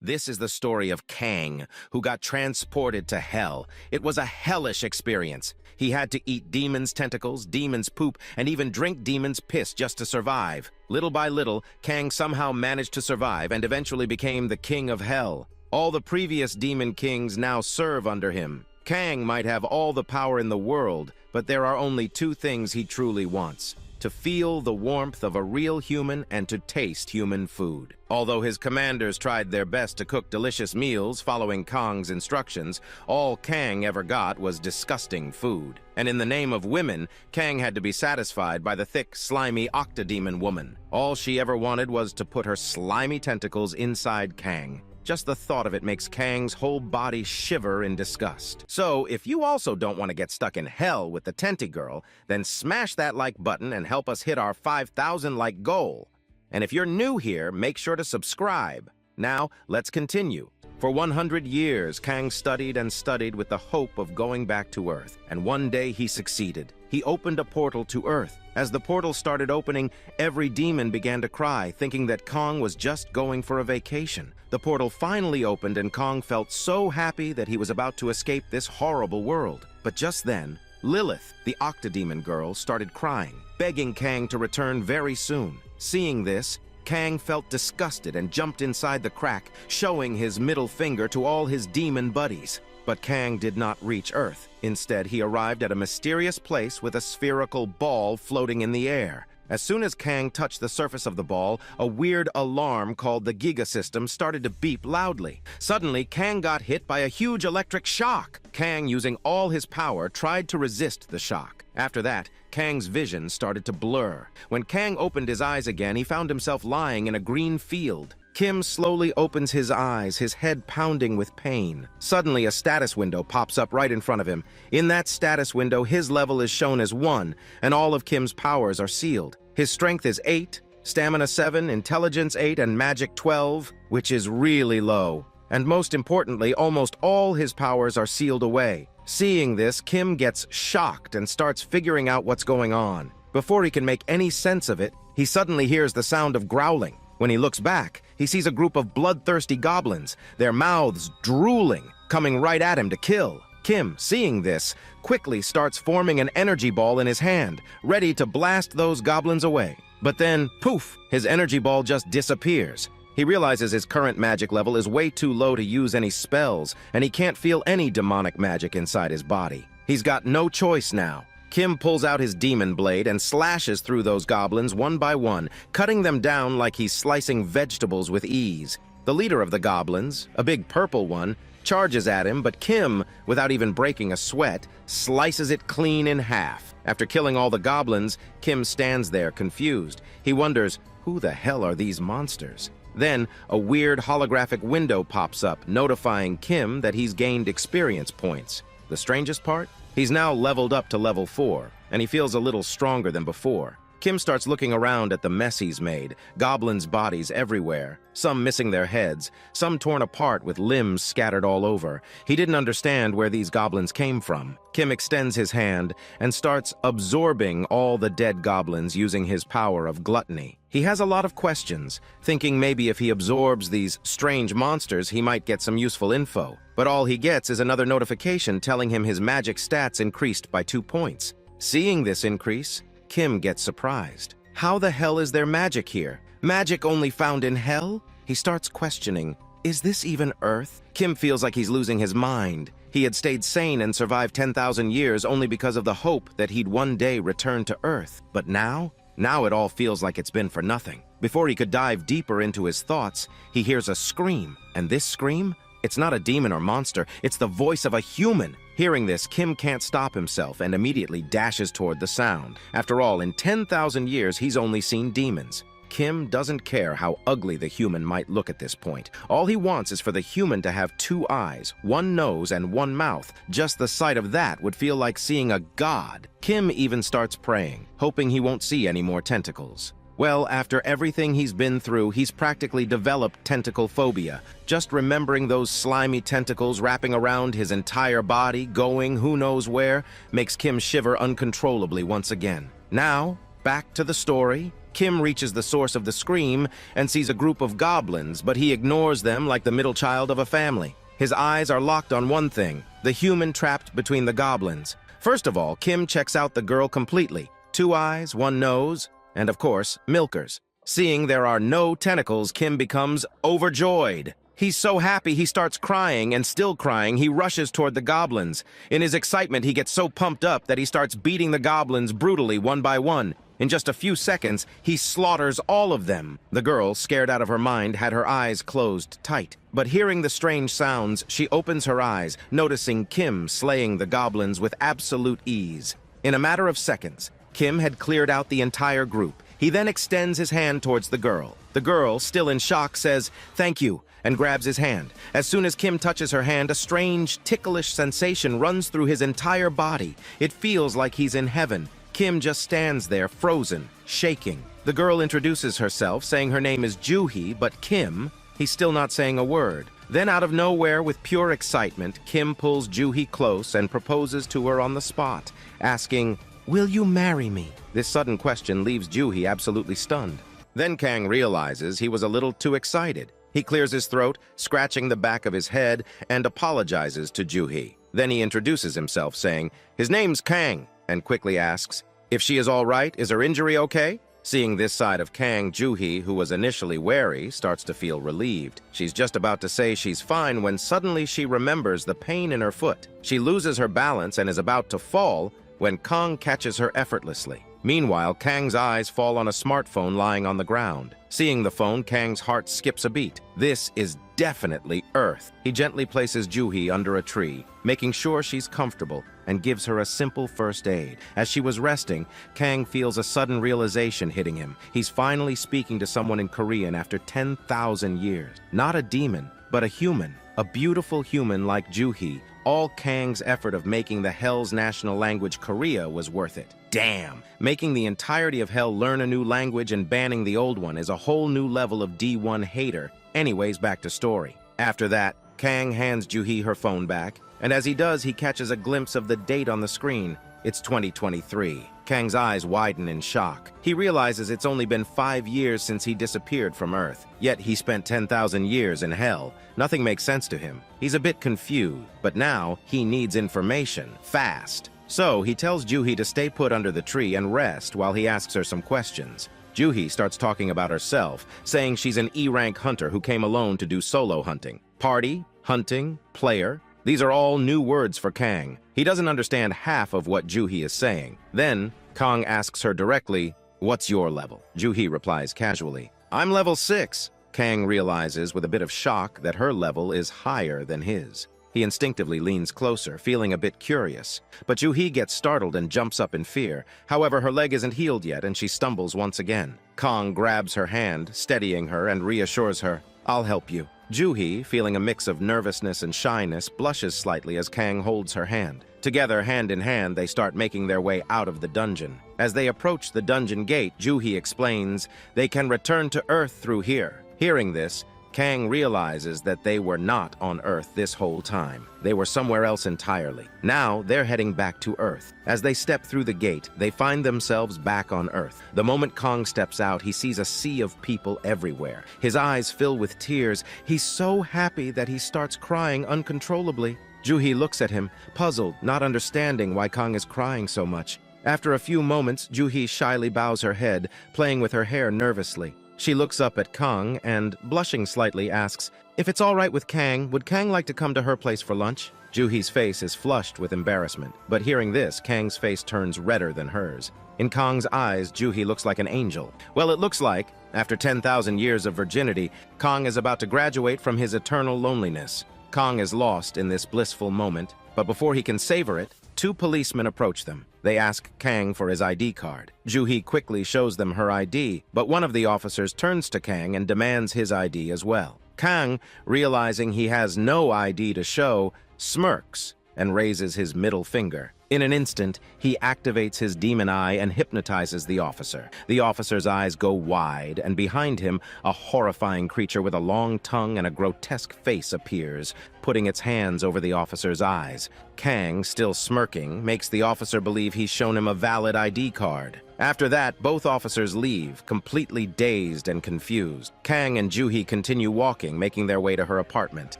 This is the story of Kang, who got transported to hell. It was a hellish experience. He had to eat demons' tentacles, demons' poop, and even drink demons' piss just to survive. Little by little, Kang somehow managed to survive and eventually became the king of hell. All the previous demon kings now serve under him. Kang might have all the power in the world, but there are only two things he truly wants: to feel the warmth of a real human and to taste human food. Although his commanders tried their best to cook delicious meals following Kang's instructions, all Kang ever got was disgusting food. And in the name of women, Kang had to be satisfied by the thick, slimy octodemon woman. All she ever wanted was to put her slimy tentacles inside Kang. Just the thought of it makes Kang's whole body shiver in disgust. So, if you also don't want to get stuck in hell with the Tenty Girl, then smash that like button and help us hit our 5,000 like goal. And if you're new here, make sure to subscribe. Now, let's continue. For 100 years, Kang studied and studied with the hope of going back to Earth, and one day he succeeded. He opened a portal to Earth. As the portal started opening, every demon began to cry, thinking that Kang was just going for a vacation. The portal finally opened and Kang felt so happy that he was about to escape this horrible world. But just then, Lilith, the octodemon girl, started crying, begging Kang to return very soon. Seeing this, Kang felt disgusted and jumped inside the crack, showing his middle finger to all his demon buddies. But Kang did not reach Earth. Instead, he arrived at a mysterious place with a spherical ball floating in the air. As soon as Kang touched the surface of the ball, a weird alarm called the Giga System started to beep loudly. Suddenly, Kang got hit by a huge electric shock. Kang, using all his power, tried to resist the shock. After that, Kang's vision started to blur. When Kang opened his eyes again, he found himself lying in a green field. Kim slowly opens his eyes, his head pounding with pain. Suddenly, a status window pops up right in front of him. In that status window, his level is shown as 1, and all of Kim's powers are sealed. His strength is 8, stamina 7, intelligence 8, and magic 12, which is really low. And most importantly, almost all his powers are sealed away. Seeing this, Kim gets shocked and starts figuring out what's going on. Before he can make any sense of it, he suddenly hears the sound of growling. When he looks back, he sees a group of bloodthirsty goblins, their mouths drooling, coming right at him to kill. Kim, seeing this, quickly starts forming an energy ball in his hand, ready to blast those goblins away. But then, poof, his energy ball just disappears. He realizes his current magic level is way too low to use any spells, and he can't feel any demonic magic inside his body. He's got no choice now. Kim pulls out his demon blade and slashes through those goblins one by one, cutting them down like he's slicing vegetables with ease. The leader of the goblins, a big purple one, charges at him, but Kim, without even breaking a sweat, slices it clean in half. After killing all the goblins, Kim stands there confused. He wonders, who the hell are these monsters? Then, a weird holographic window pops up, notifying Kim that he's gained experience points. The strangest part? He's now leveled up to level 4, and he feels a little stronger than before. Kim starts looking around at the mess he's made, goblins' bodies everywhere, some missing their heads, some torn apart with limbs scattered all over. He didn't understand where these goblins came from. Kim extends his hand and starts absorbing all the dead goblins using his power of gluttony. He has a lot of questions, thinking maybe if he absorbs these strange monsters, he might get some useful info. But all he gets is another notification telling him his magic stats increased by 2 points. Seeing this increase, Kim gets surprised. How the hell is there magic here? Magic only found in hell? He starts questioning, is this even Earth? Kim feels like he's losing his mind. He had stayed sane and survived 10,000 years only because of the hope that he'd one day return to Earth. But now it all feels like it's been for nothing. Before he could dive deeper into his thoughts, he hears a scream. And this scream? It's not a demon or monster, it's the voice of a human. Hearing this, Kim can't stop himself and immediately dashes toward the sound. After all, in 10,000 years, he's only seen demons. Kim doesn't care how ugly the human might look at this point. All he wants is for the human to have 2 eyes, 1 nose, and 1 mouth. Just the sight of that would feel like seeing a god. Kim even starts praying, hoping he won't see any more tentacles. Well, after everything he's been through, he's practically developed tentacle phobia. Just remembering those slimy tentacles wrapping around his entire body, going who knows where, makes Kim shiver uncontrollably once again. Now, back to the story. Kim reaches the source of the scream and sees a group of goblins, but he ignores them like the middle child of a family. His eyes are locked on one thing, the human trapped between the goblins. First of all, Kim checks out the girl completely. 2 eyes, 1 nose, and of course, milkers. Seeing there are no tentacles, Kim becomes overjoyed. He's so happy he starts crying, and still crying, he rushes toward the goblins. In his excitement, he gets so pumped up that he starts beating the goblins brutally one by one. In just a few seconds, he slaughters all of them. The girl, scared out of her mind, had her eyes closed tight. But hearing the strange sounds, she opens her eyes, noticing Kim slaying the goblins with absolute ease. In a matter of seconds, Kim had cleared out the entire group. He then extends his hand towards the girl. The girl, still in shock, says, "Thank you," and grabs his hand. As soon as Kim touches her hand, a strange, ticklish sensation runs through his entire body. It feels like he's in heaven. Kim just stands there, frozen, shaking. The girl introduces herself, saying her name is Juhi, but Kim, he's still not saying a word. Then out of nowhere, with pure excitement, Kim pulls Juhi close and proposes to her on the spot, asking, "Will you marry me?" This sudden question leaves Juhi absolutely stunned. Then Kang realizes he was a little too excited. He clears his throat, scratching the back of his head, and apologizes to Juhi. Then he introduces himself, saying, "His name's Kang," and quickly asks, "If she is all right, is her injury okay?" Seeing this side of Kang, Juhi, who was initially wary, starts to feel relieved. She's just about to say she's fine when suddenly she remembers the pain in her foot. She loses her balance and is about to fall when Kang catches her effortlessly. Meanwhile, Kang's eyes fall on a smartphone lying on the ground. Seeing the phone, Kang's heart skips a beat. This is definitely Earth. He gently places Juhi under a tree, making sure she's comfortable, and gives her a simple first aid. As she was resting, Kang feels a sudden realization hitting him. He's finally speaking to someone in Korean after 10,000 years. Not a demon, but a human. A beautiful human like Juhi. All Kang's effort of making the Hell's national language Korea was worth it. Damn! Making the entirety of Hell learn a new language and banning the old one is a whole new level of D1 hater. Anyways, back to story. After that, Kang hands Juhi her phone back, and as he does, he catches a glimpse of the date on the screen. It's 2023. Kang's eyes widen in shock. He realizes it's only been 5 years since he disappeared from Earth, yet he spent 10,000 years in Hell. Nothing makes sense to him. He's a bit confused, but now he needs information, fast. So he tells Juhi to stay put under the tree and rest while he asks her some questions. Juhi starts talking about herself, saying she's an E-rank hunter who came alone to do solo hunting. Party, hunting, player, these are all new words for Kang. He doesn't understand half of what Juhi is saying. Then, Kang asks her directly, "What's your level?" Juhi replies casually, "I'm level 6. Kang realizes with a bit of shock that her level is higher than his. He instinctively leans closer, feeling a bit curious. But Juhi gets startled and jumps up in fear. However, her leg isn't healed yet and she stumbles once again. Kang grabs her hand, steadying her, and reassures her, "I'll help you." Juhi, feeling a mix of nervousness and shyness, blushes slightly as Kang holds her hand. Together, hand in hand, they start making their way out of the dungeon. As they approach the dungeon gate, Juhi explains they can return to Earth through here. Hearing this, Kang realizes that they were not on Earth this whole time. They were somewhere else entirely. Now, they're heading back to Earth. As they step through the gate, they find themselves back on Earth. The moment Kang steps out, he sees a sea of people everywhere. His eyes fill with tears. He's so happy that he starts crying uncontrollably. Juhi looks at him, puzzled, not understanding why Kang is crying so much. After a few moments, Juhi shyly bows her head, playing with her hair nervously. She looks up at Kang and, blushing slightly, asks, "If it's all right with Kang, would Kang like to come to her place for lunch?" Juhi's face is flushed with embarrassment, but hearing this, Kang's face turns redder than hers. In Kang's eyes, Juhi looks like an angel. Well, it looks like, after 10,000 years of virginity, Kang is about to graduate from his eternal loneliness. Kang is lost in this blissful moment, but before he can savor it, 2 policemen approach them. They ask Kang for his ID card. Juhi quickly shows them her ID, but one of the officers turns to Kang and demands his ID as well. Kang, realizing he has no ID to show, smirks and raises his middle finger. In an instant, he activates his demon eye and hypnotizes the officer. The officer's eyes go wide, and behind him, a horrifying creature with a long tongue and a grotesque face appears, putting its hands over the officer's eyes. Kang, still smirking, makes the officer believe he's shown him a valid ID card. After that, both officers leave, completely dazed and confused. Kang and Juhi continue walking, making their way to her apartment.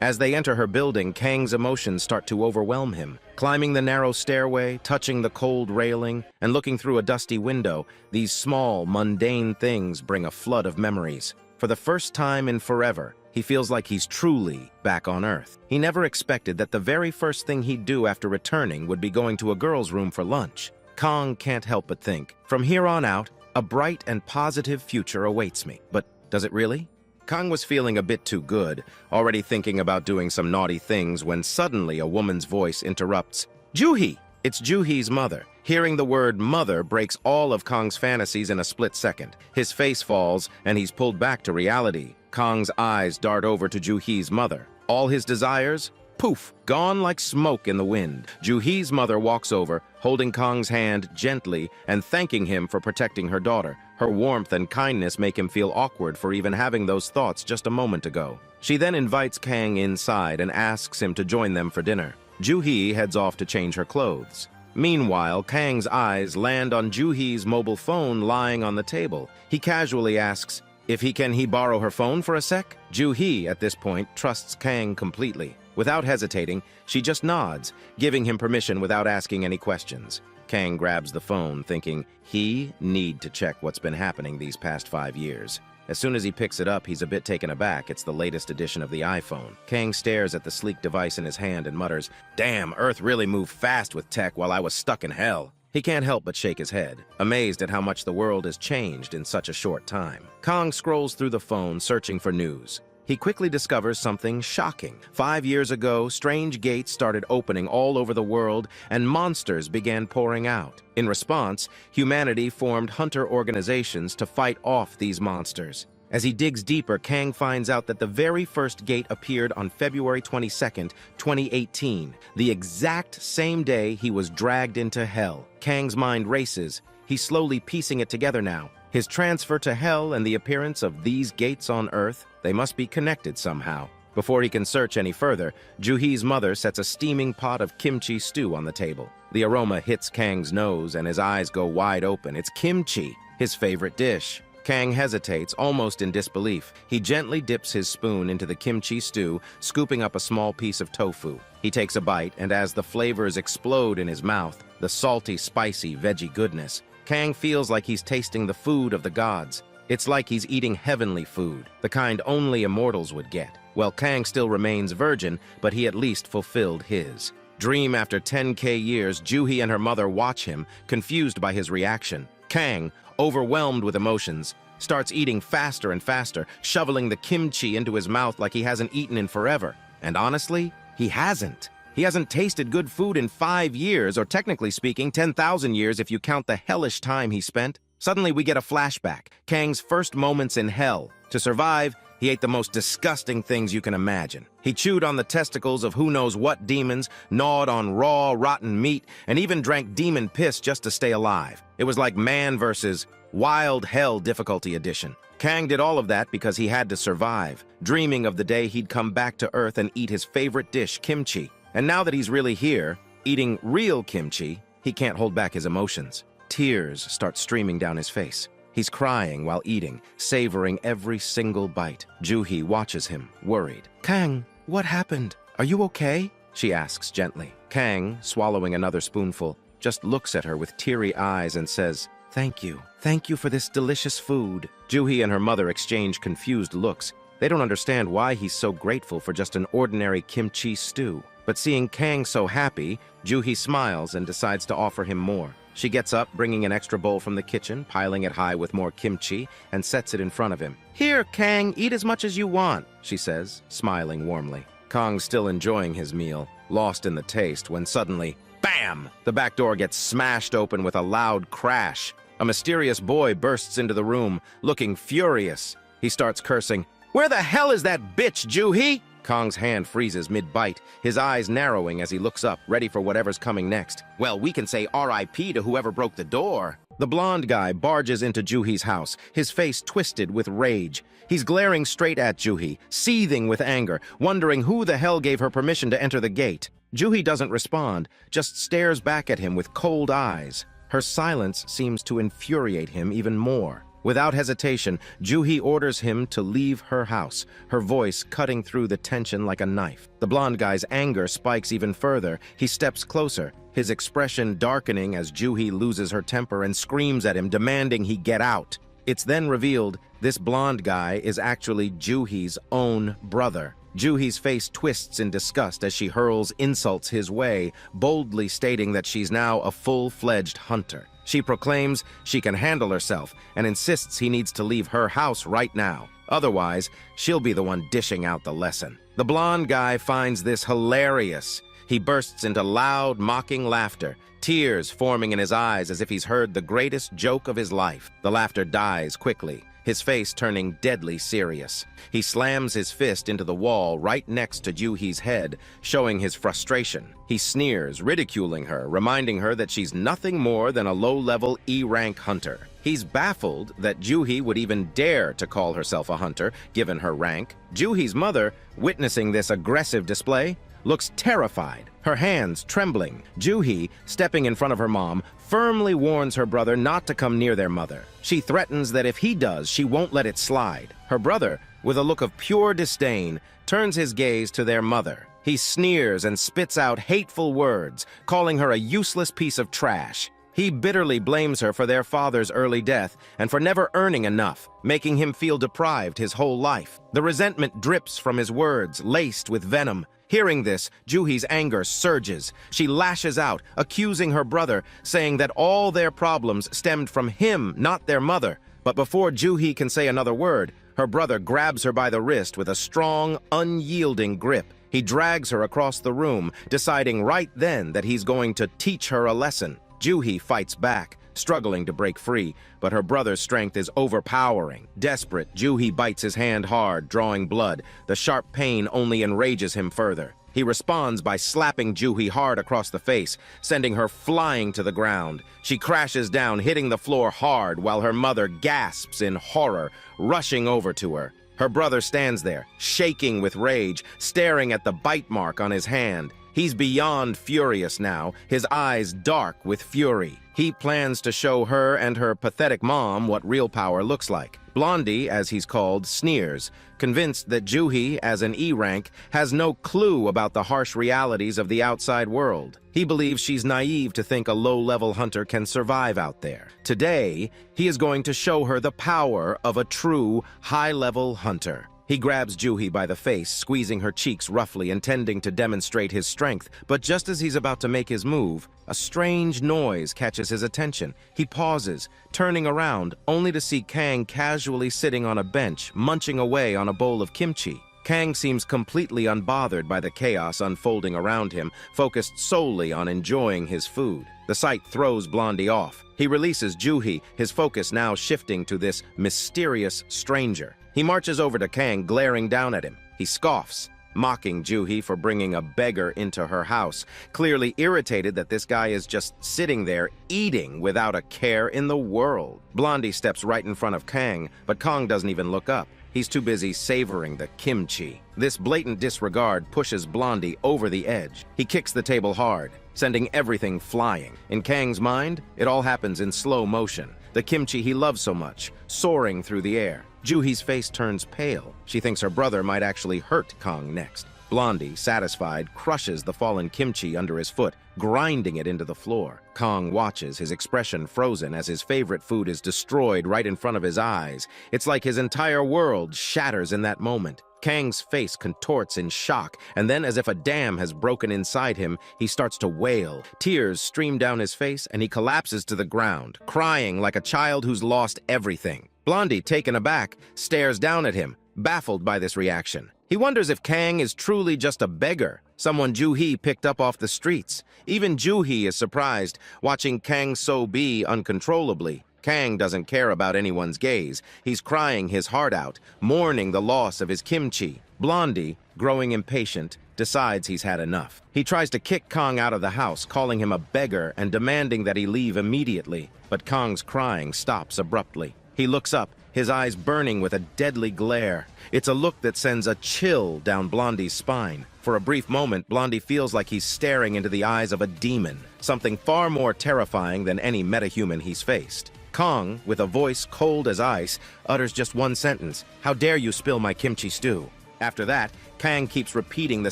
As they enter her building, Kang's emotions start to overwhelm him. Climbing the narrow stairway, touching the cold railing, and looking through a dusty window, these small, mundane things bring a flood of memories. For the first time in forever, he feels like he's truly back on Earth. He never expected that the very first thing he'd do after returning would be going to a girl's room for lunch. Kang can't help but think, from here on out, a bright and positive future awaits me. But does it really? Kang was feeling a bit too good, already thinking about doing some naughty things when suddenly a woman's voice interrupts. Juhi! It's Juhi's mother. Hearing the word mother breaks all of Kang's fantasies in a split second. His face falls, and he's pulled back to reality. Kang's eyes dart over to Juhi's mother. All his desires? Poof! Gone like smoke in the wind. Juhi's mother walks over, holding Kang's hand gently and thanking him for protecting her daughter. Her warmth and kindness make him feel awkward for even having those thoughts just a moment ago. She then invites Kang inside and asks him to join them for dinner. Juhi heads off to change her clothes. Meanwhile, Kang's eyes land on Juhi's mobile phone lying on the table. He casually asks, if he can borrow her phone for a sec? Juhi, at this point, trusts Kang completely. Without hesitating, she just nods, giving him permission without asking any questions. Kang grabs the phone, thinking he need to check what's been happening these past 5 years. As soon as he picks it up, he's a bit taken aback. It's the latest edition of the iPhone. Kang stares at the sleek device in his hand and mutters, "Damn, Earth really moved fast with tech while I was stuck in hell." He can't help but shake his head, amazed at how much the world has changed in such a short time. Kang scrolls through the phone, searching for news. He quickly discovers something shocking. 5 years ago, strange gates started opening all over the world, and monsters began pouring out. In response, humanity formed hunter organizations to fight off these monsters. As he digs deeper, Kang finds out that the very first gate appeared on February 22nd, 2018, the exact same day he was dragged into hell. Kang's mind races. He's slowly piecing it together now. His transfer to hell and the appearance of these gates on Earth, they must be connected somehow. Before he can search any further, Juhi's mother sets a steaming pot of kimchi stew on the table. The aroma hits Kang's nose and his eyes go wide open. It's kimchi, his favorite dish. Kang hesitates, almost in disbelief. He gently dips his spoon into the kimchi stew, scooping up a small piece of tofu. He takes a bite, and as the flavors explode in his mouth, the salty, spicy, veggie goodness, Kang feels like he's tasting the food of the gods. It's like he's eating heavenly food, the kind only immortals would get. Well, Kang still remains virgin, but he at least fulfilled his dream. After 10K years, Juhi and her mother watch him, confused by his reaction. Kang, overwhelmed with emotions, starts eating faster and faster, shoveling the kimchi into his mouth like he hasn't eaten in forever. And honestly, he hasn't. He hasn't tasted good food in 5 years, or technically speaking, 10,000 years if you count the hellish time he spent. Suddenly we get a flashback, Kang's first moments in hell. To survive, he ate the most disgusting things you can imagine. He chewed on the testicles of who knows what demons, gnawed on raw, rotten meat, and even drank demon piss just to stay alive. It was like Man versus Wild Hell Difficulty Edition. Kang did all of that because he had to survive, dreaming of the day he'd come back to Earth and eat his favorite dish, kimchi. And now that he's really here, eating real kimchi, he can't hold back his emotions. Tears start streaming down his face. He's crying while eating, savoring every single bite. Juhi watches him, worried. "Kang, what happened? Are you okay?" she asks gently. Kang, swallowing another spoonful, just looks at her with teary eyes and says, "Thank you. Thank you for this delicious food." Juhi and her mother exchange confused looks. They don't understand why he's so grateful for just an ordinary kimchi stew. But seeing Kang so happy, Juhi smiles and decides to offer him more. She gets up, bringing an extra bowl from the kitchen, piling it high with more kimchi, and sets it in front of him. "Here, Kang, eat as much as you want," she says, smiling warmly. Kang's still enjoying his meal, lost in the taste, when suddenly, bam! The back door gets smashed open with a loud crash. A mysterious boy bursts into the room, looking furious. He starts cursing. "Where the hell is that bitch, Juhi?" Kang's hand freezes mid-bite, his eyes narrowing as he looks up, ready for whatever's coming next. "Well, we can say R.I.P. to whoever broke the door." The blonde guy barges into Juhi's house, his face twisted with rage. He's glaring straight at Juhi, seething with anger, wondering who the hell gave her permission to enter the gate. Juhi doesn't respond, just stares back at him with cold eyes. Her silence seems to infuriate him even more. Without hesitation, Juhi orders him to leave her house, her voice cutting through the tension like a knife. The blonde guy's anger spikes even further. He steps closer, his expression darkening as Juhi loses her temper and screams at him, demanding he get out. It's then revealed this blonde guy is actually Juhi's own brother. Juhi's face twists in disgust as she hurls insults his way, boldly stating that she's now a full-fledged hunter. She proclaims she can handle herself and insists he needs to leave her house right now. Otherwise, she'll be the one dishing out the lesson. The blonde guy finds this hilarious. He bursts into loud, mocking laughter, tears forming in his eyes as if he's heard the greatest joke of his life. The laughter dies quickly, his face turning deadly serious. He slams his fist into the wall right next to Juhi's head, showing his frustration. He sneers, ridiculing her, reminding her that she's nothing more than a low-level E-rank hunter. He's baffled that Juhi would even dare to call herself a hunter, given her rank. Juhi's mother, witnessing this aggressive display, looks terrified, her hands trembling. Juhi, stepping in front of her mom, firmly warns her brother not to come near their mother. She threatens that if he does, she won't let it slide. Her brother, with a look of pure disdain, turns his gaze to their mother. He sneers and spits out hateful words, calling her a useless piece of trash. He bitterly blames her for their father's early death and for never earning enough, making him feel deprived his whole life. The resentment drips from his words, laced with venom. Hearing this, Juhi's anger surges. She lashes out, accusing her brother, saying that all their problems stemmed from him, not their mother. But before Juhi can say another word, her brother grabs her by the wrist with a strong, unyielding grip. He drags her across the room, deciding right then that he's going to teach her a lesson. Juhi fights back, struggling to break free, but her brother's strength is overpowering. Desperate, Juhi bites his hand hard, drawing blood. The sharp pain only enrages him further. He responds by slapping Juhi hard across the face, sending her flying to the ground. She crashes down, hitting the floor hard, while her mother gasps in horror, rushing over to her. Her brother stands there, shaking with rage, staring at the bite mark on his hand. He's beyond furious now, his eyes dark with fury. He plans to show her and her pathetic mom what real power looks like. Blondie, as he's called, sneers, convinced that Juhi, as an E-rank, has no clue about the harsh realities of the outside world. He believes she's naive to think a low-level hunter can survive out there. Today, he is going to show her the power of a true, high-level hunter. He grabs Juhi by the face, squeezing her cheeks roughly, intending to demonstrate his strength. But just as he's about to make his move, a strange noise catches his attention. He pauses, turning around, only to see Kang casually sitting on a bench, munching away on a bowl of kimchi. Kang seems completely unbothered by the chaos unfolding around him, focused solely on enjoying his food. The sight throws Blondie off. He releases Juhi, his focus now shifting to this mysterious stranger. He marches over to Kang, glaring down at him. He scoffs, mocking Juhi for bringing a beggar into her house, clearly irritated that this guy is just sitting there eating without a care in the world. Blondie steps right in front of Kang, but Kang doesn't even look up. He's too busy savoring the kimchi. This blatant disregard pushes Blondie over the edge. He kicks the table hard, sending everything flying. In Kang's mind, it all happens in slow motion. The kimchi he loves so much, soaring through the air. Juhi's face turns pale. She thinks her brother might actually hurt Kang next. Blondie, satisfied, crushes the fallen kimchi under his foot, grinding it into the floor. Kang watches, his expression frozen as his favorite food is destroyed right in front of his eyes. It's like his entire world shatters in that moment. Kang's face contorts in shock, and then as if a dam has broken inside him, he starts to wail. Tears stream down his face, and he collapses to the ground, crying like a child who's lost everything. Blondie, taken aback, stares down at him, baffled by this reaction. He wonders if Kang is truly just a beggar, someone Juhi picked up off the streets. Even Juhi is surprised, watching Kang so be uncontrollably. Kang doesn't care about anyone's gaze. He's crying his heart out, mourning the loss of his kimchi. Blondie, growing impatient, decides he's had enough. He tries to kick Kang out of the house, calling him a beggar and demanding that he leave immediately. But Kang's crying stops abruptly. He looks up, his eyes burning with a deadly glare. It's a look that sends a chill down Blondie's spine. For a brief moment, Blondie feels like he's staring into the eyes of a demon, something far more terrifying than any metahuman he's faced. Kong, with a voice cold as ice, utters just one sentence: "How dare you spill my kimchi stew?" After that, Kang keeps repeating the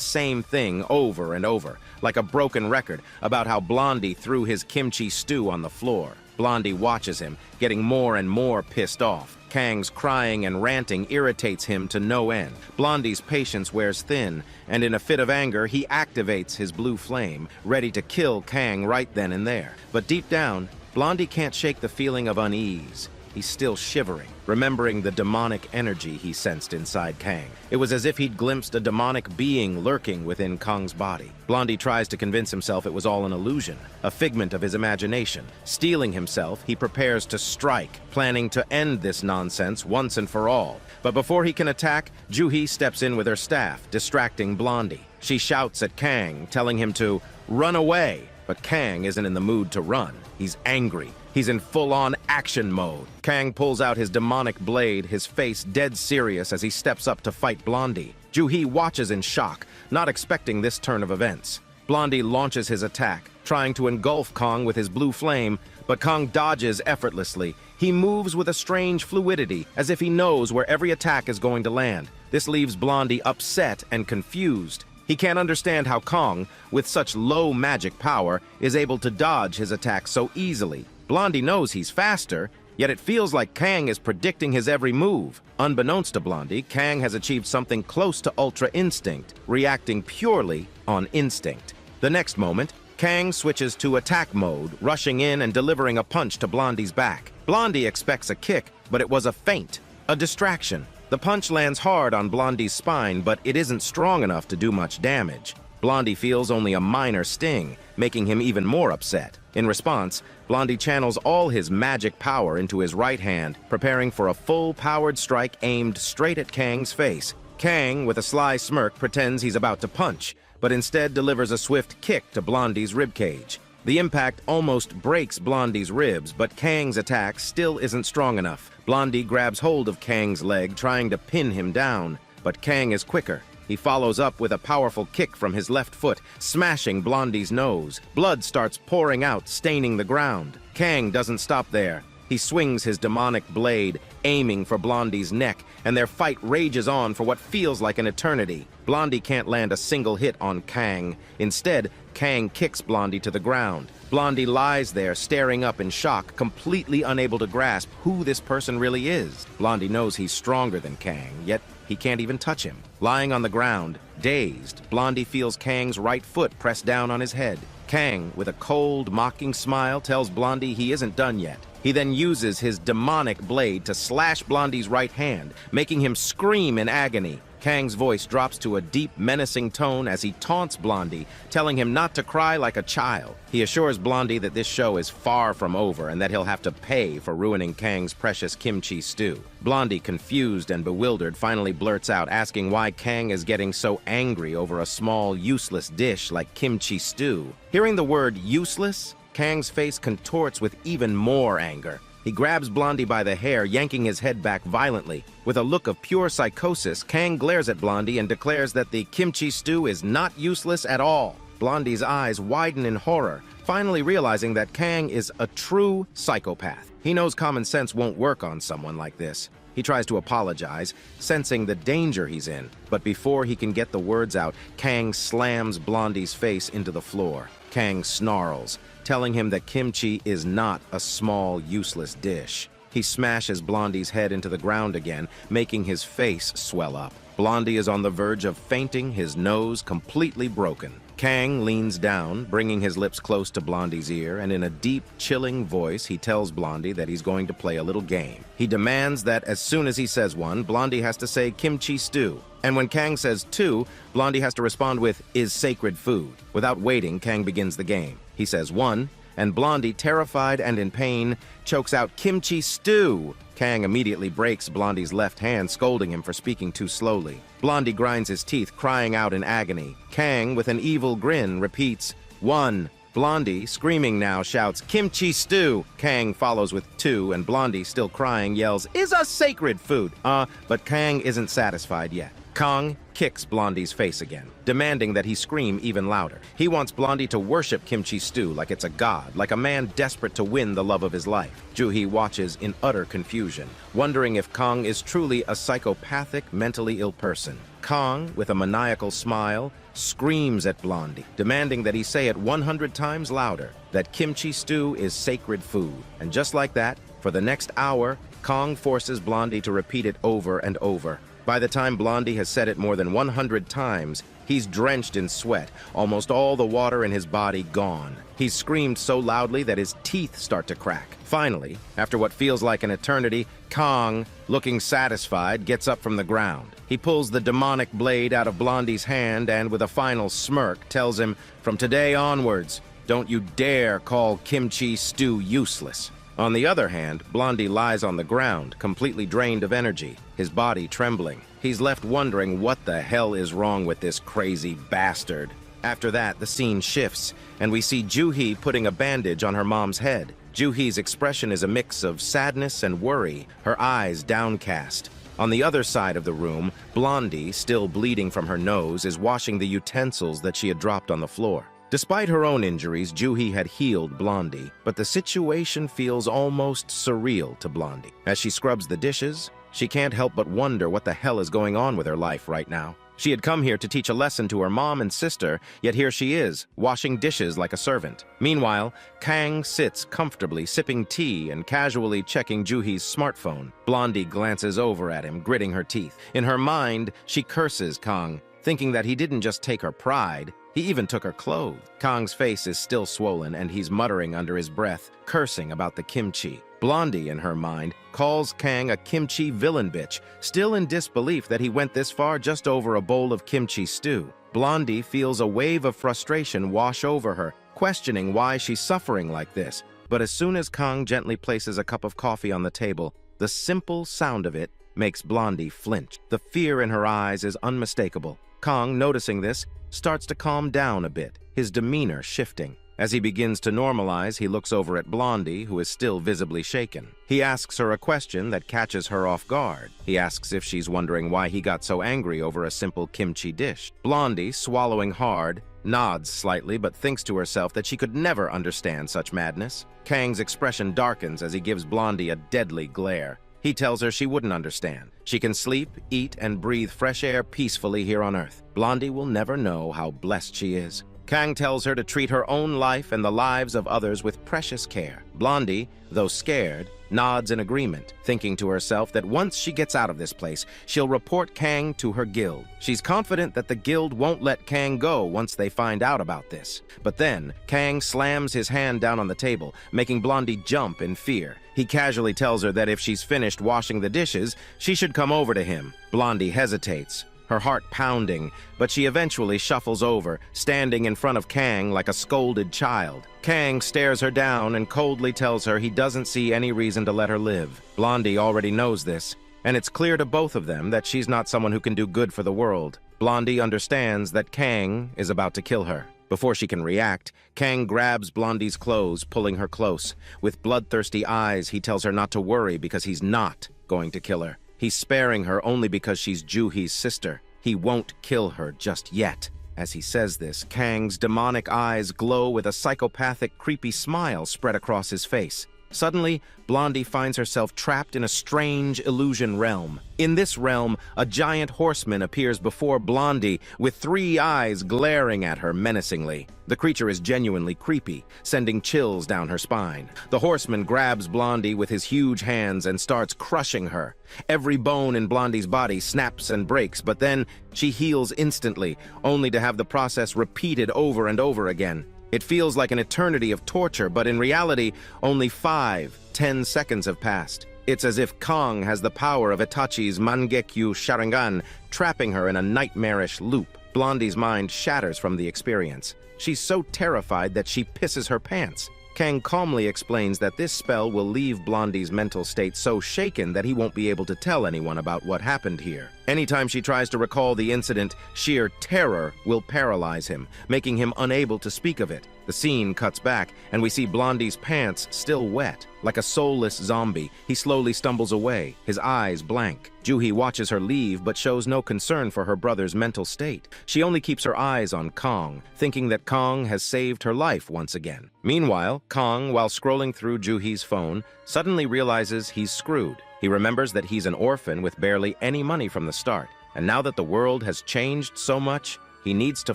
same thing over and over, like a broken record, about how Blondie threw his kimchi stew on the floor. Blondie watches him, getting more and more pissed off. Kang's crying and ranting irritates him to no end. Blondie's patience wears thin, and in a fit of anger, he activates his blue flame, ready to kill Kang right then and there. But deep down, Blondie can't shake the feeling of unease. He's still shivering, remembering the demonic energy he sensed inside Kang. It was as if he'd glimpsed a demonic being lurking within Kang's body. Blondie tries to convince himself it was all an illusion, a figment of his imagination. Steeling himself, he prepares to strike, planning to end this nonsense once and for all. But before he can attack, Juhi steps in with her staff, distracting Blondie. She shouts at Kang, telling him to run away. But Kang isn't in the mood to run. He's angry. He's in full-on action mode. Kang pulls out his demonic blade, his face dead serious as he steps up to fight Blondie. Juhi watches in shock, not expecting this turn of events. Blondie launches his attack, trying to engulf Kong with his blue flame, but Kong dodges effortlessly. He moves with a strange fluidity, as if he knows where every attack is going to land. This leaves Blondie upset and confused. He can't understand how Kong, with such low magic power, is able to dodge his attacks so easily. Blondie knows he's faster, yet it feels like Kang is predicting his every move. Unbeknownst to Blondie, Kang has achieved something close to Ultra Instinct, reacting purely on instinct. The next moment, Kang switches to attack mode, rushing in and delivering a punch to Blondie's back. Blondie expects a kick, but it was a feint, a distraction. The punch lands hard on Blondie's spine, but it isn't strong enough to do much damage. Blondie feels only a minor sting, making him even more upset. In response, Blondie channels all his magic power into his right hand, preparing for a full-powered strike aimed straight at Kang's face. Kang, with a sly smirk, pretends he's about to punch, but instead delivers a swift kick to Blondie's ribcage. The impact almost breaks Blondie's ribs, but Kang's attack still isn't strong enough. Blondie grabs hold of Kang's leg, trying to pin him down, but Kang is quicker. He follows up with a powerful kick from his left foot, smashing Blondie's nose. Blood starts pouring out, staining the ground. Kang doesn't stop there. He swings his demonic blade, aiming for Blondie's neck, and their fight rages on for what feels like an eternity. Blondie can't land a single hit on Kang. Instead, Kang kicks Blondie to the ground. Blondie lies there, staring up in shock, completely unable to grasp who this person really is. Blondie knows he's stronger than Kang, yet he can't even touch him. Lying on the ground, dazed, Blondie feels Kang's right foot press down on his head. Kang, with a cold, mocking smile, tells Blondie he isn't done yet. He then uses his demonic blade to slash Blondie's right hand, making him scream in agony. Kang's voice drops to a deep, menacing tone as he taunts Blondie, telling him not to cry like a child. He assures Blondie that this show is far from over and that he'll have to pay for ruining Kang's precious kimchi stew. Blondie, confused and bewildered, finally blurts out, asking why Kang is getting so angry over a small, useless dish like kimchi stew. Hearing the word useless, Kang's face contorts with even more anger. He grabs Blondie by the hair, yanking his head back violently. With a look of pure psychosis, Kang glares at Blondie and declares that the kimchi stew is not useless at all. Blondie's eyes widen in horror, finally realizing that Kang is a true psychopath. He knows common sense won't work on someone like this. He tries to apologize, sensing the danger he's in. But before he can get the words out, Kang slams Blondie's face into the floor. Kang snarls, telling him that kimchi is not a small, useless dish. He smashes Blondie's head into the ground again, making his face swell up. Blondie is on the verge of fainting, his nose completely broken. Kang leans down, bringing his lips close to Blondie's ear, and in a deep, chilling voice, he tells Blondie that he's going to play a little game. He demands that as soon as he says one, Blondie has to say kimchi stew. And when Kang says two, Blondie has to respond with, is sacred food. Without waiting, Kang begins the game. He says one, and Blondie, terrified and in pain, chokes out kimchi stew. Kang immediately breaks Blondie's left hand, scolding him for speaking too slowly. Blondie grinds his teeth, crying out in agony. Kang, with an evil grin, repeats, one. Blondie, screaming now, shouts, "Kimchi stew!" Kang follows with two, and Blondie, still crying, yells, "Is a sacred food!" But Kang isn't satisfied yet. Kang kicks Blondie's face again, demanding that he scream even louder. He wants Blondie to worship kimchi stew like it's a god, like a man desperate to win the love of his life. Joo-hee watches in utter confusion, wondering if Kang is truly a psychopathic, mentally ill person. Kang, with a maniacal smile, screams at Blondie, demanding that he say it 100 times louder, that kimchi stew is sacred food. And just like that, for the next hour, Kang forces Blondie to repeat it over and over. By the time Blondie has said it more than 100 times, he's drenched in sweat, almost all the water in his body gone. He's screamed so loudly that his teeth start to crack. Finally, after what feels like an eternity, Kang, looking satisfied, gets up from the ground. He pulls the demonic blade out of Blondie's hand and, with a final smirk, tells him, "From today onwards, don't you dare call kimchi stew useless." On the other hand, Blondie lies on the ground, completely drained of energy, his body trembling. He's left wondering what the hell is wrong with this crazy bastard. After that, the scene shifts, and we see Joo-hee putting a bandage on her mom's head. Joo-hee's expression is a mix of sadness and worry, her eyes downcast. On the other side of the room, Blondie, still bleeding from her nose, is washing the utensils that she had dropped on the floor. Despite her own injuries, Joo-hee had healed Blondie, but the situation feels almost surreal to Blondie. As she scrubs the dishes, she can't help but wonder what the hell is going on with her life right now. She had come here to teach a lesson to her mom and sister, yet here she is, washing dishes like a servant. Meanwhile, Kang sits comfortably sipping tea and casually checking Joo-hee's smartphone. Blondie glances over at him, gritting her teeth. In her mind, she curses Kang, thinking that he didn't just take her pride, he even took her clothes. Kang's face is still swollen, and he's muttering under his breath, cursing about the kimchi. Blondie, in her mind, calls Kang a kimchi villain bitch, still in disbelief that he went this far just over a bowl of kimchi stew. Blondie feels a wave of frustration wash over her, questioning why she's suffering like this. But as soon as Kang gently places a cup of coffee on the table, the simple sound of it makes Blondie flinch. The fear in her eyes is unmistakable. Kang, noticing this, starts to calm down a bit, his demeanor shifting. As he begins to normalize, he looks over at Blondie, who is still visibly shaken. He asks her a question that catches her off guard. He asks if she's wondering why he got so angry over a simple kimchi dish. Blondie, swallowing hard, nods slightly but thinks to herself that she could never understand such madness. Kang's expression darkens as he gives Blondie a deadly glare. He tells her she wouldn't understand. She can sleep, eat, and breathe fresh air peacefully here on Earth. Blondie will never know how blessed she is. Kang tells her to treat her own life and the lives of others with precious care. Blondie, though scared, nods in agreement, thinking to herself that once she gets out of this place, she'll report Kang to her guild. She's confident that the guild won't let Kang go once they find out about this. But then, Kang slams his hand down on the table, making Blondie jump in fear. He casually tells her that if she's finished washing the dishes, she should come over to him. Blondie hesitates, her heart pounding, but she eventually shuffles over, standing in front of Kang like a scolded child. Kang stares her down and coldly tells her he doesn't see any reason to let her live. Blondie already knows this, and it's clear to both of them that she's not someone who can do good for the world. Blondie understands that Kang is about to kill her. Before she can react, Kang grabs Blondie's clothes, pulling her close. With bloodthirsty eyes, he tells her not to worry because he's not going to kill her. He's sparing her only because she's Joo-hee's sister. He won't kill her just yet. As he says this, Kang's demonic eyes glow with a psychopathic, creepy smile spread across his face. Suddenly, Blondie finds herself trapped in a strange illusion realm. In this realm, a giant horseman appears before Blondie with 3 eyes glaring at her menacingly. The creature is genuinely creepy, sending chills down her spine. The horseman grabs Blondie with his huge hands and starts crushing her. Every bone in Blondie's body snaps and breaks, but then she heals instantly, only to have the process repeated over and over again. It feels like an eternity of torture, but in reality, only 5-10 seconds have passed. It's as if Kang has the power of Itachi's Mangekyu Sharingan, trapping her in a nightmarish loop. Blondie's mind shatters from the experience. She's so terrified that she pisses her pants. Kang calmly explains that this spell will leave Blondie's mental state so shaken that he won't be able to tell anyone about what happened here. Anytime she tries to recall the incident, sheer terror will paralyze him, making him unable to speak of it. The scene cuts back, and we see Blondie's pants still wet. Like a soulless zombie, he slowly stumbles away, his eyes blank. Juhi watches her leave, but shows no concern for her brother's mental state. She only keeps her eyes on Kong, thinking that Kong has saved her life once again. Meanwhile, Kong, while scrolling through Juhi's phone, suddenly realizes he's screwed. He remembers that he's an orphan with barely any money from the start, and now that the world has changed so much, he needs to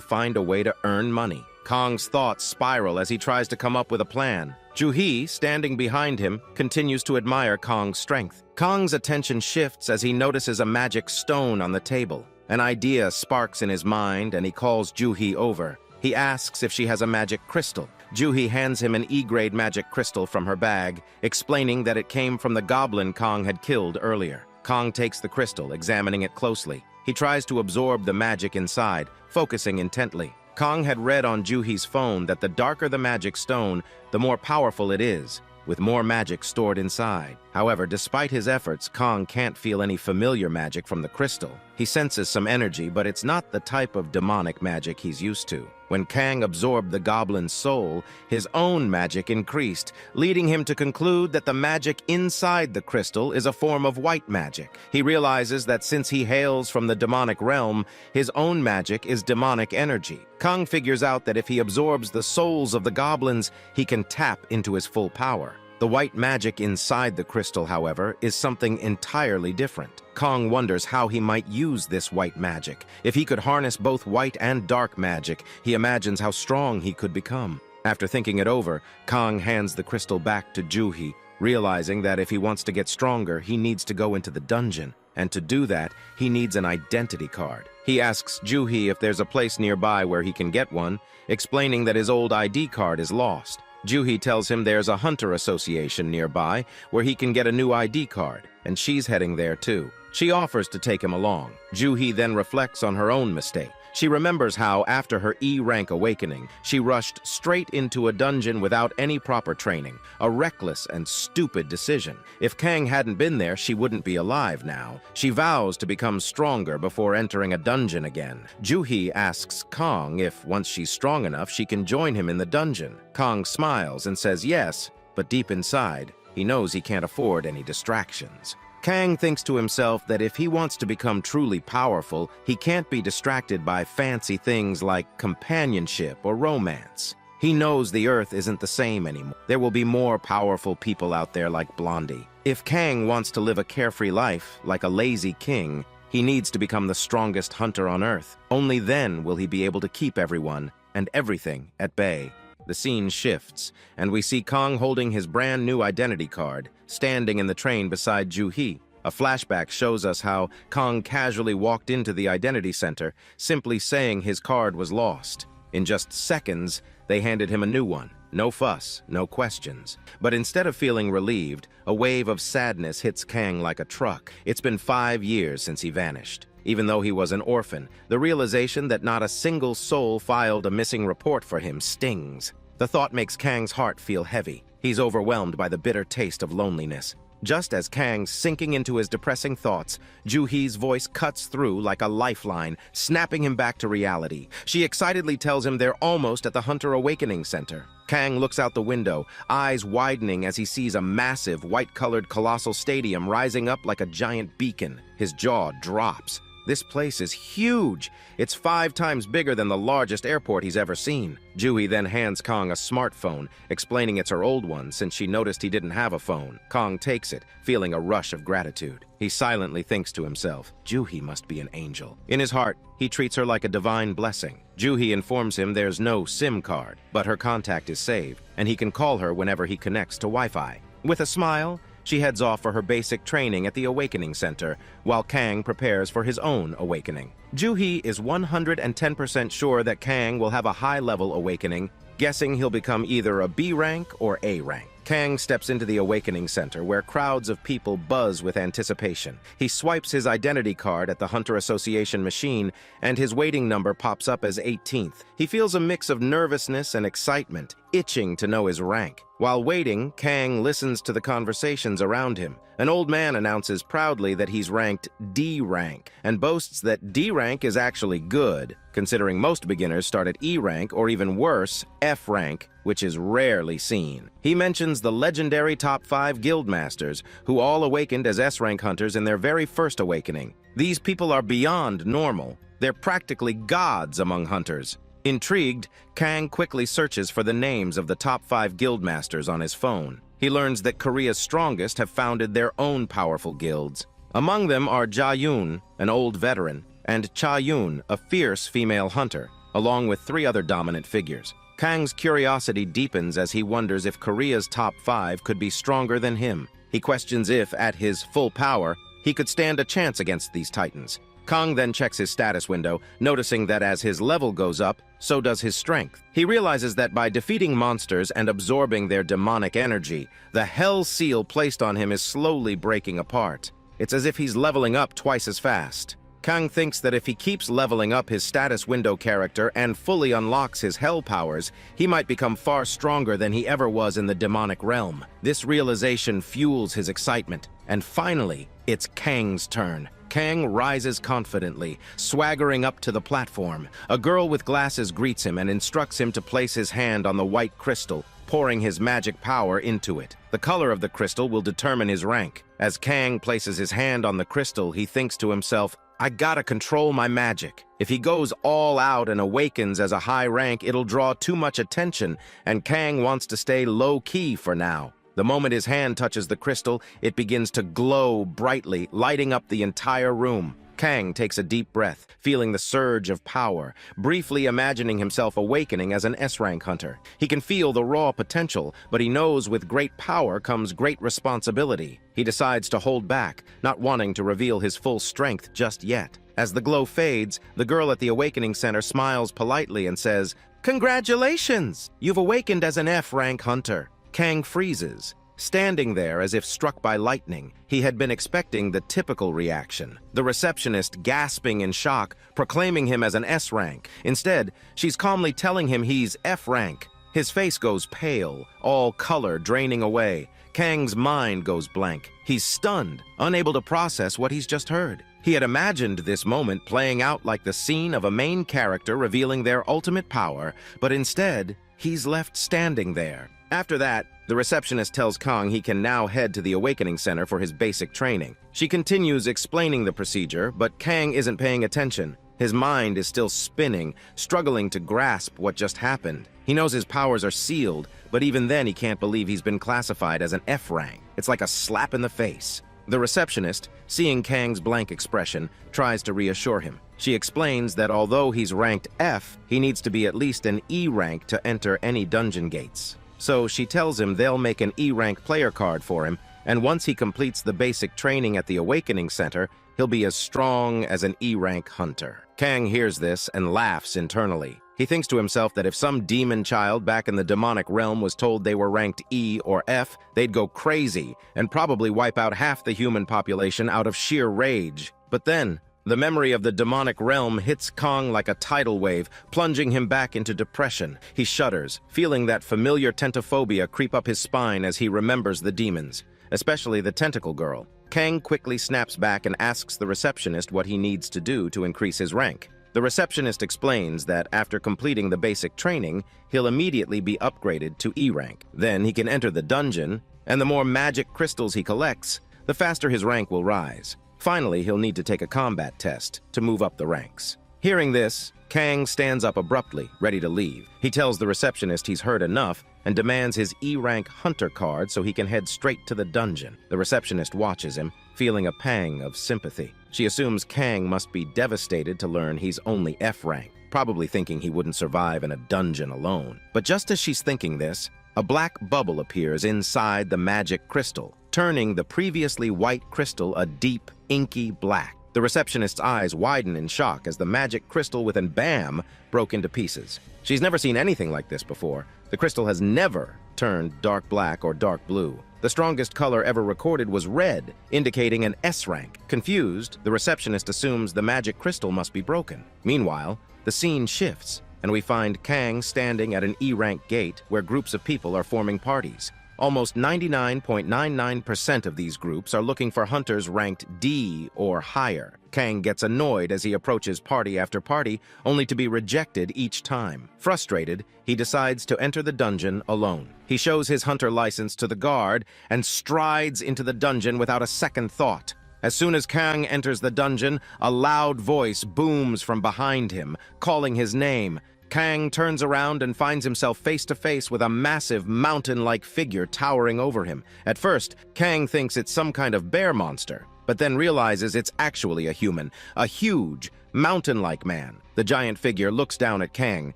find a way to earn money. Kong's thoughts spiral as he tries to come up with a plan. Juhi, standing behind him, continues to admire Kong's strength. Kong's attention shifts as he notices a magic stone on the table. An idea sparks in his mind, and he calls Juhi over. He asks if she has a magic crystal. Juhi hands him an E-grade magic crystal from her bag, explaining that it came from the goblin Kong had killed earlier. Kong takes the crystal, examining it closely. He tries to absorb the magic inside, focusing intently. Kong had read on Juhi's phone that the darker the magic stone, the more powerful it is, with more magic stored inside. However, despite his efforts, Kong can't feel any familiar magic from the crystal. He senses some energy, but it's not the type of demonic magic he's used to. When Kang absorbed the goblin's soul, his own magic increased, leading him to conclude that the magic inside the crystal is a form of white magic. He realizes that since he hails from the demonic realm, his own magic is demonic energy. Kang figures out that if he absorbs the souls of the goblins, he can tap into his full power. The white magic inside the crystal, however, is something entirely different. Kong wonders how he might use this white magic. If he could harness both white and dark magic, he imagines how strong he could become. After thinking it over, Kong hands the crystal back to Juhi, realizing that if he wants to get stronger, he needs to go into the dungeon. And to do that, he needs an identity card. He asks Juhi if there's a place nearby where he can get one, explaining that his old ID card is lost. Juhi tells him there's a hunter association nearby where he can get a new ID card, and she's heading there too. She offers to take him along. Juhi then reflects on her own mistake. She remembers how, after her E-rank awakening, she rushed straight into a dungeon without any proper training, a reckless and stupid decision. If Kang hadn't been there, she wouldn't be alive now. She vows to become stronger before entering a dungeon again. Juhi asks Kong if, once she's strong enough, she can join him in the dungeon. Kong smiles and says yes, but deep inside, he knows he can't afford any distractions. Kang thinks to himself that if he wants to become truly powerful, he can't be distracted by fancy things like companionship or romance. He knows the Earth isn't the same anymore. There will be more powerful people out there like Blondie. If Kang wants to live a carefree life, like a lazy king, he needs to become the strongest hunter on Earth. Only then will he be able to keep everyone and everything at bay. The scene shifts, and we see Kong holding his brand new identity card, standing in the train beside Juhi. A flashback shows us how Kong casually walked into the identity center, simply saying his card was lost. In just seconds, they handed him a new one. No fuss, no questions. But instead of feeling relieved, a wave of sadness hits Kang like a truck. It's been 5 years since he vanished. Even though he was an orphan, the realization that not a single soul filed a missing report for him stings. The thought makes Kang's heart feel heavy. He's overwhelmed by the bitter taste of loneliness. Just as Kang's sinking into his depressing thoughts, Juhi's voice cuts through like a lifeline, snapping him back to reality. She excitedly tells him they're almost at the Hunter Awakening Center. Kang looks out the window, eyes widening as he sees a massive, white-colored colossal stadium rising up like a giant beacon. His jaw drops. This place is huge. It's 5 times bigger than the largest airport he's ever seen. Juhi then hands Kong a smartphone, explaining it's her old one since she noticed he didn't have a phone. Kong takes it, feeling a rush of gratitude. He silently thinks to himself, Juhi must be an angel. In his heart, he treats her like a divine blessing. Juhi informs him there's no SIM card, but her contact is saved, and he can call her whenever he connects to Wi-Fi. With a smile, she heads off for her basic training at the Awakening Center, while Kang prepares for his own awakening. Juhi is 110% sure that Kang will have a high-level awakening, guessing he'll become either a B rank or A rank. Kang steps into the Awakening Center, where crowds of people buzz with anticipation. He swipes his identity card at the Hunter Association machine, and his waiting number pops up as 18th. He feels a mix of nervousness and excitement, itching to know his rank. While waiting, Kang listens to the conversations around him. An old man announces proudly that he's ranked D rank, and boasts that D rank is actually good, considering most beginners start at E rank or even worse, F rank, which is rarely seen. He mentions the legendary top 5 guildmasters, who all awakened as S-rank hunters in their very first awakening. These people are beyond normal. They're practically gods among hunters. Intrigued, Kang quickly searches for the names of the top 5 guildmasters on his phone. He learns that Korea's strongest have founded their own powerful guilds. Among them are Ja-yoon, an old veteran, and Cha-yoon, a fierce female hunter, along with 3 other dominant figures. Kang's curiosity deepens as he wonders if Korea's top 5 could be stronger than him. He questions if, at his full power, he could stand a chance against these titans. Kang then checks his status window, noticing that as his level goes up, so does his strength. He realizes that by defeating monsters and absorbing their demonic energy, the hell seal placed on him is slowly breaking apart. It's as if he's leveling up twice as fast. Kang thinks that if he keeps leveling up his status window character and fully unlocks his hell powers, he might become far stronger than he ever was in the demonic realm. This realization fuels his excitement, and finally, it's Kang's turn. Kang rises confidently, swaggering up to the platform. A girl with glasses greets him and instructs him to place his hand on the white crystal, pouring his magic power into it. The color of the crystal will determine his rank. As Kang places his hand on the crystal, he thinks to himself, I gotta control my magic. If he goes all out and awakens as a high rank, it'll draw too much attention, and Kang wants to stay low-key for now. The moment his hand touches the crystal, it begins to glow brightly, lighting up the entire room. Kang takes a deep breath, feeling the surge of power, briefly imagining himself awakening as an S-rank hunter. He can feel the raw potential, but he knows with great power comes great responsibility. He decides to hold back, not wanting to reveal his full strength just yet. As the glow fades, the girl at the Awakening Center smiles politely and says, "Congratulations! You've awakened as an F-rank hunter." Kang freezes, standing there as if struck by lightning. He had been expecting the typical reaction. The receptionist gasping in shock, proclaiming him as an S-rank. Instead, she's calmly telling him he's F-rank. His face goes pale, all color draining away. Kang's mind goes blank. He's stunned, unable to process what he's just heard. He had imagined this moment playing out like the scene of a main character revealing their ultimate power, but instead, he's left standing there. After that, the receptionist tells Kang he can now head to the Awakening Center for his basic training. She continues explaining the procedure, but Kang isn't paying attention. His mind is still spinning, struggling to grasp what just happened. He knows his powers are sealed, but even then he can't believe he's been classified as an F rank. It's like a slap in the face. The receptionist, seeing Kang's blank expression, tries to reassure him. She explains that although he's ranked F, he needs to be at least an E rank to enter any dungeon gates. So she tells him they'll make an E-rank player card for him, and once he completes the basic training at the Awakening Center, he'll be as strong as an E-rank hunter. Kang hears this and laughs internally. He thinks to himself that if some demon child back in the demonic realm was told they were ranked E or F, they'd go crazy and probably wipe out half the human population out of sheer rage. But then, the memory of the demonic realm hits Kang like a tidal wave, plunging him back into depression. He shudders, feeling that familiar tentophobia creep up his spine as he remembers the demons, especially the tentacle girl. Kang quickly snaps back and asks the receptionist what he needs to do to increase his rank. The receptionist explains that after completing the basic training, he'll immediately be upgraded to E rank. Then he can enter the dungeon, and the more magic crystals he collects, the faster his rank will rise. Finally, he'll need to take a combat test to move up the ranks. Hearing this, Kang stands up abruptly, ready to leave. He tells the receptionist he's heard enough and demands his E-rank hunter card so he can head straight to the dungeon. The receptionist watches him, feeling a pang of sympathy. She assumes Kang must be devastated to learn he's only F-rank, probably thinking he wouldn't survive in a dungeon alone. But just as she's thinking this, a black bubble appears inside the magic crystal, turning the previously white crystal a deep, inky black. The receptionist's eyes widen in shock as the magic crystal within BAM broke into pieces. She's never seen anything like this before. The crystal has never turned dark black or dark blue. The strongest color ever recorded was red, indicating an S rank. Confused, the receptionist assumes the magic crystal must be broken. Meanwhile, the scene shifts. and we find Kang standing at an E-rank gate where groups of people are forming parties. Almost 99.99% of these groups are looking for hunters ranked D or higher. Kang gets annoyed as he approaches party after party, only to be rejected each time. Frustrated, he decides to enter the dungeon alone. He shows his hunter license to the guard and strides into the dungeon without a second thought. As soon as Kang enters the dungeon, a loud voice booms from behind him, calling his name. Kang turns around and finds himself face to face with a massive mountain-like figure towering over him. At first, Kang thinks it's some kind of bear monster, but then realizes it's actually a human, a huge, mountain-like man. The giant figure looks down at Kang,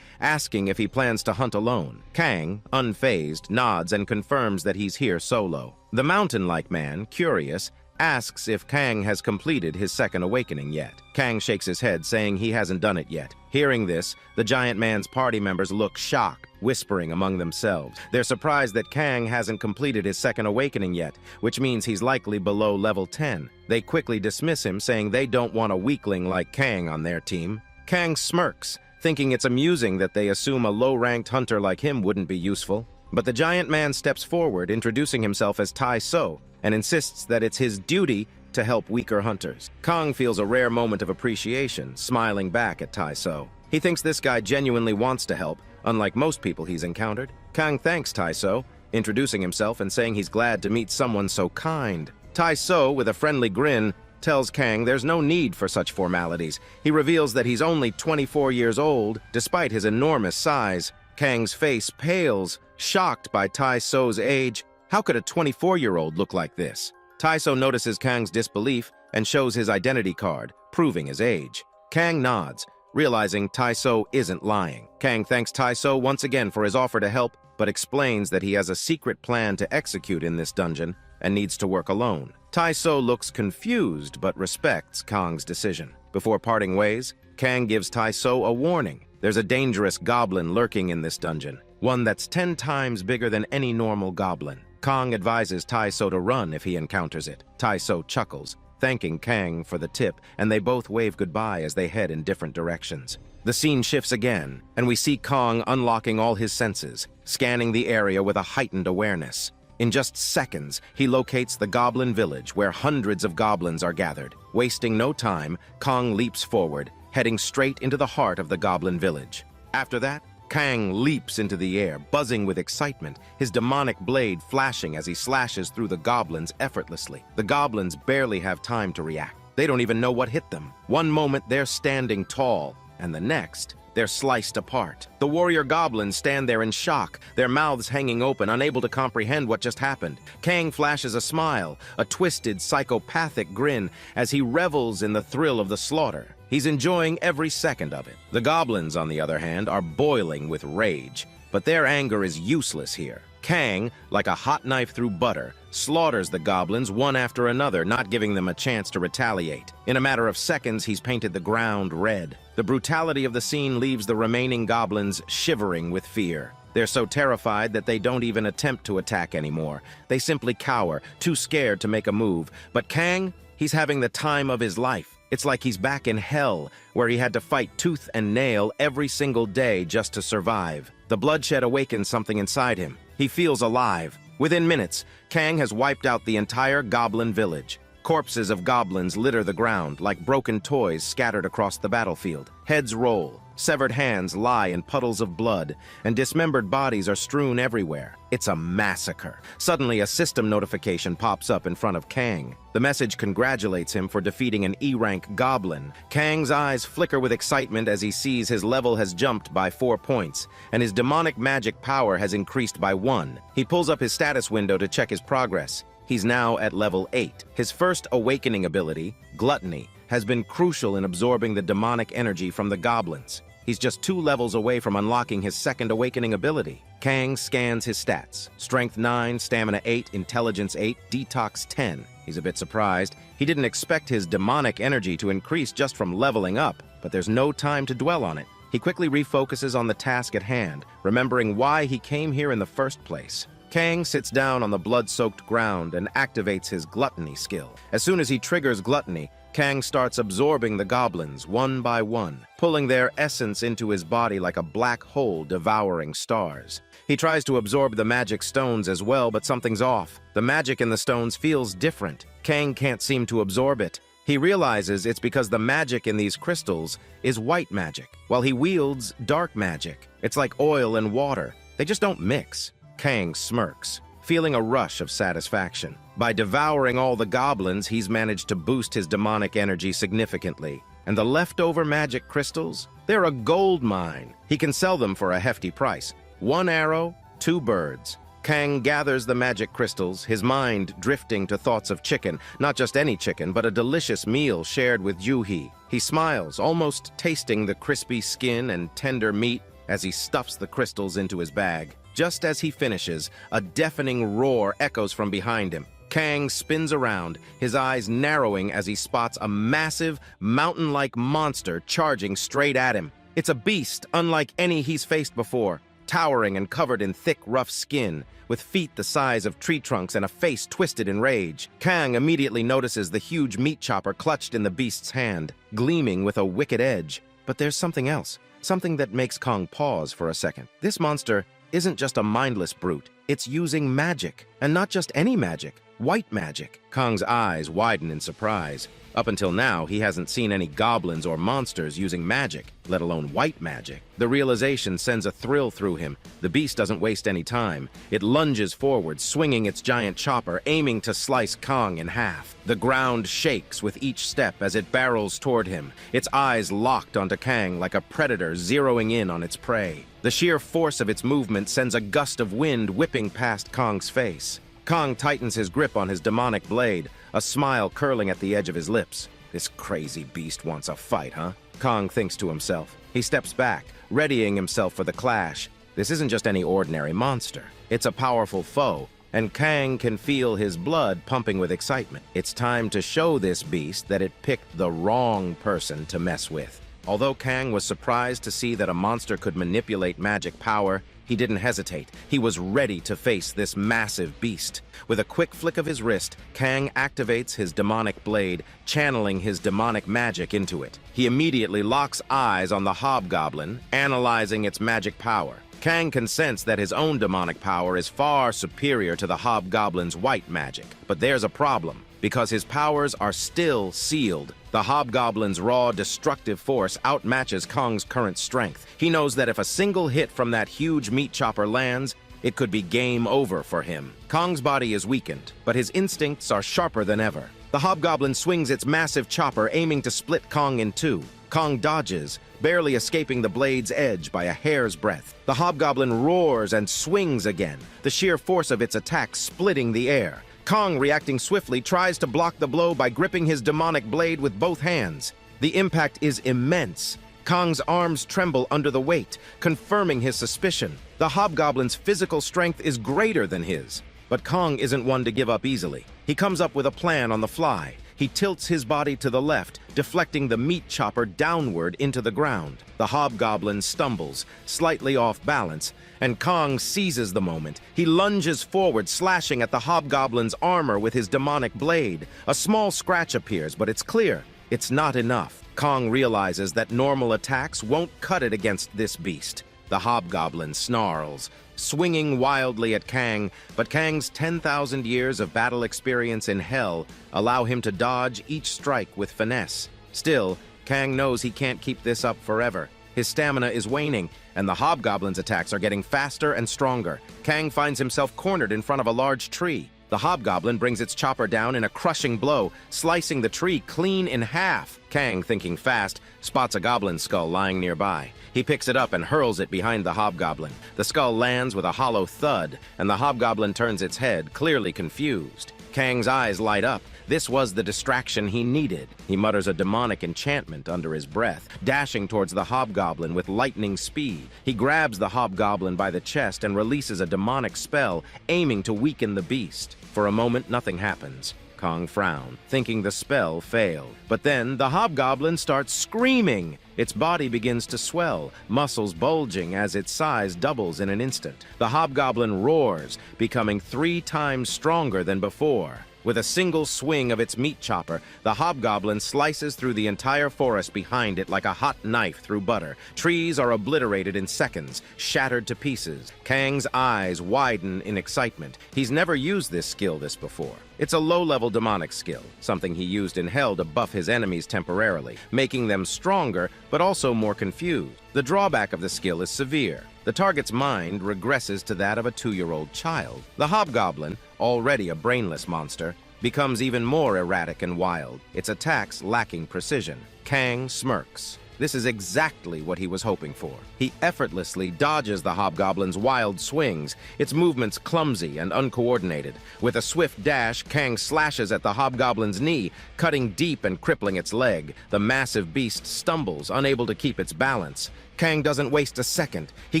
asking if he plans to hunt alone. Kang, unfazed, nods and confirms that he's here solo. The mountain-like man, curious, asks if Kang has completed his second awakening yet. Kang shakes his head, saying he hasn't done it yet. Hearing this, the giant man's party members look shocked, whispering among themselves. They're surprised that Kang hasn't completed his second awakening yet, which means he's likely below level 10. They quickly dismiss him, saying they don't want a weakling like Kang on their team. Kang smirks, thinking it's amusing that they assume a low-ranked hunter like him wouldn't be useful. But the giant man steps forward, introducing himself as Tai So, and insists that it's his duty to help weaker hunters. Kang feels a rare moment of appreciation, smiling back at Tai So. He thinks this guy genuinely wants to help, unlike most people he's encountered. Kang thanks Tai So, introducing himself and saying he's glad to meet someone so kind. Tai So, with a friendly grin, tells Kang there's no need for such formalities. He reveals that he's only 24 years old, despite his enormous size. Kang's face pales, shocked by Tai So's age. How could a 24-year-old look like this? Tai So notices Kang's disbelief and shows his identity card, proving his age. Kang nods, realizing Tai So isn't lying. Kang thanks Tai So once again for his offer to help, but explains that he has a secret plan to execute in this dungeon and needs to work alone. Tai So looks confused but respects Kang's decision. Before parting ways, Kang gives Tai So a warning. There's a dangerous goblin lurking in this dungeon, one that's 10 times bigger than any normal goblin. Kang advises Tai So to run if he encounters it. Tai So chuckles, thanking Kang for the tip, and they both wave goodbye as they head in different directions. The scene shifts again, and we see Kang unlocking all his senses, scanning the area with a heightened awareness. In just seconds, he locates the goblin village where hundreds of goblins are gathered. Wasting no time, Kang leaps forward, heading straight into the heart of the goblin village. After that, Kang leaps into the air, buzzing with excitement, his demonic blade flashing as he slashes through the goblins effortlessly. The goblins barely have time to react. They don't even know what hit them. One moment they're standing tall, and the next, they're sliced apart. The warrior goblins stand there in shock, their mouths hanging open, unable to comprehend what just happened. Kang flashes a smile, a twisted, psychopathic grin, as he revels in the thrill of the slaughter. He's enjoying every second of it. The goblins, on the other hand, are boiling with rage, but their anger is useless here. Kang, like a hot knife through butter, slaughters the goblins one after another, not giving them a chance to retaliate. In a matter of seconds, he's painted the ground red. The brutality of the scene leaves the remaining goblins shivering with fear. They're so terrified that they don't even attempt to attack anymore. They simply cower, too scared to make a move. But Kang, he's having the time of his life. It's like he's back in hell, where he had to fight tooth and nail every single day just to survive. The bloodshed awakens something inside him. He feels alive. Within minutes, Kang has wiped out the entire goblin village. Corpses of goblins litter the ground like broken toys scattered across the battlefield. Heads roll, severed hands lie in puddles of blood, and dismembered bodies are strewn everywhere. It's a massacre. Suddenly, a system notification pops up in front of Kang. The message congratulates him for defeating an E-rank goblin. Kang's eyes flicker with excitement as he sees his level has jumped by 4 points, and his demonic magic power has increased by 1. He pulls up his status window to check his progress. He's now at level 8. His first awakening ability, Gluttony, has been crucial in absorbing the demonic energy from the goblins. He's just 2 levels away from unlocking his second awakening ability. Kang scans his stats. Strength 9, Stamina 8, Intelligence 8, Detox 10. He's a bit surprised. He didn't expect his demonic energy to increase just from leveling up, but there's no time to dwell on it. He quickly refocuses on the task at hand, remembering why he came here in the first place. Kang sits down on the blood-soaked ground and activates his Gluttony skill. As soon as he triggers Gluttony, Kang starts absorbing the goblins one by one, pulling their essence into his body like a black hole devouring stars. He tries to absorb the magic stones as well, but something's off. The magic in the stones feels different. Kang can't seem to absorb it. He realizes it's because the magic in these crystals is white magic, while he wields dark magic. It's like oil and water. They just don't mix. Kang smirks, feeling a rush of satisfaction. By devouring all the goblins, he's managed to boost his demonic energy significantly. And the leftover magic crystals? They're a gold mine. He can sell them for a hefty price. 1 arrow, 2 birds. Kang gathers the magic crystals, his mind drifting to thoughts of chicken. Not just any chicken, but a delicious meal shared with Juhi. He smiles, almost tasting the crispy skin and tender meat as he stuffs the crystals into his bag. Just as he finishes, a deafening roar echoes from behind him. Kang spins around, his eyes narrowing as he spots a massive, mountain-like monster charging straight at him. It's a beast unlike any he's faced before, towering and covered in thick, rough skin, with feet the size of tree trunks and a face twisted in rage. Kang immediately notices the huge meat chopper clutched in the beast's hand, gleaming with a wicked edge. But there's something else, something that makes Kang pause for a second. This monster isn't just a mindless brute. It's using magic, and not just any magic, white magic. Kang's eyes widen in surprise. Up until now, he hasn't seen any goblins or monsters using magic, let alone white magic. The realization sends a thrill through him. The beast doesn't waste any time. It lunges forward, swinging its giant chopper, aiming to slice Kang in half. The ground shakes with each step as it barrels toward him, its eyes locked onto Kang like a predator zeroing in on its prey. The sheer force of its movement sends a gust of wind whipping past Kang's face. Kang tightens his grip on his demonic blade, a smile curling at the edge of his lips. This crazy beast wants a fight, huh? Kang thinks to himself. He steps back, readying himself for the clash. This isn't just any ordinary monster. It's a powerful foe, and Kang can feel his blood pumping with excitement. It's time to show this beast that it picked the wrong person to mess with. Although Kang was surprised to see that a monster could manipulate magic power, he didn't hesitate. He was ready to face this massive beast. With a quick flick of his wrist, Kang activates his demonic blade, channeling his demonic magic into it. He immediately locks eyes on the hobgoblin, analyzing its magic power. Kang can sense that his own demonic power is far superior to the hobgoblin's white magic. But there's a problem. Because his powers are still sealed, the hobgoblin's raw, destructive force outmatches Kang's current strength. He knows that if a single hit from that huge meat chopper lands, it could be game over for him. Kang's body is weakened, but his instincts are sharper than ever. The hobgoblin swings its massive chopper, aiming to split Kang in two. Kang dodges, barely escaping the blade's edge by a hair's breadth. The hobgoblin roars and swings again, the sheer force of its attack splitting the air. Kang, reacting swiftly, tries to block the blow by gripping his demonic blade with both hands. The impact is immense. Kang's arms tremble under the weight, confirming his suspicion. The hobgoblin's physical strength is greater than his. But Kang isn't one to give up easily. He comes up with a plan on the fly. He tilts his body to the left, deflecting the meat chopper downward into the ground. The hobgoblin stumbles, slightly off balance, and Kang seizes the moment. He lunges forward, slashing at the hobgoblin's armor with his demonic blade. A small scratch appears, but it's clear. It's not enough. Kang realizes that normal attacks won't cut it against this beast. The hobgoblin snarls, swinging wildly at Kang, but Kang's 10,000 years of battle experience in hell allow him to dodge each strike with finesse. Still, Kang knows he can't keep this up forever. His stamina is waning, and the hobgoblin's attacks are getting faster and stronger. Kang finds himself cornered in front of a large tree. The hobgoblin brings its chopper down in a crushing blow, slicing the tree clean in half. Kang, thinking fast, spots a goblin skull lying nearby. He picks it up and hurls it behind the hobgoblin. The skull lands with a hollow thud, and the hobgoblin turns its head, clearly confused. Kang's eyes light up. This was the distraction he needed. He mutters a demonic enchantment under his breath, dashing towards the hobgoblin with lightning speed. He grabs the hobgoblin by the chest and releases a demonic spell, aiming to weaken the beast. For a moment, nothing happens. Kang frowned, thinking the spell failed. But then the hobgoblin starts screaming. Its body begins to swell, muscles bulging as its size doubles in an instant. The hobgoblin roars, becoming 3 times stronger than before. With a single swing of its meat chopper, the hobgoblin slices through the entire forest behind it like a hot knife through butter. Trees are obliterated in seconds, shattered to pieces. Kang's eyes widen in excitement. He's never used this skill before. It's a low-level demonic skill, something he used in Hell to buff his enemies temporarily, making them stronger but also more confused. The drawback of the skill is severe. The target's mind regresses to that of a 2-year-old child. The hobgoblin, already a brainless monster, becomes even more erratic and wild, its attacks lacking precision. Kang smirks. This is exactly what he was hoping for. He effortlessly dodges the hobgoblin's wild swings, its movements clumsy and uncoordinated. With a swift dash, Kang slashes at the hobgoblin's knee, cutting deep and crippling its leg. The massive beast stumbles, unable to keep its balance. Kang doesn't waste a second. He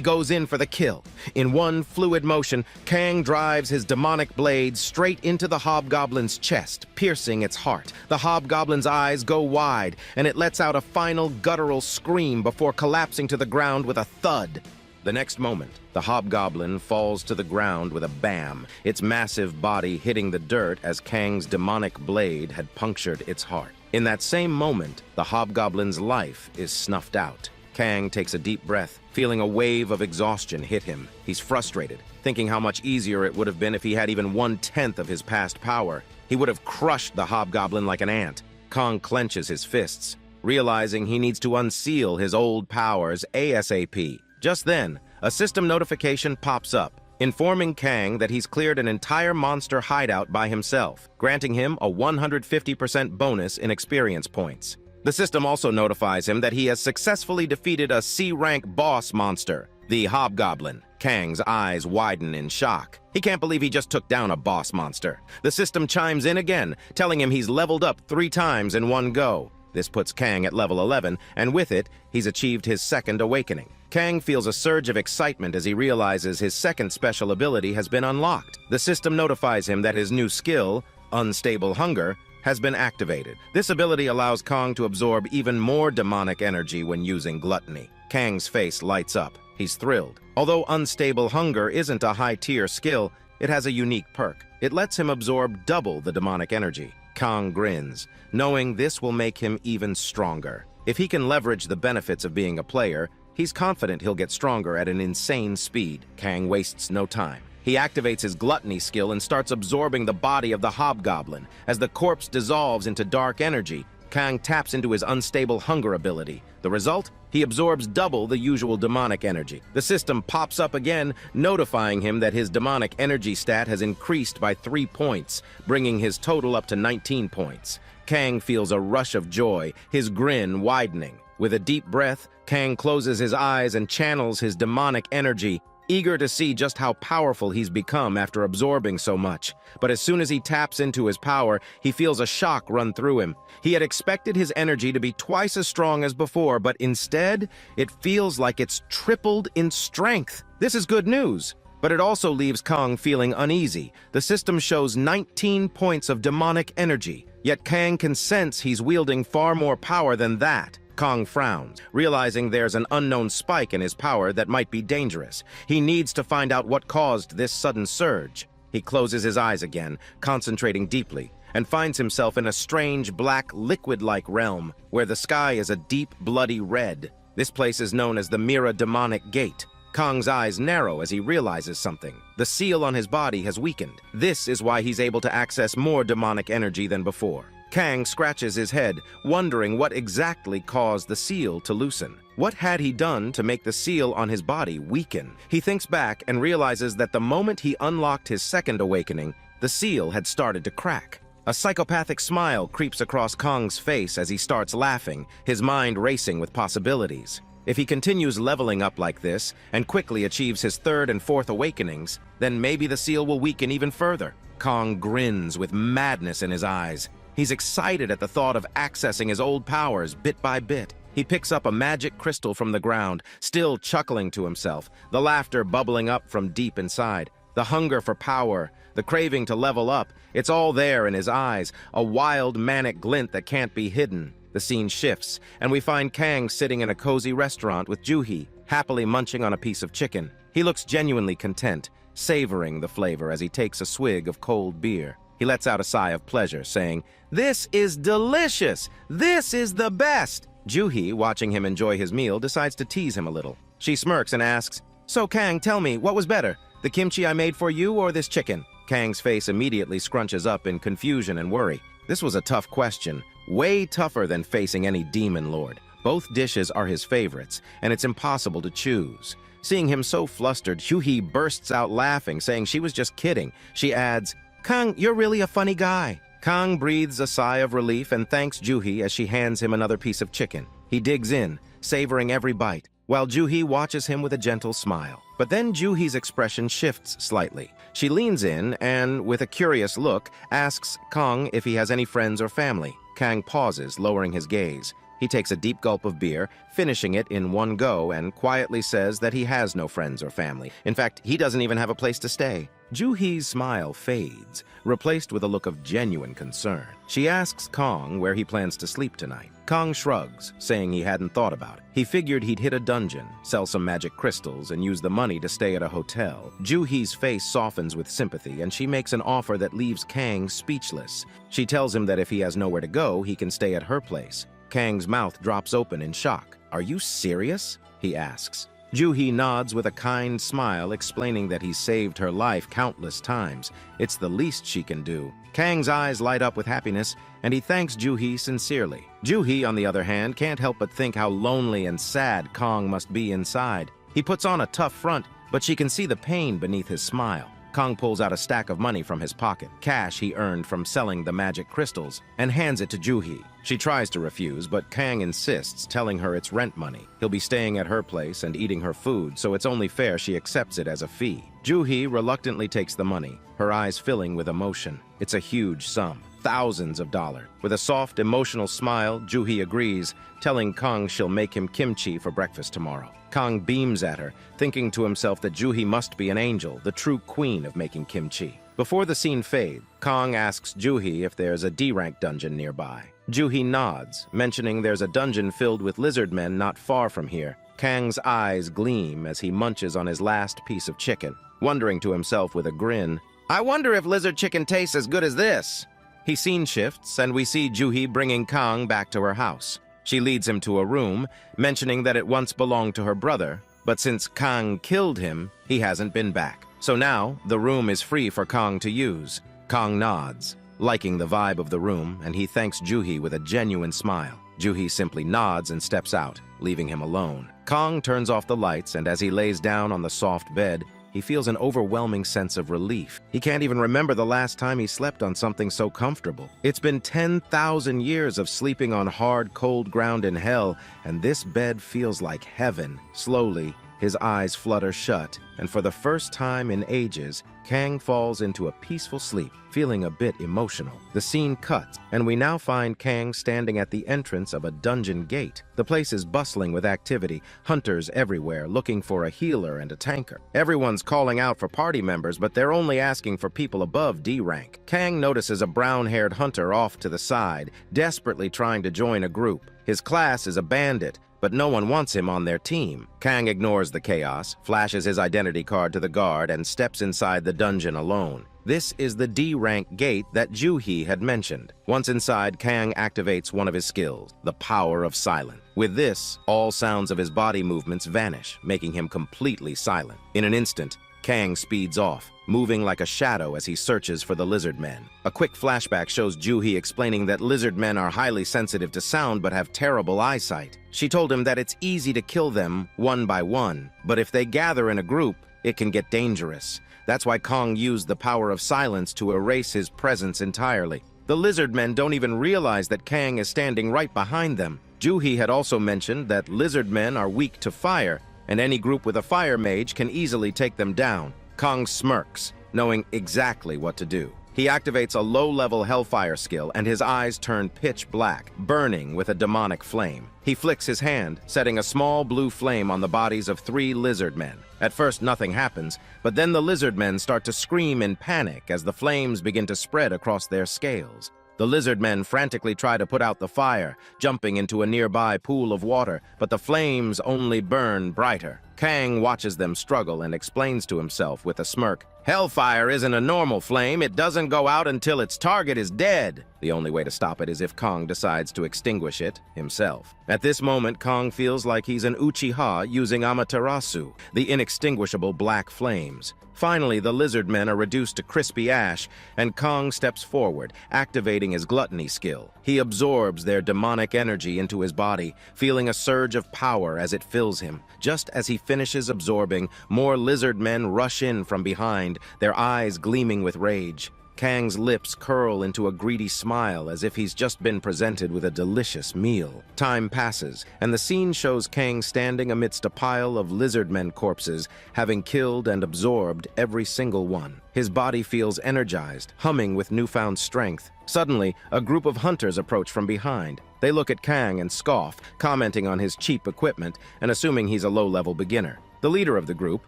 goes in for the kill. In one fluid motion, Kang drives his demonic blade straight into the hobgoblin's chest, piercing its heart. The hobgoblin's eyes go wide, and it lets out a final guttural scream before collapsing to the ground with a thud. The next moment, the hobgoblin falls to the ground with a bam, its massive body hitting the dirt as Kang's demonic blade had punctured its heart. In that same moment, the hobgoblin's life is snuffed out. Kang takes a deep breath, feeling a wave of exhaustion hit him. He's frustrated, thinking how much easier it would have been if he had even 1/10 of his past power. He would have crushed the hobgoblin like an ant. Kang clenches his fists, realizing he needs to unseal his old powers ASAP. Just then, a system notification pops up, informing Kang that he's cleared an entire monster hideout by himself, granting him a 150% bonus in experience points. The system also notifies him that he has successfully defeated a C-rank boss monster, the Hobgoblin. Kang's eyes widen in shock. He can't believe he just took down a boss monster. The system chimes in again, telling him he's leveled up 3 times in one go. This puts Kang at level 11, and with it, he's achieved his second awakening. Kang feels a surge of excitement as he realizes his second special ability has been unlocked. The system notifies him that his new skill, Unstable Hunger, has been activated. This ability allows Kang to absorb even more demonic energy when using gluttony. Kang's face lights up. He's thrilled. Although Unstable Hunger isn't a high-tier skill, it has a unique perk. It lets him absorb double the demonic energy. Kang grins, knowing this will make him even stronger. If he can leverage the benefits of being a player, he's confident he'll get stronger at an insane speed. Kang wastes no time. He activates his gluttony skill and starts absorbing the body of the hobgoblin. As the corpse dissolves into dark energy, Kang taps into his Unstable Hunger ability. The result? He absorbs double the usual demonic energy. The system pops up again, notifying him that his demonic energy stat has increased by 3 points, bringing his total up to 19 points. Kang feels a rush of joy, his grin widening. With a deep breath, Kang closes his eyes and channels his demonic energy, eager to see just how powerful he's become after absorbing so much. But as soon as he taps into his power, he feels a shock run through him. He had expected his energy to be twice as strong as before, but instead, it feels like it's tripled in strength. This is good news, but it also leaves Kang feeling uneasy. The system shows 19 points of demonic energy, yet Kang can sense he's wielding far more power than that. Kang frowns, realizing there's an unknown spike in his power that might be dangerous. He needs to find out what caused this sudden surge. He closes his eyes again, concentrating deeply, and finds himself in a strange black liquid-like realm where the sky is a deep bloody red. This place is known as the Mira Demonic Gate. Kang's eyes narrow as he realizes something. The seal on his body has weakened. This is why he's able to access more demonic energy than before. Kang scratches his head, wondering what exactly caused the seal to loosen. What had he done to make the seal on his body weaken? He thinks back and realizes that the moment he unlocked his second awakening, the seal had started to crack. A psychopathic smile creeps across Kang's face as he starts laughing, his mind racing with possibilities. If he continues leveling up like this and quickly achieves his third and fourth awakenings, then maybe the seal will weaken even further. Kang grins with madness in his eyes. He's excited at the thought of accessing his old powers bit by bit. He picks up a magic crystal from the ground, still chuckling to himself, the laughter bubbling up from deep inside. The hunger for power, the craving to level up, it's all there in his eyes, a wild, manic glint that can't be hidden. The scene shifts, and we find Kang sitting in a cozy restaurant with Juhi, happily munching on a piece of chicken. He looks genuinely content, savoring the flavor as he takes a swig of cold beer. He lets out a sigh of pleasure, saying, "This is delicious! This is the best!" Juhi, watching him enjoy his meal, decides to tease him a little. She smirks and asks, "So Kang, tell me, what was better, the kimchi I made for you or this chicken?" Kang's face immediately scrunches up in confusion and worry. This was a tough question, way tougher than facing any demon lord. Both dishes are his favorites, and it's impossible to choose. Seeing him so flustered, Juhi bursts out laughing, saying she was just kidding. She adds, "Kang, you're really a funny guy." Kang breathes a sigh of relief and thanks Juhi as she hands him another piece of chicken. He digs in, savoring every bite, while Juhi watches him with a gentle smile. But then Juhi's expression shifts slightly. She leans in and, with a curious look, asks Kang if he has any friends or family. Kang pauses, lowering his gaze. He takes a deep gulp of beer, finishing it in one go, and quietly says that he has no friends or family. In fact, he doesn't even have a place to stay. Juhi's smile fades, replaced with a look of genuine concern. She asks Kang where he plans to sleep tonight. Kang shrugs, saying he hadn't thought about it. He figured he'd hit a dungeon, sell some magic crystals, and use the money to stay at a hotel. Juhi's face softens with sympathy, and she makes an offer that leaves Kang speechless. She tells him that if he has nowhere to go, he can stay at her place. Kang's mouth drops open in shock. "Are you serious?" he asks. Juhi nods with a kind smile, explaining that he's saved her life countless times. It's the least she can do. Kang's eyes light up with happiness, and he thanks Juhi sincerely. Juhi, on the other hand, can't help but think how lonely and sad Kang must be inside. He puts on a tough front, but she can see the pain beneath his smile. Kang pulls out a stack of money from his pocket, cash he earned from selling the magic crystals, and hands it to Juhi. She tries to refuse, but Kang insists, telling her it's rent money. He'll be staying at her place and eating her food, so it's only fair she accepts it as a fee. Juhi reluctantly takes the money, her eyes filling with emotion. It's a huge sum, thousands of dollars. With a soft, emotional smile, Juhi agrees, telling Kang she'll make him kimchi for breakfast tomorrow. Kang beams at her, thinking to himself that Juhi must be an angel, the true queen of making kimchi. Before the scene fades, Kang asks Juhi if there's a D-rank dungeon nearby. Juhi nods, mentioning there's a dungeon filled with lizard men not far from here. Kang's eyes gleam as he munches on his last piece of chicken, wondering to himself with a grin, "I wonder if lizard chicken tastes as good as this." He scene shifts, and we see Juhi bringing Kang back to her house. She leads him to a room, mentioning that it once belonged to her brother, but since Kang killed him, he hasn't been back. So now, the room is free for Kang to use. Kang nods, liking the vibe of the room, and he thanks Juhi with a genuine smile. Juhi simply nods and steps out, leaving him alone. Kang turns off the lights, and as he lays down on the soft bed, he feels an overwhelming sense of relief. He can't even remember the last time he slept on something so comfortable. It's been 10,000 years of sleeping on hard, cold ground in hell, and this bed feels like heaven. Slowly, his eyes flutter shut, and for the first time in ages, Kang falls into a peaceful sleep, feeling a bit emotional. The scene cuts, and we now find Kang standing at the entrance of a dungeon gate. The place is bustling with activity, hunters everywhere looking for a healer and a tanker. Everyone's calling out for party members, but they're only asking for people above D rank. Kang notices a brown-haired hunter off to the side, desperately trying to join a group. His class is a bandit, but no one wants him on their team. Kang ignores the chaos, flashes his identity card to the guard, and steps inside the dungeon alone. This is the D-rank gate that Juhi had mentioned. Once inside, Kang activates one of his skills, the power of silence. With this, all sounds of his body movements vanish, making him completely silent. In an instant, Kang speeds off, moving like a shadow as he searches for the lizard men. A quick flashback shows Juhi explaining that lizard men are highly sensitive to sound but have terrible eyesight. She told him that it's easy to kill them one by one, but if they gather in a group, it can get dangerous. That's why Kang used the power of silence to erase his presence entirely. The lizard men don't even realize that Kang is standing right behind them. Juhi had also mentioned that lizard men are weak to fire, and any group with a fire mage can easily take them down. Kang smirks, knowing exactly what to do. He activates a low-level Hellfire skill, and his eyes turn pitch black, burning with a demonic flame. He flicks his hand, setting a small blue flame on the bodies of 3 lizard men. At first, nothing happens, but then the lizard men start to scream in panic as the flames begin to spread across their scales. The lizard men frantically try to put out the fire, jumping into a nearby pool of water, but the flames only burn brighter. Kang watches them struggle and explains to himself with a smirk, "Hellfire isn't a normal flame, it doesn't go out until its target is dead. The only way to stop it is if Kong decides to extinguish it himself." At this moment, Kong feels like he's an Uchiha using Amaterasu, the inextinguishable black flames. Finally, the lizard men are reduced to crispy ash, and Kong steps forward, activating his gluttony skill. He absorbs their demonic energy into his body, feeling a surge of power as it fills him. Just as he finishes absorbing, more lizard men rush in from behind, their eyes gleaming with rage. Kang's lips curl into a greedy smile as if he's just been presented with a delicious meal. Time passes, and the scene shows Kang standing amidst a pile of lizardmen corpses, having killed and absorbed every single one. His body feels energized, humming with newfound strength. Suddenly, a group of hunters approach from behind. They look at Kang and scoff, commenting on his cheap equipment and assuming he's a low-level beginner. The leader of the group,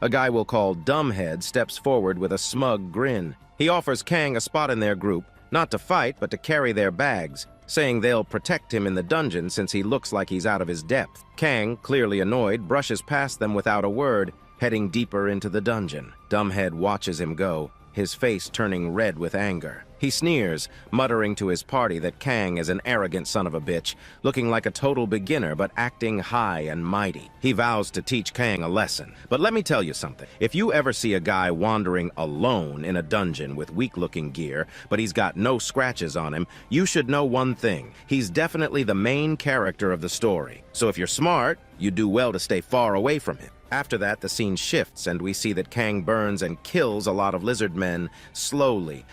a guy we'll call Dumbhead, steps forward with a smug grin. He offers Kang a spot in their group, not to fight, but to carry their bags, saying they'll protect him in the dungeon since he looks like he's out of his depth. Kang, clearly annoyed, brushes past them without a word, heading deeper into the dungeon. Dumbhead watches him go, his face turning red with anger. He sneers, muttering to his party that Kang is an arrogant son of a bitch, looking like a total beginner but acting high and mighty. He vows to teach Kang a lesson. But let me tell you something. If you ever see a guy wandering alone in a dungeon with weak-looking gear, but he's got no scratches on him, you should know one thing. He's definitely the main character of the story. So if you're smart, you do well to stay far away from him. After that, the scene shifts, and we see that Kang burns and kills a lot of lizard men slowly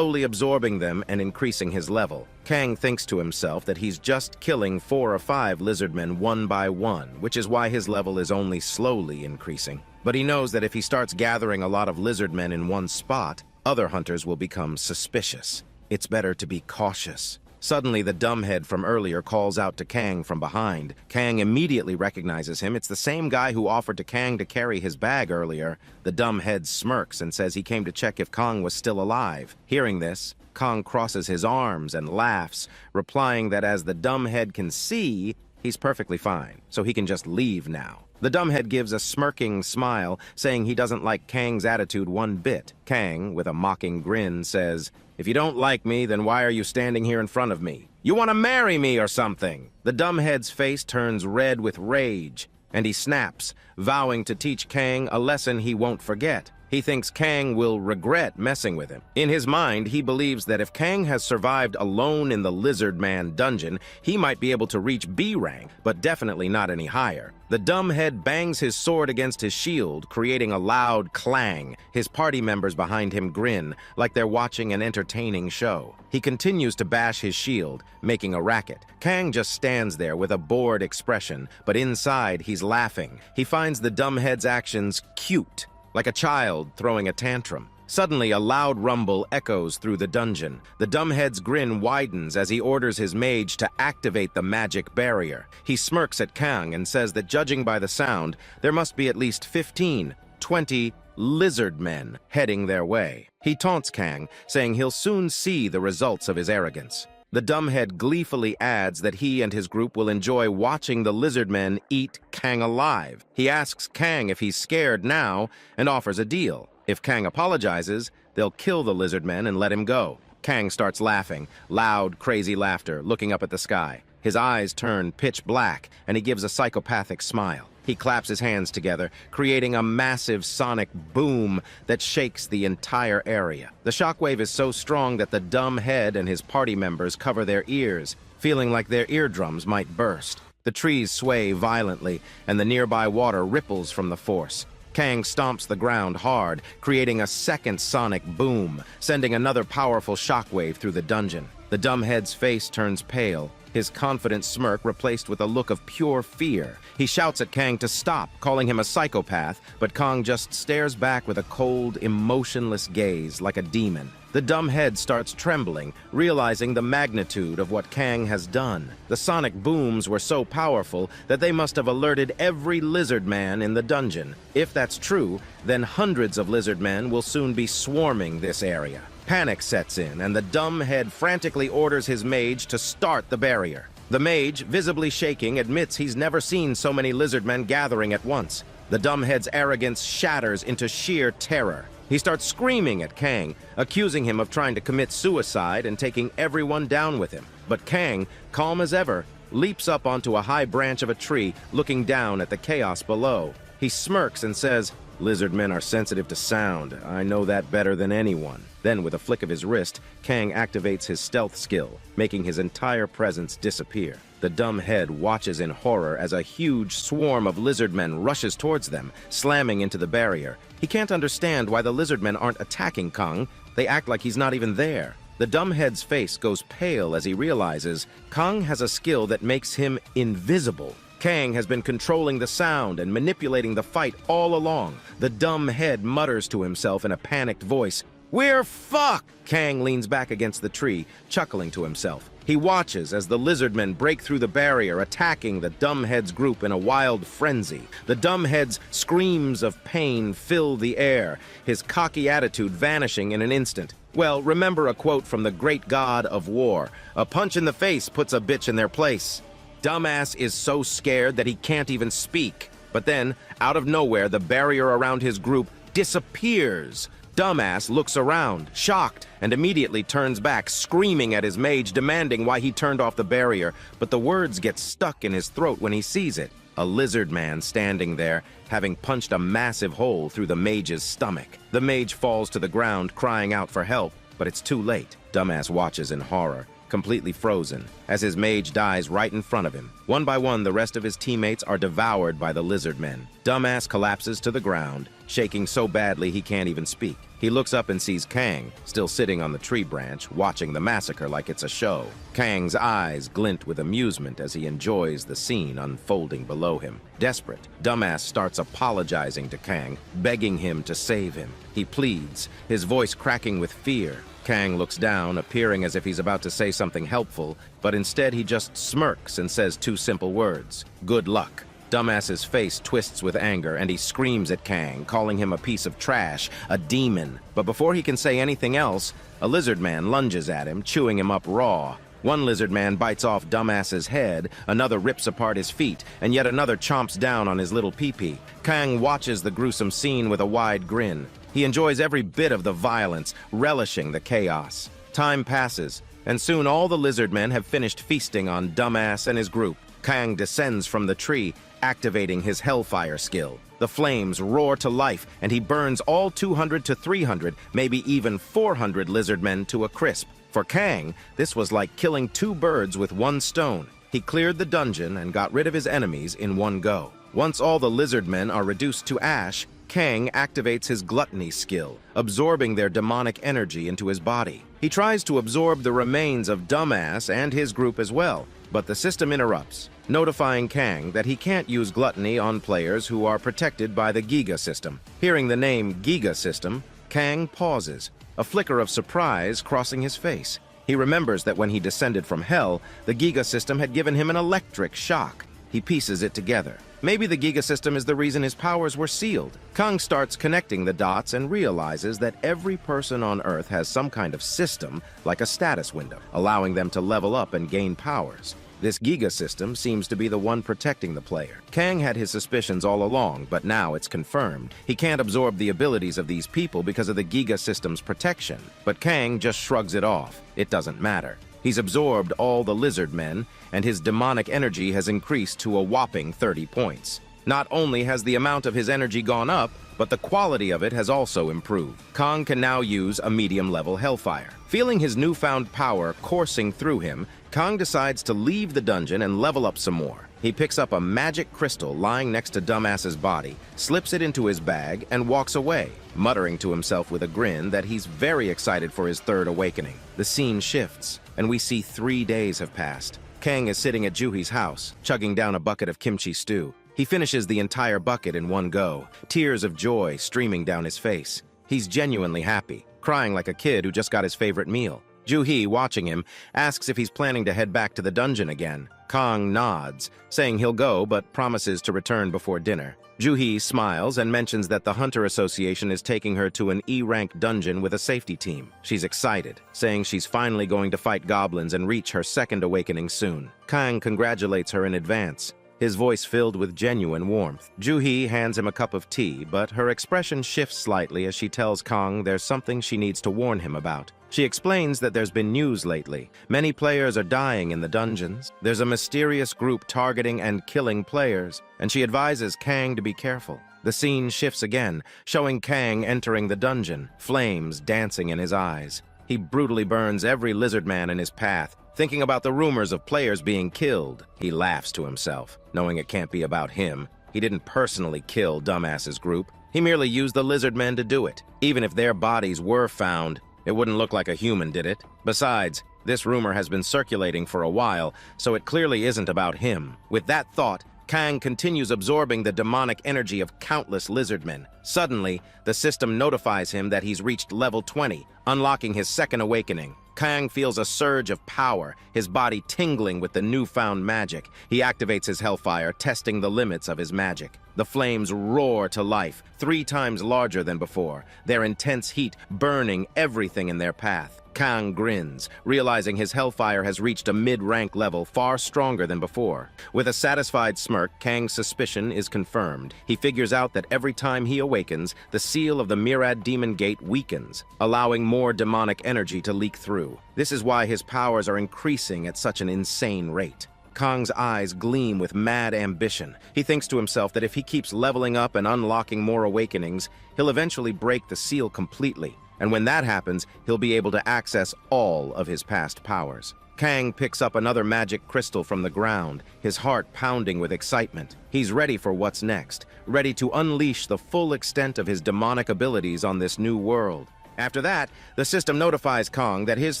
absorbing them and increasing his level. Kang thinks to himself that he's just killing 4 or 5 lizard men one by one, which is why his level is only slowly increasing. But he knows that if he starts gathering a lot of lizard men in one spot, other hunters will become suspicious. It's better to be cautious. Suddenly, the dumbhead from earlier calls out to Kang from behind. Kang immediately recognizes him. It's the same guy who offered to Kang to carry his bag earlier. The dumbhead smirks and says he came to check if Kang was still alive. Hearing this, Kang crosses his arms and laughs, replying that as the dumbhead can see, he's perfectly fine, so he can just leave now. The dumbhead gives a smirking smile, saying he doesn't like Kang's attitude one bit. Kang, with a mocking grin, says, "If you don't like me, then why are you standing here in front of me? You want to marry me or something?" The dumbhead's face turns red with rage, and he snaps, vowing to teach Kang a lesson he won't forget. He thinks Kang will regret messing with him. In his mind, he believes that if Kang has survived alone in the Lizard Man dungeon, he might be able to reach B rank, but definitely not any higher. The dumbhead bangs his sword against his shield, creating a loud clang. His party members behind him grin, like they're watching an entertaining show. He continues to bash his shield, making a racket. Kang just stands there with a bored expression, but inside he's laughing. He finds the dumbhead's actions cute, like a child throwing a tantrum. Suddenly, a loud rumble echoes through the dungeon. The dumbhead's grin widens as he orders his mage to activate the magic barrier. He smirks at Kang and says that judging by the sound, there must be at least 15, 20 lizard men heading their way. He taunts Kang, saying he'll soon see the results of his arrogance. The dumbhead gleefully adds that he and his group will enjoy watching the lizard men eat Kang alive. He asks Kang if he's scared now and offers a deal. If Kang apologizes, they'll kill the lizard men and let him go. Kang starts laughing, loud, crazy laughter, looking up at the sky. His eyes turn pitch black, and he gives a psychopathic smile. He claps his hands together, creating a massive sonic boom that shakes the entire area. The shockwave is so strong that the dumbhead and his party members cover their ears, feeling like their eardrums might burst. The trees sway violently, and the nearby water ripples from the force. Kang stomps the ground hard, creating a second sonic boom, sending another powerful shockwave through the dungeon. The dumbhead's face turns pale, his confident smirk replaced with a look of pure fear. He shouts at Kang to stop, calling him a psychopath, but Kang just stares back with a cold, emotionless gaze like a demon. The dumbhead starts trembling, realizing the magnitude of what Kang has done. The sonic booms were so powerful that they must have alerted every lizard man in the dungeon. If that's true, then hundreds of lizard men will soon be swarming this area. Panic sets in, and the dumbhead frantically orders his mage to start the barrier. The mage, visibly shaking, admits he's never seen so many lizard men gathering at once. The The dumbhead's arrogance shatters into sheer terror. He starts screaming at Kang, accusing him of trying to commit suicide and taking everyone down with him. But Kang, calm as ever, leaps up onto a high branch of a tree, looking down at the chaos below. He smirks and says, "Lizard men are sensitive to sound. I know that better than anyone." Then, with a flick of his wrist, Kang activates his stealth skill, making his entire presence disappear. The dumb head watches in horror as a huge swarm of lizard men rushes towards them, slamming into the barrier. He can't understand why the lizard men aren't attacking Kang. They act like he's not even there. The dumb head's face goes pale as he realizes Kang has a skill that makes him invisible. Kang has been controlling the sound and manipulating the fight all along. The dumb head mutters to himself in a panicked voice, "We're fucked!" Kang leans back against the tree, chuckling to himself. He watches as the lizardmen break through the barrier, attacking the dumbhead's group in a wild frenzy. The dumbhead's screams of pain fill the air, his cocky attitude vanishing in an instant. Well, remember a quote from the great god of war, "A punch in the face puts a bitch in their place." Dumbass is so scared that he can't even speak. But then, out of nowhere, the barrier around his group disappears. Dumbass looks around, shocked, and immediately turns back, screaming at his mage, demanding why he turned off the barrier, but the words get stuck in his throat when he sees it. A lizard man standing there, having punched a massive hole through the mage's stomach. The mage falls to the ground, crying out for help, but it's too late. Dumbass watches in horror, completely frozen, as his mage dies right in front of him. One by one, the rest of his teammates are devoured by the lizard men. Dumbass collapses to the ground, shaking so badly he can't even speak. He looks up and sees Kang, still sitting on the tree branch, watching the massacre like it's a show. Kang's eyes glint with amusement as he enjoys the scene unfolding below him. Desperate, Dumbass starts apologizing to Kang, begging him to save him. He pleads, his voice cracking with fear. Kang looks down, appearing as if he's about to say something helpful, but instead he just smirks and says two simple words, "Good luck." Dumbass's face twists with anger, and he screams at Kang, calling him a piece of trash, a demon. But before he can say anything else, a lizard man lunges at him, chewing him up raw. One lizard man bites off Dumbass's head, another rips apart his feet, and yet another chomps down on his little pee-pee. Kang watches the gruesome scene with a wide grin. He enjoys every bit of the violence, relishing the chaos. Time passes, and soon all the lizard men have finished feasting on Dumbass and his group. Kang descends from the tree, activating his Hellfire skill. The flames roar to life, and he burns all 200 to 300, maybe even 400 lizard men to a crisp. For Kang, this was like killing two birds with one stone. He cleared the dungeon and got rid of his enemies in one go. Once all the lizard men are reduced to ash, Kang activates his gluttony skill, absorbing their demonic energy into his body. He tries to absorb the remains of Dumbass and his group as well, but the system interrupts, notifying Kang that he can't use gluttony on players who are protected by the Giga system. Hearing the name Giga system, Kang pauses, a flicker of surprise crossing his face. He remembers that when he descended from hell, the Giga system had given him an electric shock. He pieces it together. Maybe the Giga system is the reason his powers were sealed. Kang starts connecting the dots and realizes that every person on Earth has some kind of system, like a status window, allowing them to level up and gain powers. This Giga system seems to be the one protecting the player. Kang had his suspicions all along, but now it's confirmed. He can't absorb the abilities of these people because of the Giga system's protection. But Kang just shrugs it off. It doesn't matter. He's absorbed all the lizard men, and his demonic energy has increased to a whopping 30 points. Not only has the amount of his energy gone up, but the quality of it has also improved. Kang can now use a medium-level Hellfire. Feeling his newfound power coursing through him, Kang decides to leave the dungeon and level up some more. He picks up a magic crystal lying next to Dumbass's body, slips it into his bag, and walks away, muttering to himself with a grin that he's very excited for his third awakening. The scene shifts, and we see 3 days have passed. Kang is sitting at Juhi's house, chugging down a bucket of kimchi stew. He finishes the entire bucket in one go, tears of joy streaming down his face. He's genuinely happy, crying like a kid who just got his favorite meal. Juhi, watching him, asks if he's planning to head back to the dungeon again. Kang nods, saying he'll go but promises to return before dinner. Juhi smiles and mentions that the Hunter Association is taking her to an E-rank dungeon with a safety team. She's excited, saying she's finally going to fight goblins and reach her second awakening soon. Kang congratulates her in advance. his voice filled with genuine warmth. Juhee hands him a cup of tea, but her expression shifts slightly as she tells Kang there's something she needs to warn him about. She explains that there's been news lately. Many players are dying in the dungeons. There's a mysterious group targeting and killing players, and she advises Kang to be careful. The scene shifts again, showing Kang entering the dungeon, flames dancing in his eyes. He brutally burns every lizard man in his path. Thinking about the rumors of players being killed, he laughs to himself, knowing it can't be about him. He didn't personally kill Dumbass's group. He merely used the lizard men to do it. Even if their bodies were found, it wouldn't look like a human did it. Besides, this rumor has been circulating for a while, so it clearly isn't about him. With that thought, Kang continues absorbing the demonic energy of countless lizardmen. Suddenly, the system notifies him that he's reached level 20, unlocking his second awakening. Kang feels a surge of power, his body tingling with the newfound magic. He activates his Hellfire, testing the limits of his magic. The flames roar to life, 3 times larger than before, their intense heat burning everything in their path. Kang grins, realizing his Hellfire has reached a mid-rank level far stronger than before. With a satisfied smirk, Kang's suspicion is confirmed. He figures out that every time he awakens, the seal of the Mirad Demon Gate weakens, allowing more demonic energy to leak through. This is why his powers are increasing at such an insane rate. Kang's eyes gleam with mad ambition. He thinks to himself that if he keeps leveling up and unlocking more awakenings, he'll eventually break the seal completely. And when that happens, he'll be able to access all of his past powers. Kang picks up another magic crystal from the ground, his heart pounding with excitement. He's ready for what's next, ready to unleash the full extent of his demonic abilities on this new world. After that, the system notifies Kang that his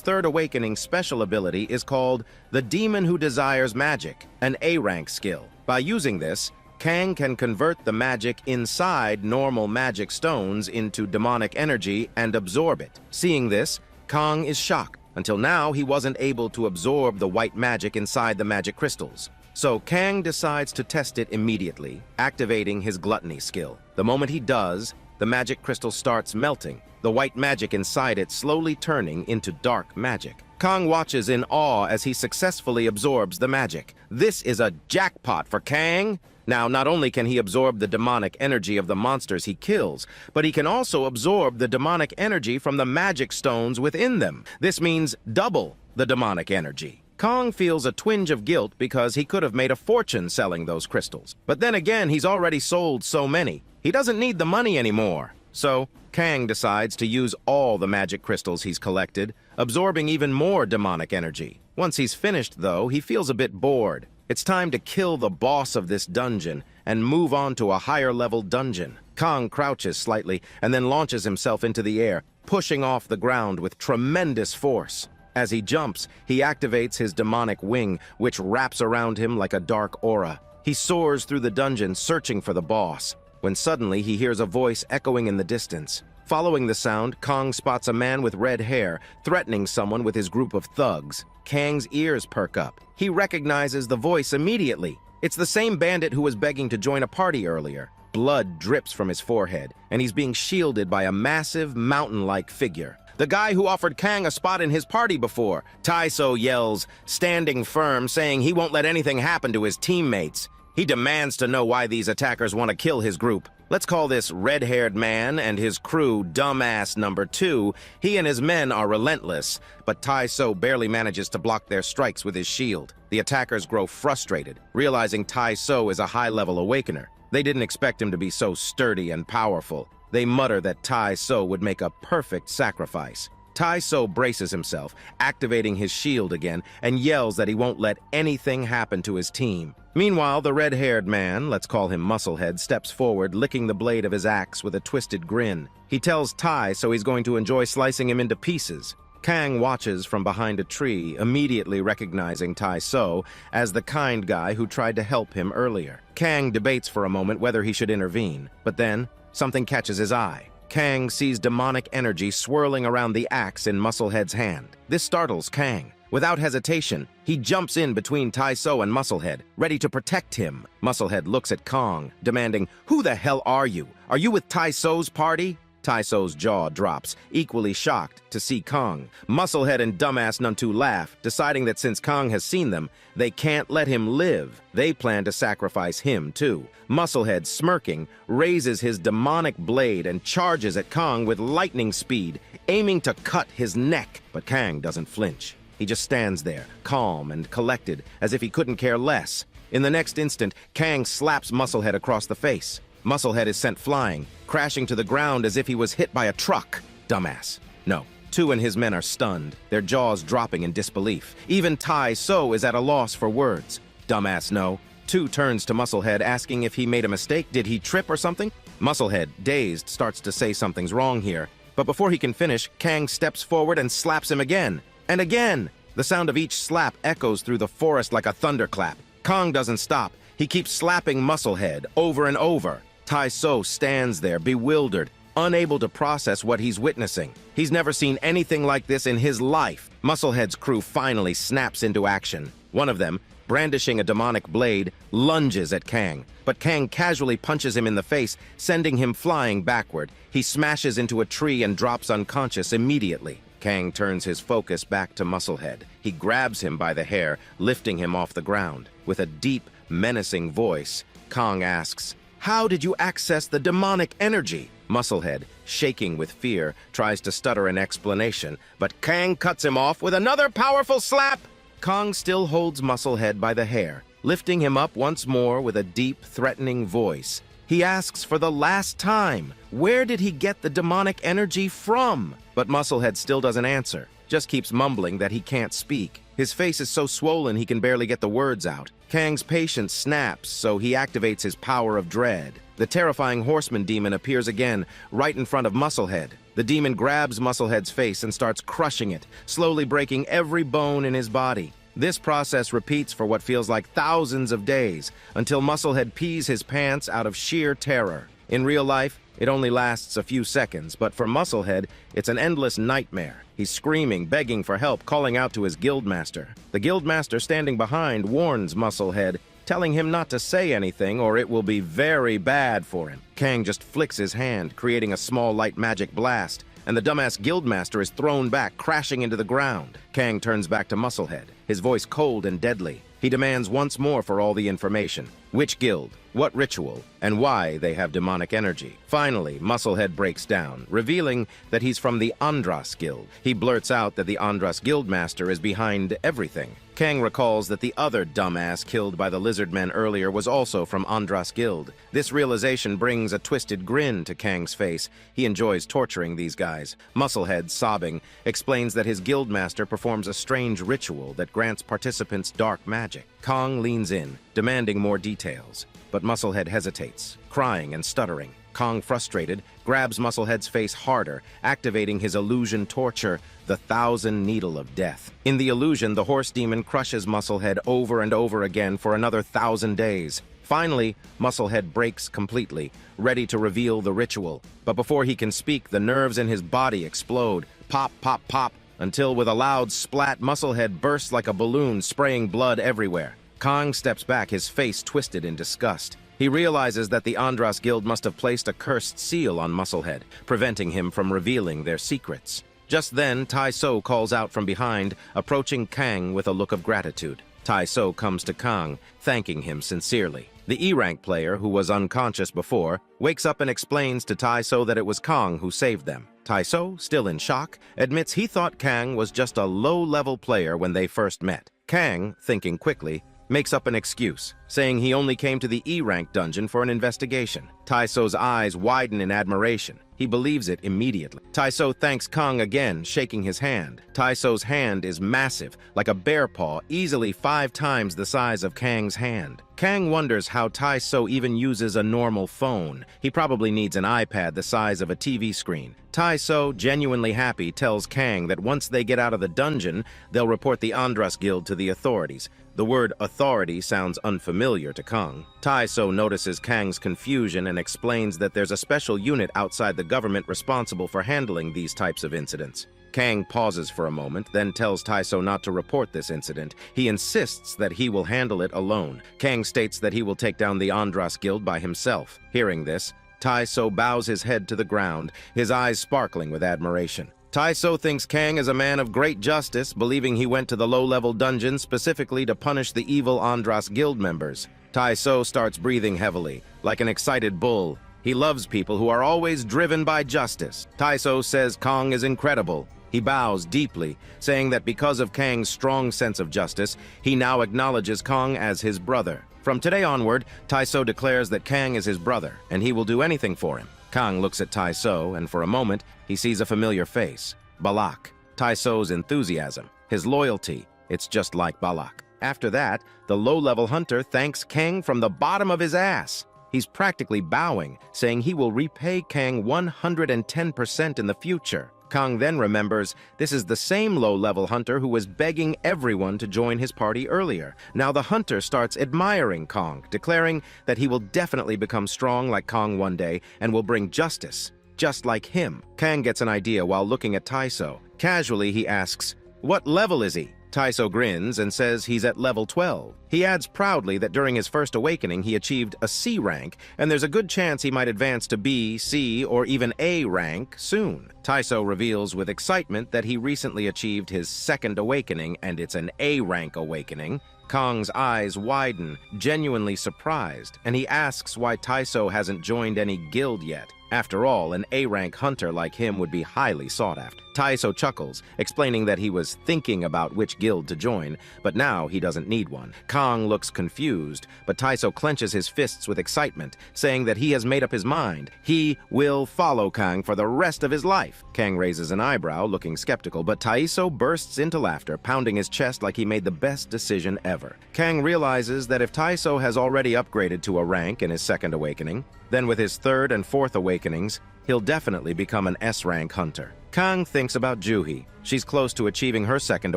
third awakening special ability is called the Demon Who Desires Magic, an A-rank skill. By using this, Kang can convert the magic inside normal magic stones into demonic energy and absorb it. Seeing this, Kang is shocked. Until now, he wasn't able to absorb the white magic inside the magic crystals. So Kang decides to test it immediately, activating his gluttony skill. The moment he does, the magic crystal starts melting, the white magic inside it slowly turning into dark magic. Kang watches in awe as he successfully absorbs the magic. This is a jackpot for Kang! Now, not only can he absorb the demonic energy of the monsters he kills, but he can also absorb the demonic energy from the magic stones within them. This means double the demonic energy. Kang feels a twinge of guilt because he could have made a fortune selling those crystals. But then again, he's already sold so many. He doesn't need the money anymore. So, Kang decides to use all the magic crystals he's collected, absorbing even more demonic energy. Once he's finished, though, he feels a bit bored. It's time to kill the boss of this dungeon and move on to a higher-level dungeon. Kang crouches slightly and then launches himself into the air, pushing off the ground with tremendous force. As he jumps, he activates his demonic wing, which wraps around him like a dark aura. He soars through the dungeon, searching for the boss, when suddenly he hears a voice echoing in the distance. Following the sound, Kang spots a man with red hair, threatening someone with his group of thugs. Kang's ears perk up. He recognizes the voice immediately. It's the same bandit who was begging to join a party earlier. Blood drips from his forehead, and he's being shielded by a massive, mountain-like figure. The guy who offered Kang a spot in his party before. Taiso yells, standing firm, saying he won't let anything happen to his teammates. He demands to know why these attackers want to kill his group. Let's call this red-haired man and his crew Dumbass Number 2. He and his men are relentless, but Taiso barely manages to block their strikes with his shield. The attackers grow frustrated, realizing Taiso is a high-level awakener. They didn't expect him to be so sturdy and powerful. They mutter that Taiso would make a perfect sacrifice. Taiso braces himself, activating his shield again, and yells that he won't let anything happen to his team. Meanwhile, the red-haired man, let's call him Musclehead, steps forward, licking the blade of his axe with a twisted grin. He tells Taiso he's going to enjoy slicing him into pieces. Kang watches from behind a tree, immediately recognizing Taiso as the kind guy who tried to help him earlier. Kang debates for a moment whether he should intervene, but then something catches his eye. Kang sees demonic energy swirling around the axe in Musclehead's hand. This startles Kang. Without hesitation, he jumps in between Taiso and Musclehead, ready to protect him. Musclehead looks at Kang, demanding, "Who the hell are you? Are you with Taiso's party?" Taiso's jaw drops, equally shocked to see Kong. Musclehead and dumbass Nuntu laugh, deciding that since Kong has seen them, they can't let him live. They plan to sacrifice him, too. Musclehead, smirking, raises his demonic blade and charges at Kong with lightning speed, aiming to cut his neck. But Kang doesn't flinch. He just stands there, calm and collected, as if he couldn't care less. In the next instant, Kang slaps Musclehead across the face. Musclehead is sent flying, crashing to the ground as if he was hit by a truck. Dumbass. No. Tu and his men are stunned, their jaws dropping in disbelief. Even Tai So is at a loss for words. Dumbass, no. Tu turns to Musclehead, asking if he made a mistake. Did he trip or something? Musclehead, dazed, starts to say something's wrong here. But before he can finish, Kang steps forward and slaps him again. And again! The sound of each slap echoes through the forest like a thunderclap. Kong doesn't stop. He keeps slapping Musclehead over and over. Tai So stands there, bewildered, unable to process what he's witnessing. He's never seen anything like this in his life. Musclehead's crew finally snaps into action. One of them, brandishing a demonic blade, lunges at Kang. But Kang casually punches him in the face, sending him flying backward. He smashes into a tree and drops unconscious immediately. Kang turns his focus back to Musclehead. He grabs him by the hair, lifting him off the ground. With a deep, menacing voice, Kong asks, "How did you access the demonic energy?" Musclehead, shaking with fear, tries to stutter an explanation, but Kang cuts him off with another powerful slap. Kong still holds Musclehead by the hair, lifting him up once more with a deep, threatening voice. He asks for the last time, where did he get the demonic energy from? But Musclehead still doesn't answer, just keeps mumbling that he can't speak. His face is so swollen he can barely get the words out. Kang's patience snaps, so he activates his power of dread. The terrifying horseman demon appears again, right in front of Musclehead. The demon grabs Musclehead's face and starts crushing it, slowly breaking every bone in his body. This process repeats for what feels like thousands of days, until Musclehead pees his pants out of sheer terror. In real life, it only lasts a few seconds, but for Musclehead, it's an endless nightmare. He's screaming, begging for help, calling out to his guildmaster. The guildmaster standing behind warns Musclehead, telling him not to say anything or it will be very bad for him. Kang just flicks his hand, creating a small light magic blast, and the dumbass guildmaster is thrown back, crashing into the ground. Kang turns back to Musclehead, his voice cold and deadly. He demands once more for all the information. Which guild, what ritual, and why they have demonic energy. Finally, Musclehead breaks down, revealing that he's from the Andras Guild. He blurts out that the Andras Guildmaster is behind everything. Kang recalls that the other dumbass killed by the lizard men earlier was also from Andras Guild. This realization brings a twisted grin to Kang's face. He enjoys torturing these guys. Musclehead, sobbing, explains that his guildmaster performs a strange ritual that grants participants dark magic. Kong leans in, demanding more details, but Musclehead hesitates, crying and stuttering. Kong, frustrated, grabs Musclehead's face harder, activating his illusion torture, the Thousand Needle of Death. In the illusion, the horse demon crushes Musclehead over and over again for another 1,000 days. Finally, Musclehead breaks completely, ready to reveal the ritual. But before he can speak, the nerves in his body explode. Pop, pop, pop, until with a loud splat, Musclehead bursts like a balloon, spraying blood everywhere. Kong steps back, his face twisted in disgust. He realizes that the Andras Guild must have placed a cursed seal on Musclehead, preventing him from revealing their secrets. Just then, Tai So calls out from behind, approaching Kang with a look of gratitude. Tai So comes to Kong, thanking him sincerely. The E-rank player, who was unconscious before, wakes up and explains to Tai So that it was Kong who saved them. Tai So, still in shock, admits he thought Kang was just a low-level player when they first met. Kang, thinking quickly, makes up an excuse, saying he only came to the E-rank dungeon for an investigation. Tai So's eyes widen in admiration. He believes it immediately. Tai So thanks Kong again, shaking his hand. Tai So's hand is massive, like a bear paw, easily 5 times the size of Kang's hand. Kang wonders how Tai So even uses a normal phone. He probably needs an iPad the size of a TV screen. Tai So, genuinely happy, tells Kang that once they get out of the dungeon, they'll report the Andras Guild to the authorities. The word authority sounds unfamiliar to Kong. Tai So notices Kang's confusion and explains that there's a special unit outside the government responsible for handling these types of incidents. Kang pauses for a moment, then tells Tai So not to report this incident. He insists that he will handle it alone. Kang states that he will take down the Andras Guild by himself. Hearing this, Taiso bows his head to the ground, his eyes sparkling with admiration. Taiso thinks Kang is a man of great justice, believing he went to the low-level dungeon specifically to punish the evil Andras guild members. Taiso starts breathing heavily, like an excited bull. He loves people who are always driven by justice. Taiso says Kang is incredible. He bows deeply, saying that because of Kang's strong sense of justice, he now acknowledges Kang as his brother. From today onward, Taiso declares that Kang is his brother, and he will do anything for him. Kang looks at Taiso, and for a moment, he sees a familiar face. Balak. Taiso's enthusiasm, his loyalty, it's just like Balak. After that, the low-level hunter thanks Kang from the bottom of his ass. He's practically bowing, saying he will repay Kang 110% in the future. Kang then remembers this is the same low-level hunter who was begging everyone to join his party earlier. Now the hunter starts admiring Kang, declaring that he will definitely become strong like Kang one day and will bring justice, just like him. Kang gets an idea while looking at Taiso. Casually, he asks, "What level is he?" Taiso grins and says he's at level 12. He adds proudly that during his first awakening he achieved a C rank, and there's a good chance he might advance to B, C, or even A rank soon. Taiso reveals with excitement that he recently achieved his second awakening, and it's an A rank awakening. Kang's eyes widen, genuinely surprised, and he asks why Taiso hasn't joined any guild yet. After all, an A-rank hunter like him would be highly sought after. Taiso chuckles, explaining that he was thinking about which guild to join, but now he doesn't need one. Kang looks confused, but Taiso clenches his fists with excitement, saying that he has made up his mind. He will follow Kang for the rest of his life. Kang raises an eyebrow, looking skeptical, but Taiso bursts into laughter, pounding his chest like he made the best decision ever. Kang realizes that if Taiso has already upgraded to a rank in his second awakening, then with his third and fourth awakenings, he'll definitely become an S-rank hunter. Kang thinks about Juhi. She's close to achieving her second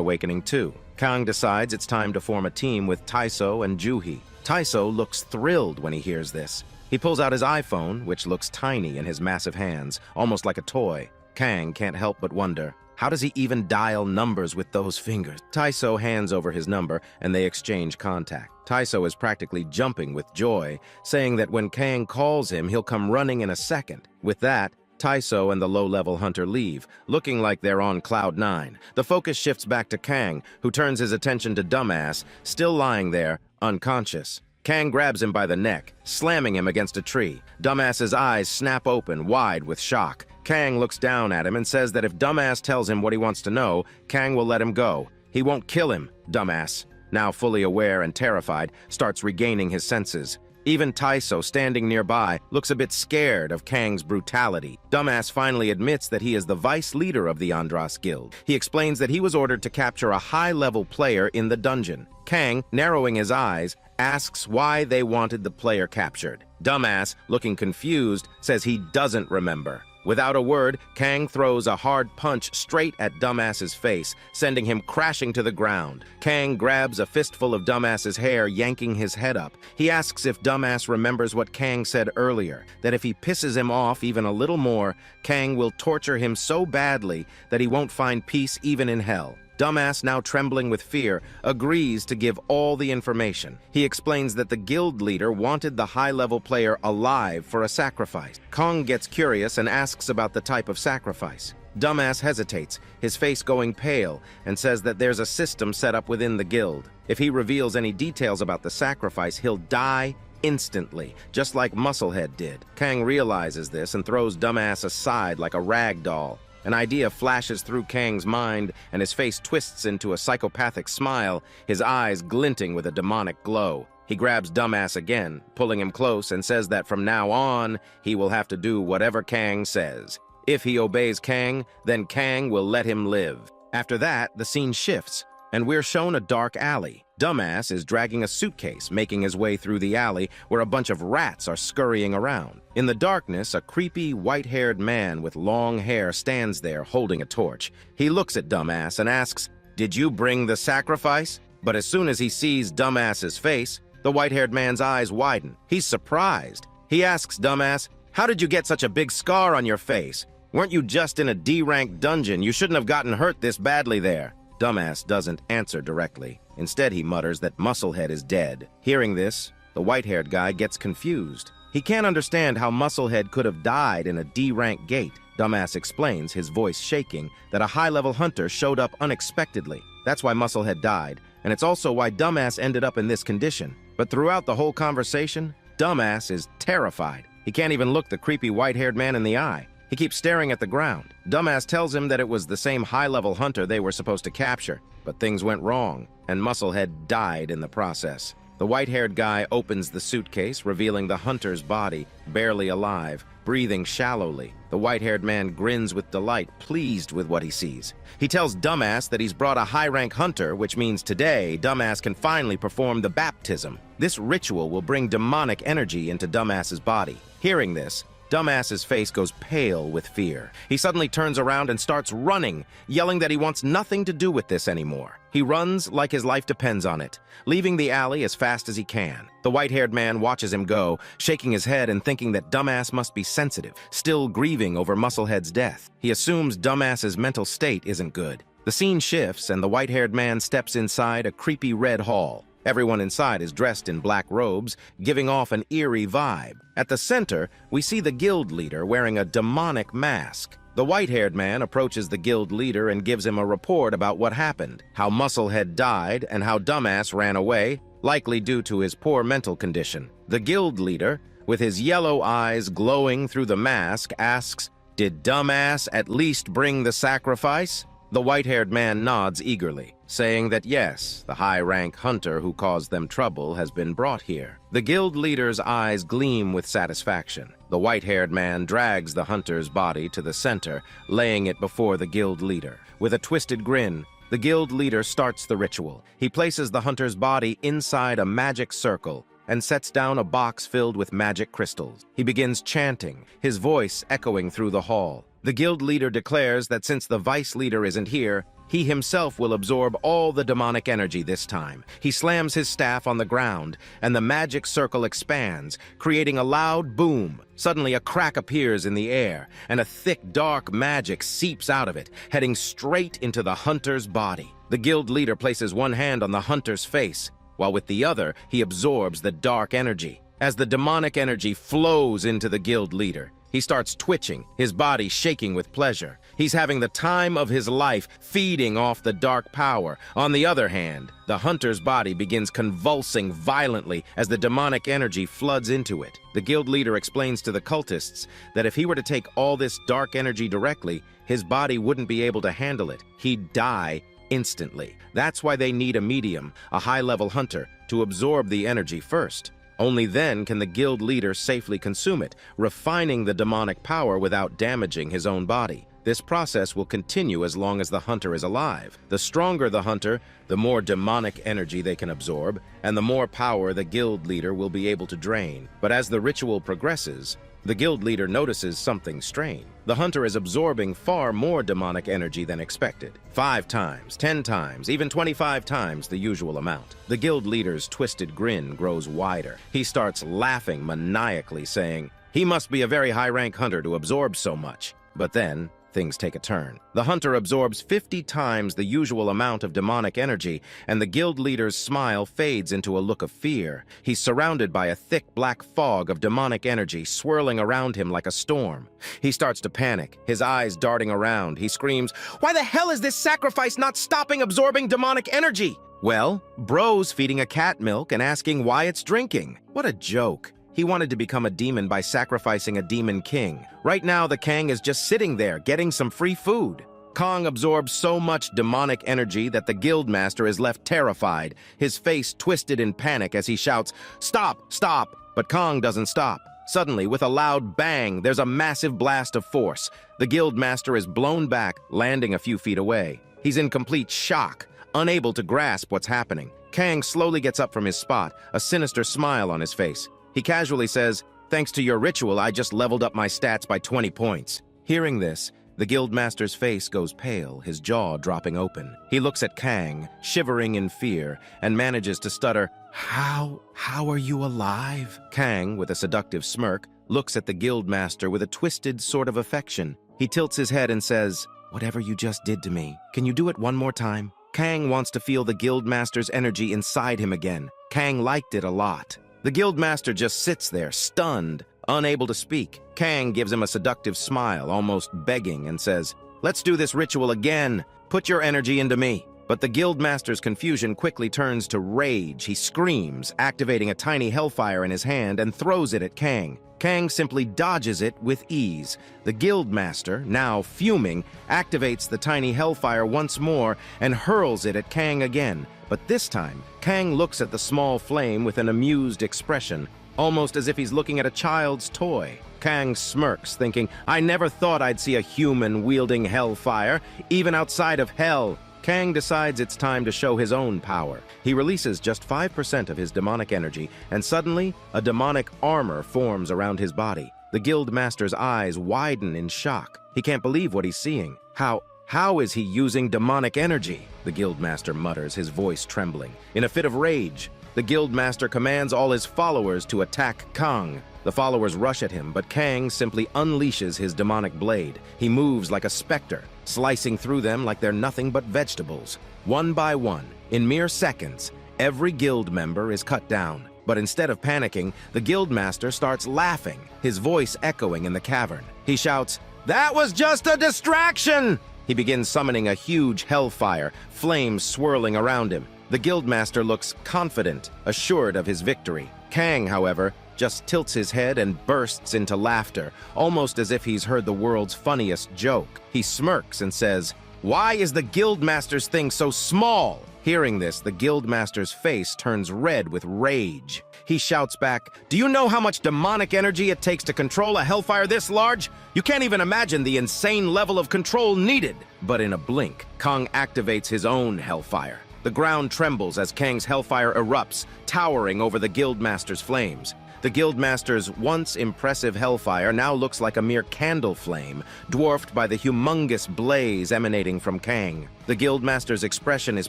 awakening too. Kang decides it's time to form a team with Taiso and Juhi. Taiso looks thrilled when he hears this. He pulls out his iPhone, which looks tiny in his massive hands, almost like a toy. Kang can't help but wonder, how does he even dial numbers with those fingers? Taiso hands over his number, and they exchange contact. Taiso is practically jumping with joy, saying that when Kang calls him, he'll come running in a second. With that, Taiso and the low-level hunter leave, looking like they're on cloud 9. The focus shifts back to Kang, who turns his attention to Dumbass, still lying there, unconscious. Kang grabs him by the neck, slamming him against a tree. Dumbass's eyes snap open, wide with shock. Kang looks down at him and says that if Dumbass tells him what he wants to know, Kang will let him go. He won't kill him, Dumbass, now fully aware and terrified, starts regaining his senses. Even Taiso, standing nearby, looks a bit scared of Kang's brutality. Dumbass finally admits that he is the vice leader of the Andras Guild. He explains that he was ordered to capture a high-level player in the dungeon. Kang, narrowing his eyes, asks why they wanted the player captured. Dumbass, looking confused, says he doesn't remember. Without a word, Kang throws a hard punch straight at Dumbass's face, sending him crashing to the ground. Kang grabs a fistful of Dumbass's hair, yanking his head up. He asks if Dumbass remembers what Kang said earlier, that if he pisses him off even a little more, Kang will torture him so badly that he won't find peace even in hell. Dumbass, now trembling with fear, agrees to give all the information. He explains that the guild leader wanted the high-level player alive for a sacrifice. Kang gets curious and asks about the type of sacrifice. Dumbass hesitates, his face going pale, and says that there's a system set up within the guild. If he reveals any details about the sacrifice, he'll die instantly, just like Musclehead did. Kang realizes this and throws Dumbass aside like a rag doll. An idea flashes through Kang's mind, and his face twists into a psychopathic smile, his eyes glinting with a demonic glow. He grabs Dumbass again, pulling him close, and says that from now on, he will have to do whatever Kang says. If he obeys Kang, then Kang will let him live. After that, the scene shifts, and we're shown a dark alley. Dumbass is dragging a suitcase, making his way through the alley where a bunch of rats are scurrying around. In the darkness, a creepy, white-haired man with long hair stands there holding a torch. He looks at Dumbass and asks, "Did you bring the sacrifice?" But as soon as he sees Dumbass's face, the white-haired man's eyes widen. He's surprised. He asks Dumbass, "How did you get such a big scar on your face? Weren't you just in a D-rank dungeon? You shouldn't have gotten hurt this badly there." Dumbass doesn't answer directly. Instead, he mutters that Musclehead is dead. Hearing this, the white-haired guy gets confused. He can't understand how Musclehead could have died in a D-rank gate. Dumbass explains, his voice shaking, that a high-level hunter showed up unexpectedly. That's why Musclehead died, and it's also why Dumbass ended up in this condition. But throughout the whole conversation, Dumbass is terrified. He can't even look the creepy white-haired man in the eye. He keeps staring at the ground. Dumbass tells him that it was the same high-level hunter they were supposed to capture, but things went wrong, and Musclehead died in the process. The white-haired guy opens the suitcase, revealing the hunter's body, barely alive, breathing shallowly. The white-haired man grins with delight, pleased with what he sees. He tells Dumbass that he's brought a high-rank hunter, which means today, Dumbass can finally perform the baptism. This ritual will bring demonic energy into Dumbass's body. Hearing this, Dumbass's face goes pale with fear. He suddenly turns around and starts running, yelling that he wants nothing to do with this anymore. He runs like his life depends on it, leaving the alley as fast as he can. The white-haired man watches him go, shaking his head and thinking that Dumbass must be sensitive, still grieving over Musclehead's death. He assumes Dumbass's mental state isn't good. The scene shifts and the white-haired man steps inside a creepy red hall. Everyone inside is dressed in black robes, giving off an eerie vibe. At the center, we see the guild leader wearing a demonic mask. The white-haired man approaches the guild leader and gives him a report about what happened, how Musclehead died and how Dumbass ran away, likely due to his poor mental condition. The guild leader, with his yellow eyes glowing through the mask, asks, "Did Dumbass at least bring the sacrifice?" The white-haired man nods eagerly, saying that yes, the high-rank hunter who caused them trouble has been brought here. The guild leader's eyes gleam with satisfaction. The white-haired man drags the hunter's body to the center, laying it before the guild leader. With a twisted grin, the guild leader starts the ritual. He places the hunter's body inside a magic circle and sets down a box filled with magic crystals. He begins chanting, his voice echoing through the hall. The guild leader declares that since the vice leader isn't here, he himself will absorb all the demonic energy this time. He slams his staff on the ground, and the magic circle expands, creating a loud boom. Suddenly, a crack appears in the air, and a thick, dark magic seeps out of it, heading straight into the hunter's body. The guild leader places one hand on the hunter's face, while with the other, he absorbs the dark energy. As the demonic energy flows into the guild leader, he starts twitching, his body shaking with pleasure. He's having the time of his life, feeding off the dark power. On the other hand, the hunter's body begins convulsing violently as the demonic energy floods into it. The guild leader explains to the cultists that if he were to take all this dark energy directly, his body wouldn't be able to handle it. He'd die instantly. That's why they need a medium, a high-level hunter, to absorb the energy first. Only then can the guild leader safely consume it, refining the demonic power without damaging his own body. This process will continue as long as the hunter is alive. The stronger the hunter, the more demonic energy they can absorb, and the more power the guild leader will be able to drain. But as the ritual progresses, the guild leader notices something strange. The hunter is absorbing far more demonic energy than expected. 5 times, 10 times, even 25 times the usual amount. The guild leader's twisted grin grows wider. He starts laughing maniacally, saying, "He must be a very high-rank hunter to absorb so much." But then, things take a turn. The hunter absorbs 50 times the usual amount of demonic energy, and the guild leader's smile fades into a look of fear. He's surrounded by a thick black fog of demonic energy swirling around him like a storm. He starts to panic, his eyes darting around. He screams, "Why the hell is this sacrifice not stopping absorbing demonic energy?" Well, bro's feeding a cat milk and asking why it's drinking. What a joke. He wanted to become a demon by sacrificing a demon king. Right now, the Kang is just sitting there, getting some free food. Kong absorbs so much demonic energy that the guildmaster is left terrified, his face twisted in panic as he shouts, "Stop! Stop!" But Kong doesn't stop. Suddenly, with a loud bang, there's a massive blast of force. The guildmaster is blown back, landing a few feet away. He's in complete shock, unable to grasp what's happening. Kang slowly gets up from his spot, a sinister smile on his face. He casually says, "Thanks to your ritual, I just leveled up my stats by 20 points. Hearing this, the guildmaster's face goes pale, his jaw dropping open. He looks at Kang, shivering in fear, and manages to stutter, How are you alive?" Kang, with a seductive smirk, looks at the guildmaster with a twisted sort of affection. He tilts his head and says, "Whatever you just did to me, can you do it one more time?" Kang wants to feel the guildmaster's energy inside him again. Kang liked it a lot. The guildmaster just sits there, stunned, unable to speak. Kang gives him a seductive smile, almost begging, and says, "Let's do this ritual again. Put your energy into me." But the guildmaster's confusion quickly turns to rage. He screams, activating a tiny hellfire in his hand, and throws it at Kang. Kang simply dodges it with ease. The guildmaster, now fuming, activates the tiny hellfire once more and hurls it at Kang again. But this time, Kang looks at the small flame with an amused expression, almost as if he's looking at a child's toy. Kang smirks, thinking, "I never thought I'd see a human wielding hellfire, even outside of hell." Kang decides it's time to show his own power. He releases just 5% of his demonic energy, and suddenly, a demonic armor forms around his body. The guildmaster's eyes widen in shock. He can't believe what he's seeing. How is he using demonic energy? The guildmaster mutters, his voice trembling. In a fit of rage, the guildmaster commands all his followers to attack Kang. The followers rush at him, but Kang simply unleashes his demonic blade. He moves like a specter, slicing through them like they're nothing but vegetables. One by one, in mere seconds, every guild member is cut down. But instead of panicking, the guildmaster starts laughing, his voice echoing in the cavern. He shouts, "That was just a distraction!" He begins summoning a huge hellfire, flames swirling around him. The guildmaster looks confident, assured of his victory. Kang, however, just tilts his head and bursts into laughter, almost as if he's heard the world's funniest joke. He smirks and says, "Why is the guildmaster's thing so small?" Hearing this, the guildmaster's face turns red with rage. He shouts back, "Do you know how much demonic energy it takes to control a hellfire this large? You can't even imagine the insane level of control needed." But in a blink, Kang activates his own hellfire. The ground trembles as Kang's hellfire erupts, towering over the guildmaster's flames. The guildmaster's once impressive hellfire now looks like a mere candle flame, dwarfed by the humongous blaze emanating from Kang. The guildmaster's expression is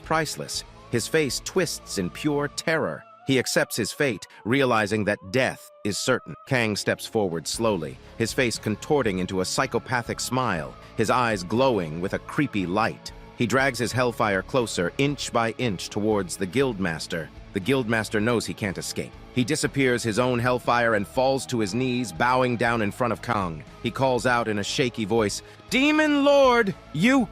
priceless. His face twists in pure terror. He accepts his fate, realizing that death is certain. Kang steps forward slowly, his face contorting into a psychopathic smile, his eyes glowing with a creepy light. He drags his hellfire closer, inch by inch, towards the guildmaster. The guildmaster knows he can't escape. He disappears his own hellfire and falls to his knees, bowing down in front of Kang. He calls out in a shaky voice, "Demon Lord, you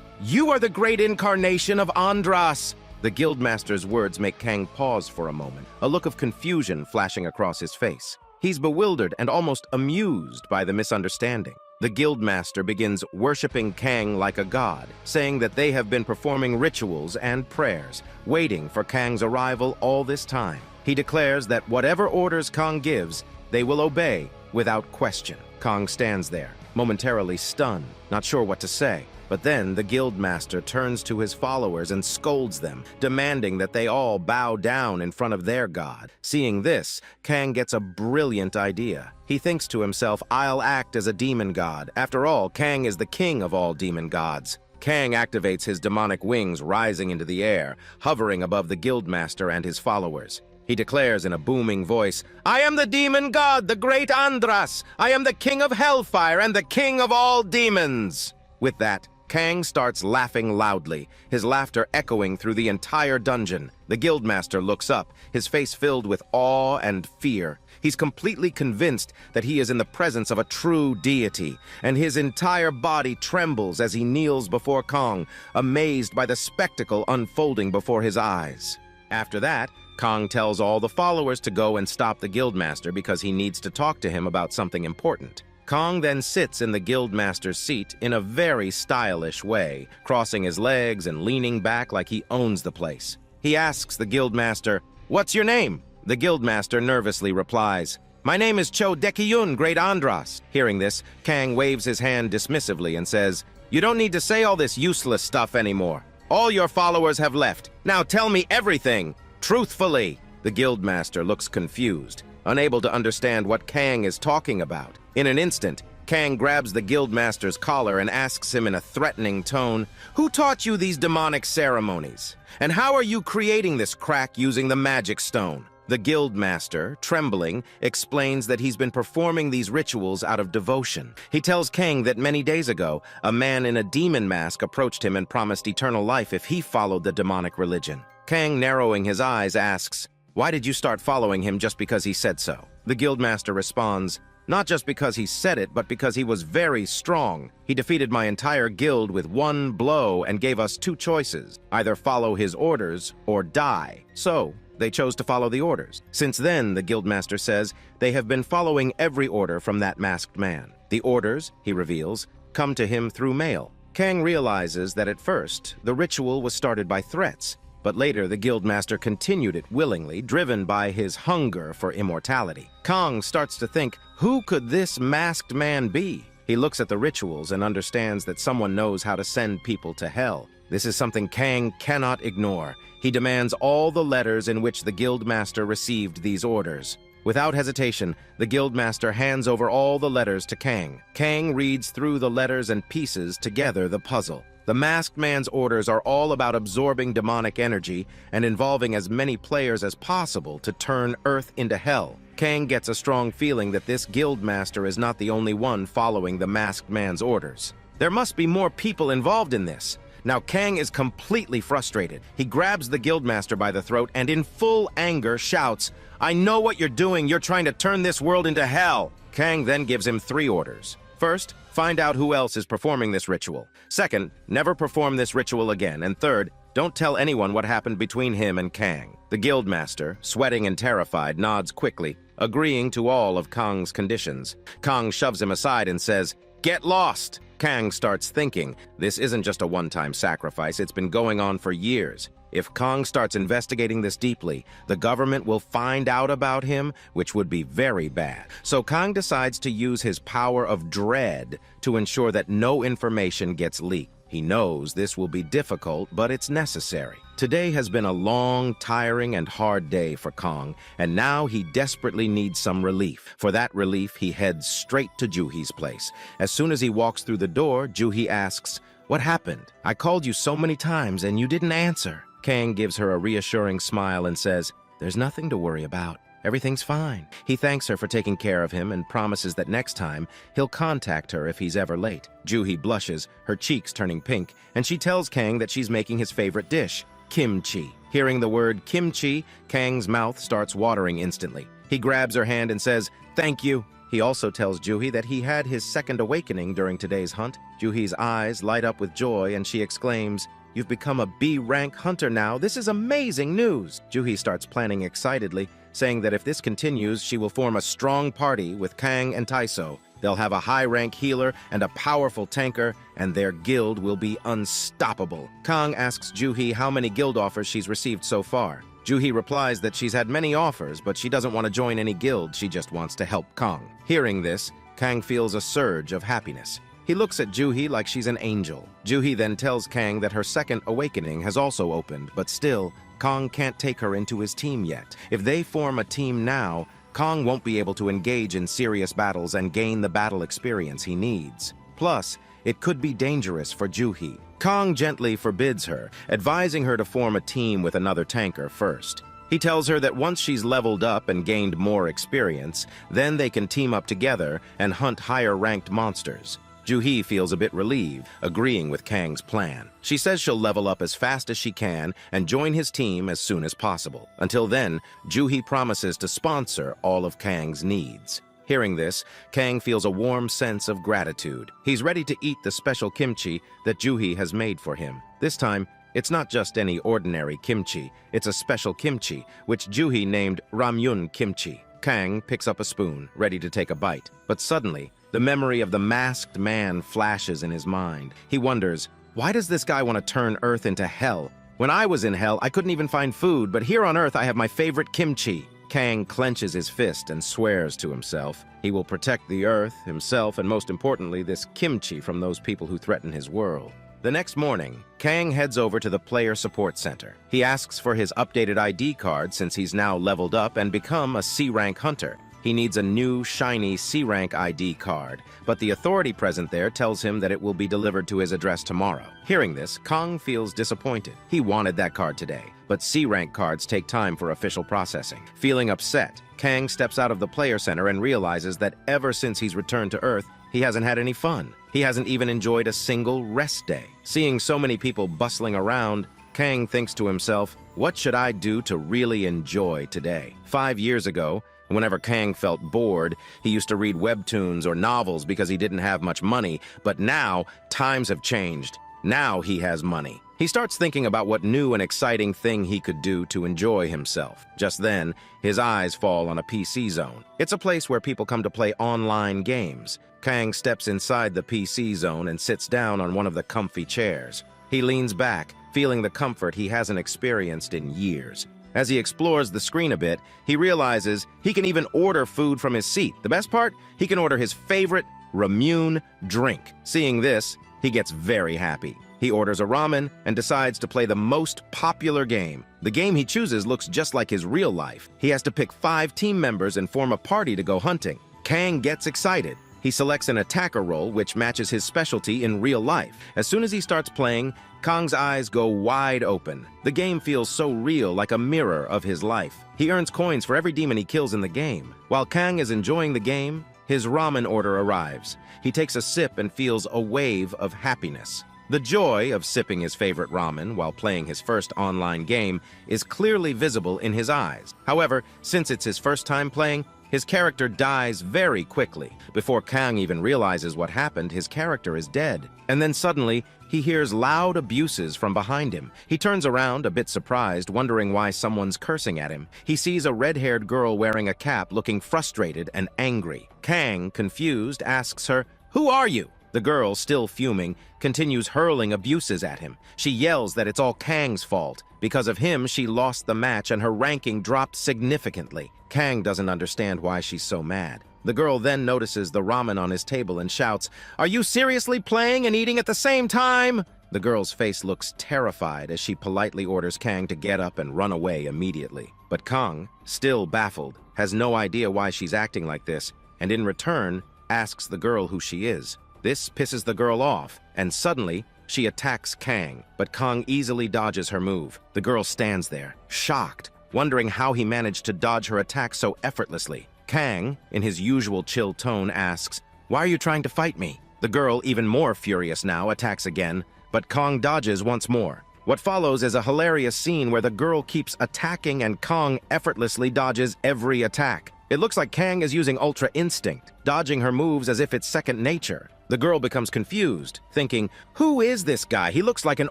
are the great incarnation of Andras." The guildmaster's words make Kang pause for a moment, a look of confusion flashing across his face. He's bewildered and almost amused by the misunderstanding. The guildmaster begins worshipping Kang like a god, saying that they have been performing rituals and prayers, waiting for Kang's arrival all this time. He declares that whatever orders Kang gives, they will obey without question. Kang stands there, momentarily stunned, not sure what to say. But then the guildmaster turns to his followers and scolds them, demanding that they all bow down in front of their god. Seeing this, Kang gets a brilliant idea. He thinks to himself, "I'll act as a demon god. After all, Kang is the king of all demon gods." Kang activates his demonic wings, rising into the air, hovering above the guildmaster and his followers. He declares in a booming voice, "I am the demon god, the great Andras. I am the king of hellfire and the king of all demons." With that, Kang starts laughing loudly, his laughter echoing through the entire dungeon. The guildmaster looks up, his face filled with awe and fear. He's completely convinced that he is in the presence of a true deity, and his entire body trembles as he kneels before Kang, amazed by the spectacle unfolding before his eyes. After that, Kang tells all the followers to go and stop the guildmaster because he needs to talk to him about something important. Kang then sits in the guildmaster's seat in a very stylish way, crossing his legs and leaning back like he owns the place. He asks the guildmaster, "What's your name?" The guildmaster nervously replies, "My name is Cho Dekiyun, Great Andras." Hearing this, Kang waves his hand dismissively and says, "You don't need to say all this useless stuff anymore. All your followers have left. Now tell me everything, truthfully." The guildmaster looks confused, unable to understand what Kang is talking about. In an instant, Kang grabs the guildmaster's collar and asks him in a threatening tone, "Who taught you these demonic ceremonies? And how are you creating this crack using the magic stone?" The guildmaster, trembling, explains that he's been performing these rituals out of devotion. He tells Kang that many days ago, a man in a demon mask approached him and promised eternal life if he followed the demonic religion. Kang, narrowing his eyes, asks, Why did you start following him just because he said so? The guildmaster responds, not just because he said it, but because he was very strong. He defeated my entire guild with one blow and gave us two choices, either follow his orders or die. So, they chose to follow the orders. Since then, the guildmaster says, they have been following every order from that masked man. The orders, he reveals, come to him through mail. Kang realizes that at first, the ritual was started by threats, but later the guildmaster continued it willingly, driven by his hunger for immortality. Kang starts to think, who could this masked man be? He looks at the rituals and understands that someone knows how to send people to hell. This is something Kang cannot ignore. He demands all the letters in which the guildmaster received these orders. Without hesitation, the guildmaster hands over all the letters to Kang. Kang reads through the letters and pieces together the puzzle. The masked man's orders are all about absorbing demonic energy and involving as many players as possible to turn Earth into hell. Kang gets a strong feeling that this guildmaster is not the only one following the masked man's orders. There must be more people involved in this. Now Kang is completely frustrated. He grabs the guildmaster by the throat and in full anger shouts, I know what you're doing. You're trying to turn this world into hell. Kang then gives him 3 orders. First, find out who else is performing this ritual. Second, never perform this ritual again. And third, don't tell anyone what happened between him and Kang. The guildmaster, sweating and terrified, nods quickly, agreeing to all of Kang's conditions. Kang shoves him aside and says, get lost! Kang starts thinking, this isn't just a one-time sacrifice, it's been going on for years. If Kang starts investigating this deeply, the government will find out about him, which would be very bad. So Kang decides to use his power of dread to ensure that no information gets leaked. He knows this will be difficult, but it's necessary. Today has been a long, tiring, and hard day for Kang, and now he desperately needs some relief. For that relief, he heads straight to Juhi's place. As soon as he walks through the door, Juhi asks, what happened? I called you so many times and you didn't answer. Kang gives her a reassuring smile and says, there's nothing to worry about. Everything's fine. He thanks her for taking care of him and promises that next time, he'll contact her if he's ever late. Juhi blushes, her cheeks turning pink, and she tells Kang that she's making his favorite dish, kimchi. Hearing the word kimchi, Kang's mouth starts watering instantly. He grabs her hand and says, thank you. He also tells Juhi that he had his second awakening during today's hunt. Juhi's eyes light up with joy and she exclaims, you've become a B-rank hunter now. This is amazing news. Juhi starts planning excitedly, saying that if this continues, she will form a strong party with Kang and Taiso. They'll have a high-rank healer and a powerful tanker, and their guild will be unstoppable. Kang asks Juhi how many guild offers she's received so far. Juhi replies that she's had many offers, but she doesn't want to join any guild, she just wants to help Kang. Hearing this, Kang feels a surge of happiness. He looks at Juhi like she's an angel. Juhi then tells Kang that her second awakening has also opened, but still, Kang can't take her into his team yet. If they form a team now, Kang won't be able to engage in serious battles and gain the battle experience he needs. Plus, it could be dangerous for Juhi. Kang gently forbids her, advising her to form a team with another tanker first. He tells her that once she's leveled up and gained more experience, then they can team up together and hunt higher-ranked monsters. Juhi feels a bit relieved, agreeing with Kang's plan. She says she'll level up as fast as she can and join his team as soon as possible. Until then, Juhi promises to sponsor all of Kang's needs. Hearing this, Kang feels a warm sense of gratitude. He's ready to eat the special kimchi that Juhi has made for him. This time, it's not just any ordinary kimchi. It's a special kimchi, which Juhi named Ramyun kimchi. Kang picks up a spoon, ready to take a bite. But suddenly, the memory of the masked man flashes in his mind. He wonders, why does this guy want to turn Earth into hell? When I was in hell, I couldn't even find food, but here on Earth I have my favorite kimchi. Kang clenches his fist and swears to himself. He will protect the Earth, himself, and most importantly, this kimchi from those people who threaten his world. The next morning, Kang heads over to the Player Support Center. He asks for his updated ID card since he's now leveled up and become a C-rank hunter. He needs a new, shiny C-rank ID card, but the authority present there tells him that it will be delivered to his address tomorrow. Hearing this, Kang feels disappointed. He wanted that card today, but C-rank cards take time for official processing. Feeling upset, Kang steps out of the player center and realizes that ever since he's returned to Earth, he hasn't had any fun. He hasn't even enjoyed a single rest day. Seeing so many people bustling around, Kang thinks to himself, what should I do to really enjoy today? 5 years ago, whenever Kang felt bored, he used to read webtoons or novels because he didn't have much money, but now times have changed. Now he has money. He starts thinking about what new and exciting thing he could do to enjoy himself. Just then, his eyes fall on a PC zone. It's a place where people come to play online games. Kang steps inside the PC zone and sits down on one of the comfy chairs. He leans back, feeling the comfort he hasn't experienced in years. As he explores the screen a bit, he realizes he can even order food from his seat. The best part? He can order his favorite ramen drink. Seeing this, he gets very happy. He orders a ramen and decides to play the most popular game. The game he chooses looks just like his real life. He has to pick 5 team members and form a party to go hunting. Kang gets excited. He selects an attacker role, which matches his specialty in real life. As soon as he starts playing, Kang's eyes go wide open. The game feels so real, like a mirror of his life. He earns coins for every demon he kills in the game. While Kang is enjoying the game, his ramen order arrives. He takes a sip and feels a wave of happiness. The joy of sipping his favorite ramen while playing his first online game is clearly visible in his eyes. However, since it's his first time playing, his character dies very quickly. Before Kang even realizes what happened, his character is dead. And then suddenly, he hears loud abuses from behind him. He turns around, a bit surprised, wondering why someone's cursing at him. He sees a red-haired girl wearing a cap, looking frustrated and angry. Kang, confused, asks her, "Who are you?" The girl, still fuming, continues hurling abuses at him. She yells that it's all Kang's fault. Because of him, she lost the match and her ranking dropped significantly. Kang doesn't understand why she's so mad. The girl then notices the ramen on his table and shouts, "Are you seriously playing and eating at the same time?" The girl's face looks terrified as she politely orders Kang to get up and run away immediately. But Kang, still baffled, has no idea why she's acting like this, and in return, asks the girl who she is. This pisses the girl off, and suddenly, she attacks Kang, but Kang easily dodges her move. The girl stands there, shocked, wondering how he managed to dodge her attack so effortlessly. Kang, in his usual chill tone, asks, "Why are you trying to fight me?" The girl, even more furious now, attacks again, but Kang dodges once more. What follows is a hilarious scene where the girl keeps attacking and Kang effortlessly dodges every attack. It looks like Kang is using Ultra Instinct, dodging her moves as if it's second nature. The girl becomes confused, thinking, "Who is this guy? He looks like an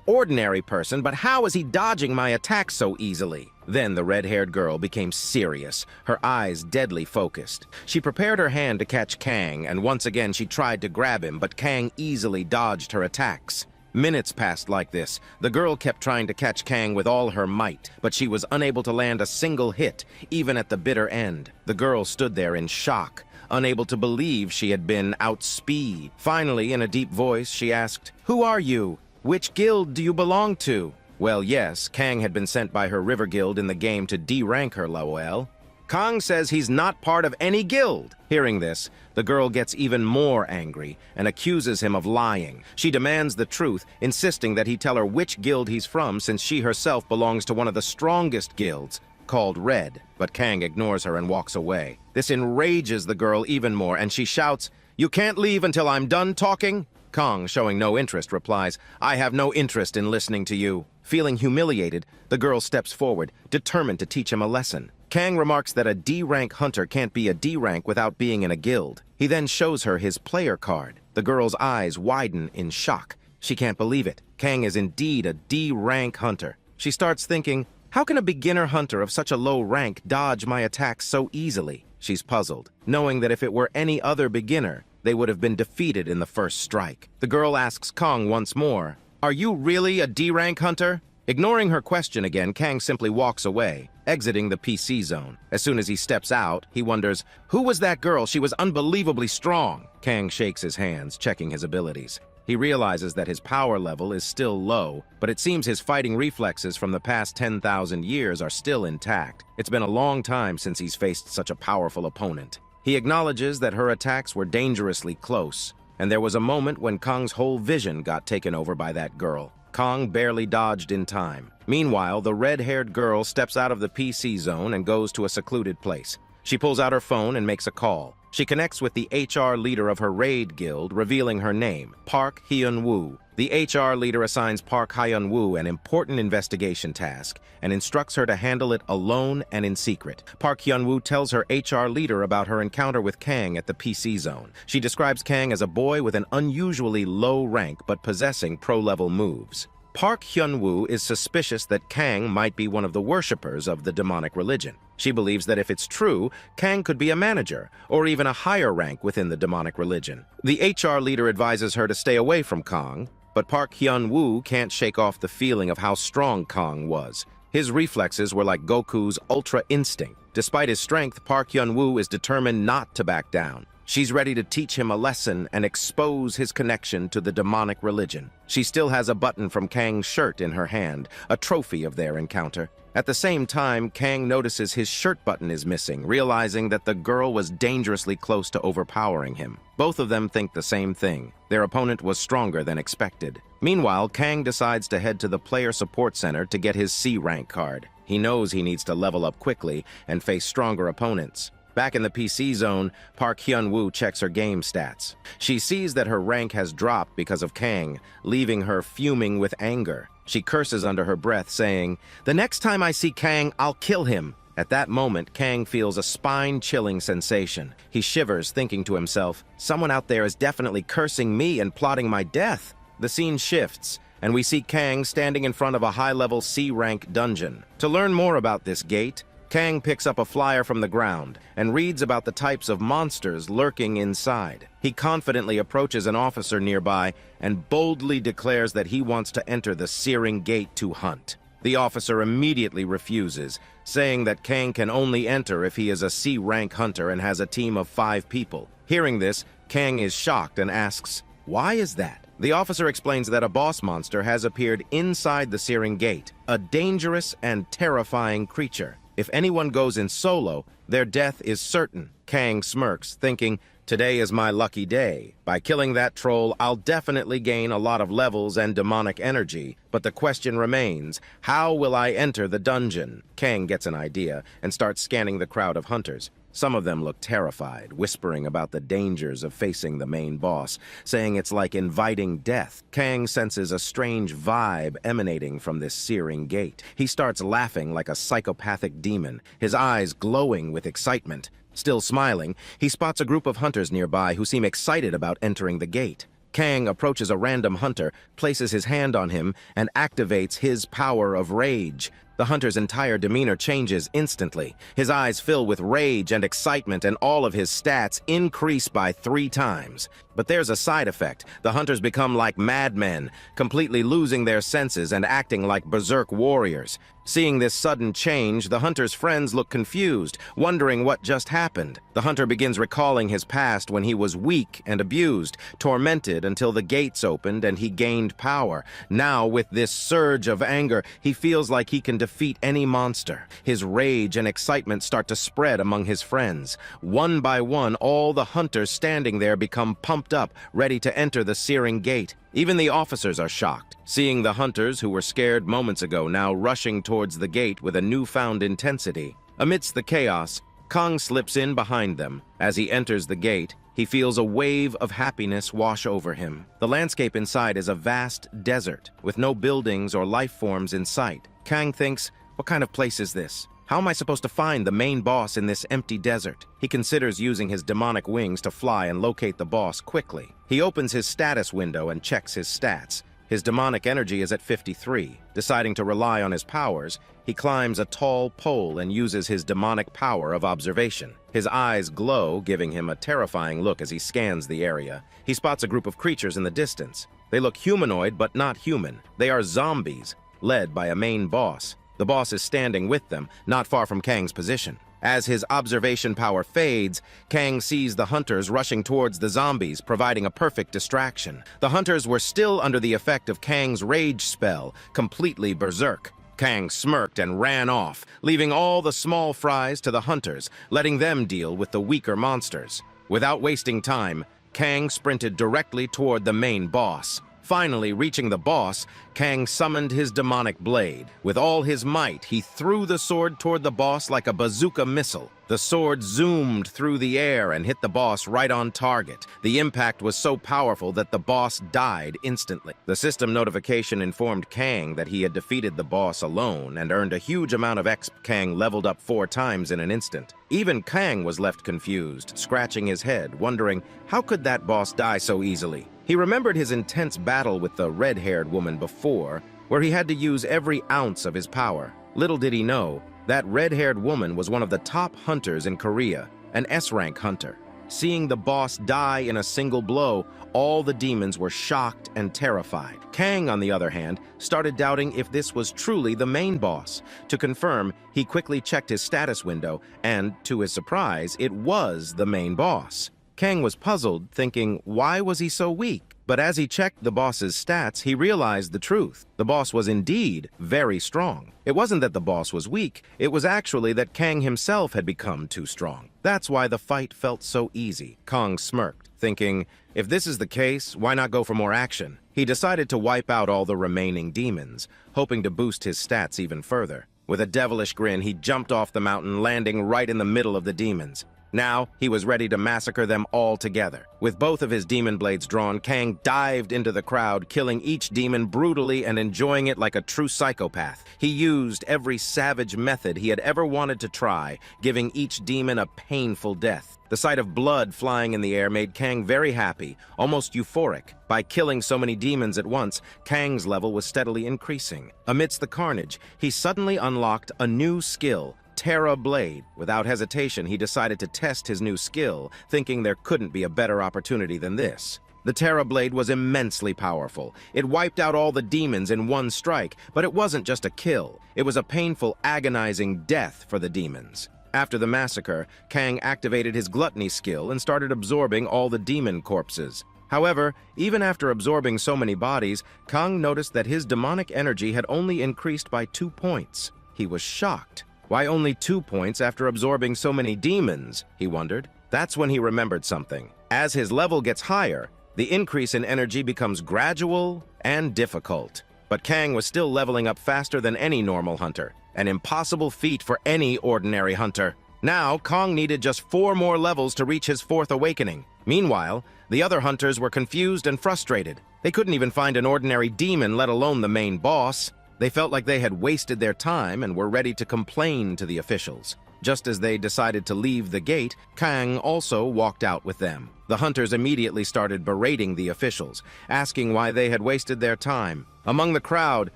ordinary person, but how is he dodging my attacks so easily?" Then the red-haired girl became serious, her eyes deadly focused. She prepared her hand to catch Kang, and once again she tried to grab him, but Kang easily dodged her attacks. Minutes passed like this. The girl kept trying to catch Kang with all her might, but she was unable to land a single hit, even at the bitter end. The girl stood there in shock, unable to believe she had been outspeed. Finally, in a deep voice, she asked, "Who are you? Which guild do you belong to?" Well, yes, Kang had been sent by her river guild in the game to D-rank her, lol. Kang says he's not part of any guild. Hearing this, the girl gets even more angry and accuses him of lying. She demands the truth, insisting that he tell her which guild he's from since she herself belongs to one of the strongest guilds, called Red. But Kang ignores her and walks away. This enrages the girl even more, and she shouts, "You can't leave until I'm done talking?" Kang, showing no interest, replies, "I have no interest in listening to you." Feeling humiliated, the girl steps forward, determined to teach him a lesson. Kang remarks that a D-rank hunter can't be a D-rank without being in a guild. He then shows her his player card. The girl's eyes widen in shock. She can't believe it. Kang is indeed a D-rank hunter. She starts thinking, how can a beginner hunter of such a low rank dodge my attacks so easily? She's puzzled, knowing that if it were any other beginner, they would have been defeated in the first strike. The girl asks Kang once more, "Are you really a D-rank hunter?" Ignoring her question again, Kang simply walks away, exiting the PC zone. As soon as he steps out, he wonders, who was that girl? She was unbelievably strong. Kang shakes his hands, checking his abilities. He realizes that his power level is still low, but it seems his fighting reflexes from the past 10,000 years are still intact. It's been a long time since he's faced such a powerful opponent. He acknowledges that her attacks were dangerously close, and there was a moment when Kang's whole vision got taken over by that girl. Kang barely dodged in time. Meanwhile, the red-haired girl steps out of the PC zone and goes to a secluded place. She pulls out her phone and makes a call. She connects with the HR leader of her raid guild, revealing her name, Park Hyun-woo. The HR leader assigns Park Hyun-woo an important investigation task and instructs her to handle it alone and in secret. Park Hyun-woo tells her HR leader about her encounter with Kang at the PC zone. She describes Kang as a boy with an unusually low rank but possessing pro-level moves. Park Hyun-woo is suspicious that Kang might be one of the worshippers of the demonic religion. She believes that if it's true, Kang could be a manager, or even a higher rank within the demonic religion. The HR leader advises her to stay away from Kang, but Park Hyun-woo can't shake off the feeling of how strong Kang was. His reflexes were like Goku's ultra instinct. Despite his strength, Park Hyun-woo is determined not to back down. She's ready to teach him a lesson and expose his connection to the demonic religion. She still has a button from Kang's shirt in her hand, a trophy of their encounter. At the same time, Kang notices his shirt button is missing, realizing that the girl was dangerously close to overpowering him. Both of them think the same thing. Their opponent was stronger than expected. Meanwhile, Kang decides to head to the player support center to get his C rank card. He knows he needs to level up quickly and face stronger opponents. Back in the PC zone, Park Hyun-woo checks her game stats. She sees that her rank has dropped because of Kang, leaving her fuming with anger. She curses under her breath, saying, "The next time I see Kang, I'll kill him." At that moment, Kang feels a spine-chilling sensation. He shivers, thinking to himself, "Someone out there is definitely cursing me and plotting my death." The scene shifts, and we see Kang standing in front of a high-level C-rank dungeon. To learn more about this gate, Kang picks up a flyer from the ground and reads about the types of monsters lurking inside. He confidently approaches an officer nearby and boldly declares that he wants to enter the Searing Gate to hunt. The officer immediately refuses, saying that Kang can only enter if he is a C-rank hunter and has a team of 5 people. Hearing this, Kang is shocked and asks, "Why is that?" The officer explains that a boss monster has appeared inside the Searing Gate, a dangerous and terrifying creature. If anyone goes in solo, their death is certain. Kang smirks, thinking, "Today is my lucky day. By killing that troll, I'll definitely gain a lot of levels and demonic energy. But the question remains, how will I enter the dungeon?" Kang gets an idea and starts scanning the crowd of hunters. Some of them look terrified, whispering about the dangers of facing the main boss, saying it's like inviting death. Kang senses a strange vibe emanating from this searing gate. He starts laughing like a psychopathic demon, his eyes glowing with excitement. Still smiling, he spots a group of hunters nearby who seem excited about entering the gate. Kang approaches a random hunter, places his hand on him, and activates his power of rage. The hunter's entire demeanor changes instantly. His eyes fill with rage and excitement, and all of his stats increase by 3 times. But there's a side effect. The hunters become like madmen, completely losing their senses and acting like berserk warriors. Seeing this sudden change, the hunter's friends look confused, wondering what just happened. The hunter begins recalling his past when he was weak and abused, tormented until the gates opened and he gained power. Now, with this surge of anger, he feels like he can defeat any monster. His rage and excitement start to spread among his friends. One by one, all the hunters standing there become pumped up, ready to enter the searing gate. Even the officers are shocked, seeing the hunters who were scared moments ago now rushing towards the gate with a newfound intensity. Amidst the chaos, Kang slips in behind them. As he enters the gate, he feels a wave of happiness wash over him. The landscape inside is a vast desert, with no buildings or life forms in sight. Kang thinks, "What kind of place is this? How am I supposed to find the main boss in this empty desert?" He considers using his demonic wings to fly and locate the boss quickly. He opens his status window and checks his stats. His demonic energy is at 53. Deciding to rely on his powers, he climbs a tall pole and uses his demonic power of observation. His eyes glow, giving him a terrifying look as he scans the area. He spots a group of creatures in the distance. They look humanoid but not human. They are zombies, led by a main boss. The boss is standing with them, not far from Kang's position. As his observation power fades, Kang sees the hunters rushing towards the zombies, providing a perfect distraction. The hunters were still under the effect of Kang's rage spell, completely berserk. Kang smirked and ran off, leaving all the small fries to the hunters, letting them deal with the weaker monsters. Without wasting time, Kang sprinted directly toward the main boss. Finally, reaching the boss, Kang summoned his demonic blade. With all his might, he threw the sword toward the boss like a bazooka missile. The sword zoomed through the air and hit the boss right on target. The impact was so powerful that the boss died instantly. The system notification informed Kang that he had defeated the boss alone and earned a huge amount of XP. Kang leveled up 4 times in an instant. Even Kang was left confused, scratching his head, wondering how could that boss die so easily. He remembered his intense battle with the red-haired woman before, where he had to use every ounce of his power. Little did he know, that red-haired woman was one of the top hunters in Korea, an S-rank hunter. Seeing the boss die in a single blow, all the demons were shocked and terrified. Kang, on the other hand, started doubting if this was truly the main boss. To confirm, he quickly checked his status window, and, to his surprise, it was the main boss. Kang was puzzled, thinking, why was he so weak? But as he checked the boss's stats, he realized the truth. The boss was indeed very strong. It wasn't that the boss was weak, it was actually that Kang himself had become too strong. That's why the fight felt so easy. Kang smirked, thinking, if this is the case, why not go for more action? He decided to wipe out all the remaining demons, hoping to boost his stats even further. With a devilish grin, he jumped off the mountain, landing right in the middle of the demons. Now, he was ready to massacre them all together. With both of his demon blades drawn, Kang dived into the crowd, killing each demon brutally and enjoying it like a true psychopath. He used every savage method he had ever wanted to try, giving each demon a painful death. The sight of blood flying in the air made Kang very happy, almost euphoric. By killing so many demons at once, Kang's level was steadily increasing. Amidst the carnage, he suddenly unlocked a new skill, Terra Blade. Without hesitation, he decided to test his new skill, thinking there couldn't be a better opportunity than this. The Terra Blade was immensely powerful. It wiped out all the demons in one strike, but it wasn't just a kill. It was a painful, agonizing death for the demons. After the massacre, Kang activated his gluttony skill and started absorbing all the demon corpses. However, even after absorbing so many bodies, Kang noticed that his demonic energy had only increased by 2 points. He was shocked. Why only 2 points after absorbing so many demons, he wondered. That's when he remembered something. As his level gets higher, the increase in energy becomes gradual and difficult. But Kang was still leveling up faster than any normal hunter, an impossible feat for any ordinary hunter. Now, Kang needed just 4 more levels to reach his 4th awakening. Meanwhile, the other hunters were confused and frustrated. They couldn't even find an ordinary demon, let alone the main boss. They felt like they had wasted their time and were ready to complain to the officials. Just as they decided to leave the gate, Kang also walked out with them. The hunters immediately started berating the officials, asking why they had wasted their time. Among the crowd,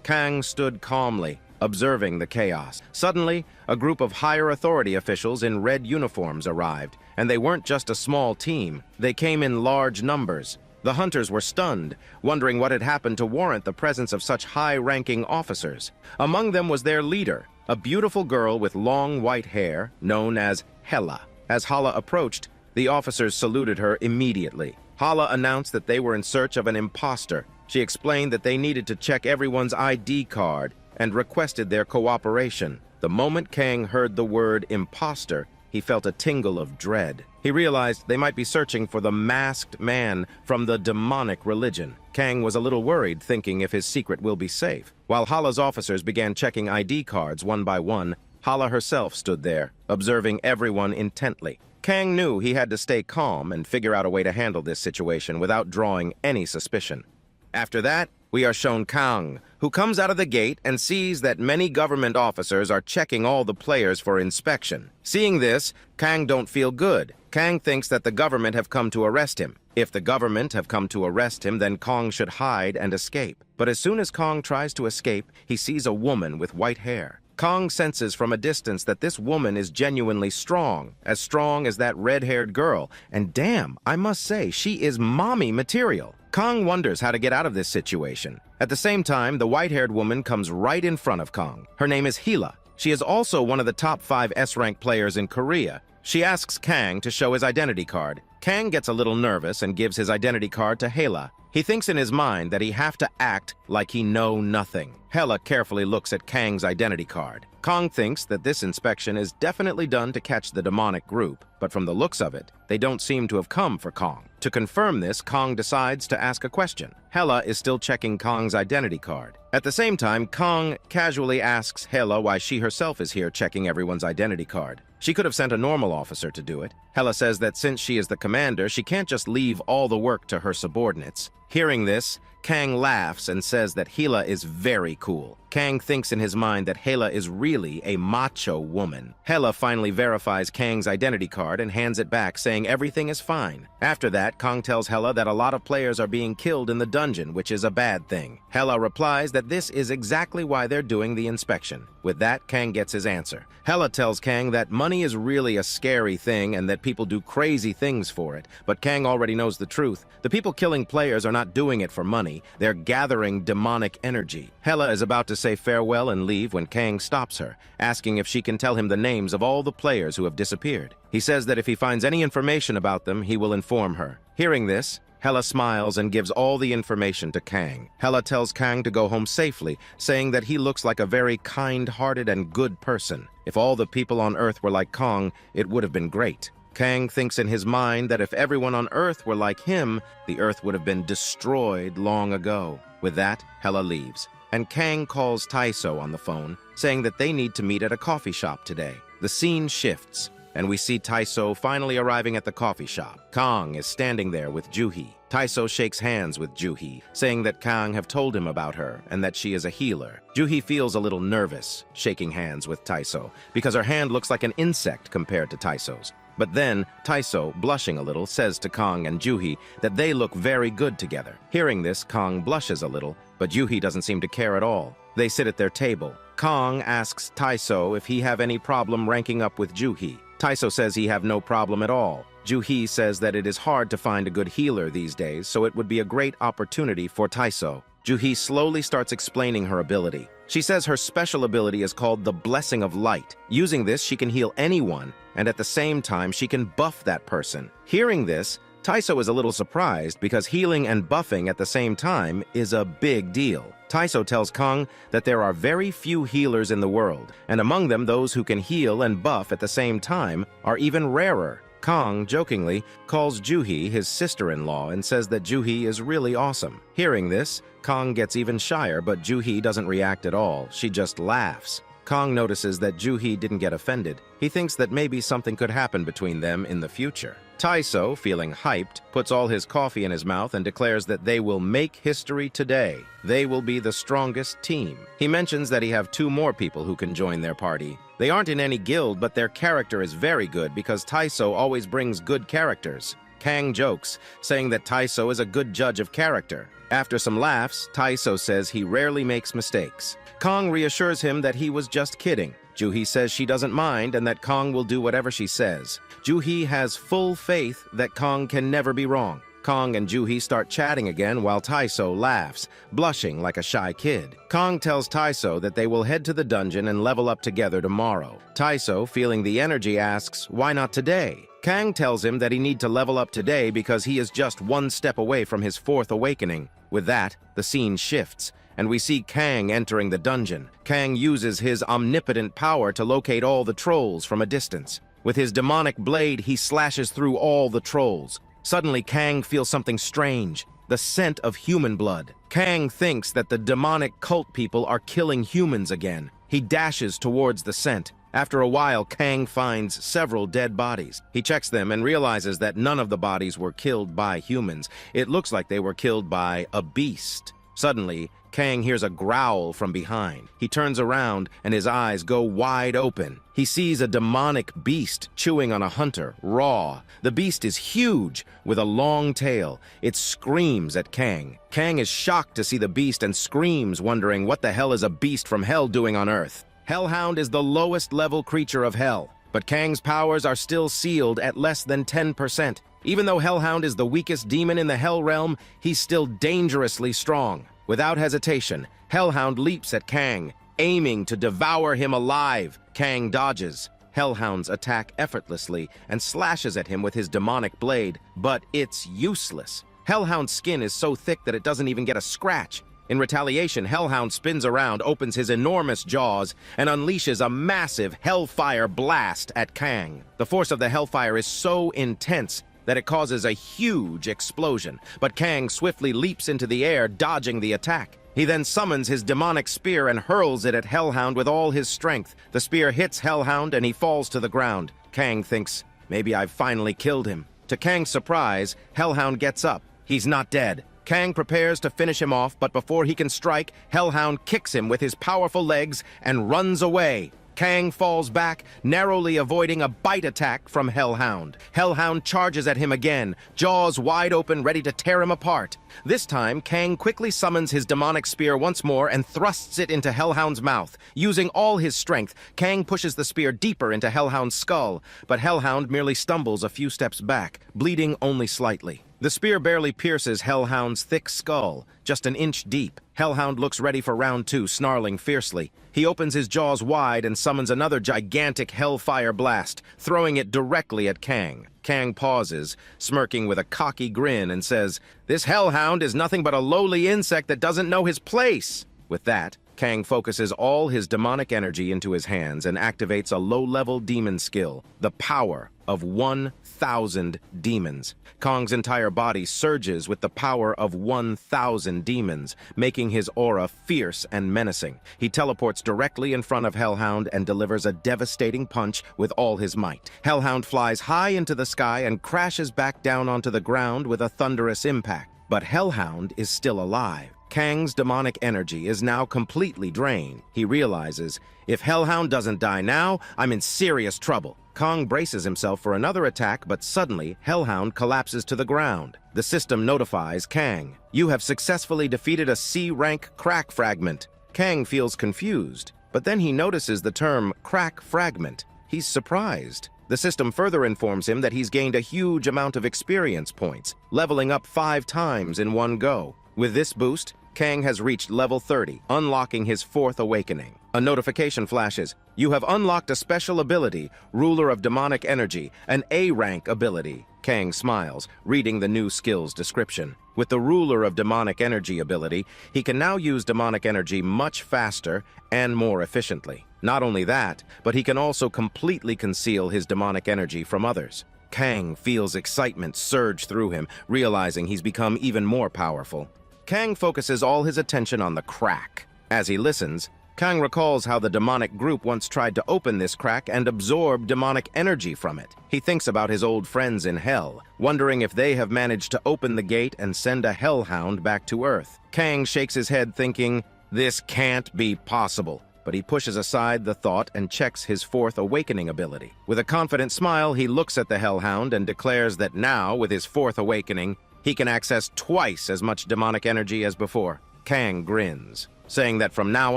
Kang stood calmly, observing the chaos. Suddenly, a group of higher authority officials in red uniforms arrived, and they weren't just a small team. They came in large numbers. The hunters were stunned, wondering what had happened to warrant the presence of such high-ranking officers. Among them was their leader, a beautiful girl with long white hair, known as Hela. As Hala approached, the officers saluted her immediately. Hala announced that they were in search of an imposter. She explained that they needed to check everyone's ID card and requested their cooperation. The moment Kang heard the word imposter, he felt a tingle of dread. He realized they might be searching for the masked man from the demonic religion. Kang was a little worried, thinking if his secret will be safe. While Hala's officers began checking ID cards one by one, Hala herself stood there, observing everyone intently. Kang knew he had to stay calm and figure out a way to handle this situation without drawing any suspicion. After that, we are shown Kang, who comes out of the gate and sees that many government officers are checking all the players for inspection. Seeing this, Kang don't feel good. Kang thinks that the government have come to arrest him. If the government have come to arrest him, then Kang should hide and escape. But as soon as Kang tries to escape, he sees a woman with white hair. Kang senses from a distance that this woman is genuinely strong as that red-haired girl. And damn, I must say, she is mommy material. Kang wonders how to get out of this situation. At the same time, the white-haired woman comes right in front of Kang. Her name is Hela. She is also one of the top 5 S-rank players in Korea. She asks Kang to show his identity card. Kang gets a little nervous and gives his identity card to Hela. He thinks in his mind that he have to act like he know nothing. Hela carefully looks at Kang's identity card. Kang thinks that this inspection is definitely done to catch the demonic group, but from the looks of it, they don't seem to have come for Kang. To confirm this, Kang decides to ask a question. Hela is still checking Kong's identity card. At the same time, Kong casually asks Hela why she herself is here checking everyone's identity card. She could have sent a normal officer to do it. Hela says that since she is the commander, she can't just leave all the work to her subordinates. Hearing this, Kang laughs and says that Hela is very cool. Kang thinks in his mind that Hela is really a macho woman. Hela finally verifies Kang's identity card and hands it back, saying everything is fine. After that, Kong tells Hela that a lot of players are being killed in the dungeon, which is a bad thing. Hela replies that this is exactly why they're doing the inspection. With that, Kang gets his answer. Hela tells Kang that money is really a scary thing and that people do crazy things for it, but Kang already knows the truth. The people killing players are not doing it for money. They're gathering demonic energy. Hela is about to say farewell and leave when Kang stops her, asking if she can tell him the names of all the players who have disappeared. He says that if he finds any information about them, he will inform her. Hearing this, Hela smiles and gives all the information to Kang. Hela tells Kang to go home safely, saying that he looks like a very kind-hearted and good person. If all the people on Earth were like Kong, it would have been great. Kang thinks in his mind that if everyone on Earth were like him, the Earth would have been destroyed long ago. With that, Hela leaves, and Kang calls Taiso on the phone, saying that they need to meet at a coffee shop today. The scene shifts, and we see Taiso finally arriving at the coffee shop. Kang is standing there with Juhi. Taiso shakes hands with Juhi, saying that Kang have told him about her and that she is a healer. Juhi feels a little nervous, shaking hands with Taiso, because her hand looks like an insect compared to Taiso's. But then, Taiso, blushing a little, says to Kang and Juhi that they look very good together. Hearing this, Kang blushes a little, but Juhi doesn't seem to care at all. They sit at their table. Kang asks Taiso if he have any problem ranking up with Juhi. Taiso says he have no problem at all. Juhi says that it is hard to find a good healer these days, so it would be a great opportunity for Taiso. Juhi slowly starts explaining her ability. She says her special ability is called the Blessing of Light. Using this, she can heal anyone, and at the same time, she can buff that person. Hearing this, Taiso is a little surprised because healing and buffing at the same time is a big deal. Taiso tells Kang that there are very few healers in the world, and among them those who can heal and buff at the same time are even rarer. Kang, jokingly, calls Juhi his sister-in-law and says that Juhi is really awesome. Hearing this, Kang gets even shyer, but Juhi doesn't react at all. She just laughs. Kang notices that Juhi didn't get offended. He thinks that maybe something could happen between them in the future. Taiso, feeling hyped, puts all his coffee in his mouth and declares that they will make history today. They will be the strongest team. He mentions that he have 2 more people who can join their party. They aren't in any guild, but their character is very good because Taiso always brings good characters. Kang jokes, saying that Taiso is a good judge of character. After some laughs, Taiso says he rarely makes mistakes. Kang reassures him that he was just kidding. Juhi says she doesn't mind and that Kang will do whatever she says. Juhi has full faith that Kang can never be wrong. Kang and Juhi start chatting again while Taiso laughs, blushing like a shy kid. Kang tells Taiso that they will head to the dungeon and level up together tomorrow. Taiso, feeling the energy, asks, why not today? Kang tells him that he need to level up today because he is just 1 step away from his 4th awakening. With that, the scene shifts, and we see Kang entering the dungeon. Kang uses his omnipotent power to locate all the trolls from a distance. With his demonic blade, he slashes through all the trolls. Suddenly, Kang feels something strange, the scent of human blood. Kang thinks that the demonic cult people are killing humans again. He dashes towards the scent. After a while, Kang finds several dead bodies. He checks them and realizes that none of the bodies were killed by humans. It looks like they were killed by a beast. Suddenly, Kang hears a growl from behind. He turns around and his eyes go wide open. He sees a demonic beast chewing on a hunter, raw. The beast is huge, with a long tail. It screams at Kang. Kang is shocked to see the beast and screams, wondering what the hell is a beast from hell doing on Earth. Hellhound is the lowest level creature of hell, but Kang's powers are still sealed at less than 10%. Even though Hellhound is the weakest demon in the Hell realm, he's still dangerously strong. Without hesitation, Hellhound leaps at Kang, aiming to devour him alive. Kang dodges. Hellhound's attack effortlessly and slashes at him with his demonic blade, but it's useless. Hellhound's skin is so thick that it doesn't even get a scratch. In retaliation, Hellhound spins around, opens his enormous jaws, and unleashes a massive hellfire blast at Kang. The force of the hellfire is so intense, that it causes a huge explosion, but Kang swiftly leaps into the air, dodging the attack. He then summons his demonic spear and hurls it at Hellhound with all his strength. The spear hits Hellhound and he falls to the ground. Kang thinks, maybe I've finally killed him. To Kang's surprise, Hellhound gets up. He's not dead. Kang prepares to finish him off, but before he can strike, Hellhound kicks him with his powerful legs and runs away. Kang falls back, narrowly avoiding a bite attack from Hellhound. Hellhound charges at him again, jaws wide open, ready to tear him apart. This time, Kang quickly summons his demonic spear once more and thrusts it into Hellhound's mouth. Using all his strength, Kang pushes the spear deeper into Hellhound's skull, but Hellhound merely stumbles a few steps back, bleeding only slightly. The spear barely pierces Hellhound's thick skull, just an inch deep. Hellhound looks ready for round two, snarling fiercely. He opens his jaws wide and summons another gigantic hellfire blast, throwing it directly at Kang. Kang pauses, smirking with a cocky grin, and says, "This Hellhound is nothing but a lowly insect that doesn't know his place." With that, Kang focuses all his demonic energy into his hands and activates a low-level demon skill, the power of 1,000 demons. Kang's entire body surges with the power of 1,000 demons, making his aura fierce and menacing. He teleports directly in front of Hellhound and delivers a devastating punch with all his might. Hellhound flies high into the sky and crashes back down onto the ground with a thunderous impact. But Hellhound is still alive. Kang's demonic energy is now completely drained. He realizes, if Hellhound doesn't die now, I'm in serious trouble. Kang braces himself for another attack, but suddenly, Hellhound collapses to the ground. The system notifies Kang, "You have successfully defeated a C-rank crack fragment." Kang feels confused, but then he notices the term crack fragment. He's surprised. The system further informs him that he's gained a huge amount of experience points, leveling up 5 times in one go. With this boost, Kang has reached level 30, unlocking his 4th awakening. A notification flashes. You have unlocked a special ability, Ruler of Demonic Energy, an A-rank ability. Kang smiles, reading the new skill's description. With the Ruler of Demonic Energy ability, he can now use demonic energy much faster and more efficiently. Not only that, but he can also completely conceal his demonic energy from others. Kang feels excitement surge through him, realizing he's become even more powerful. Kang focuses all his attention on the crack. As he listens, Kang recalls how the demonic group once tried to open this crack and absorb demonic energy from it. He thinks about his old friends in Hell, wondering if they have managed to open the gate and send a Hellhound back to Earth. Kang shakes his head thinking, this can't be possible. But he pushes aside the thought and checks his 4th awakening ability. With a confident smile, he looks at the Hellhound and declares that now, with his 4th awakening, he can access twice as much demonic energy as before. Kang grins, saying that from now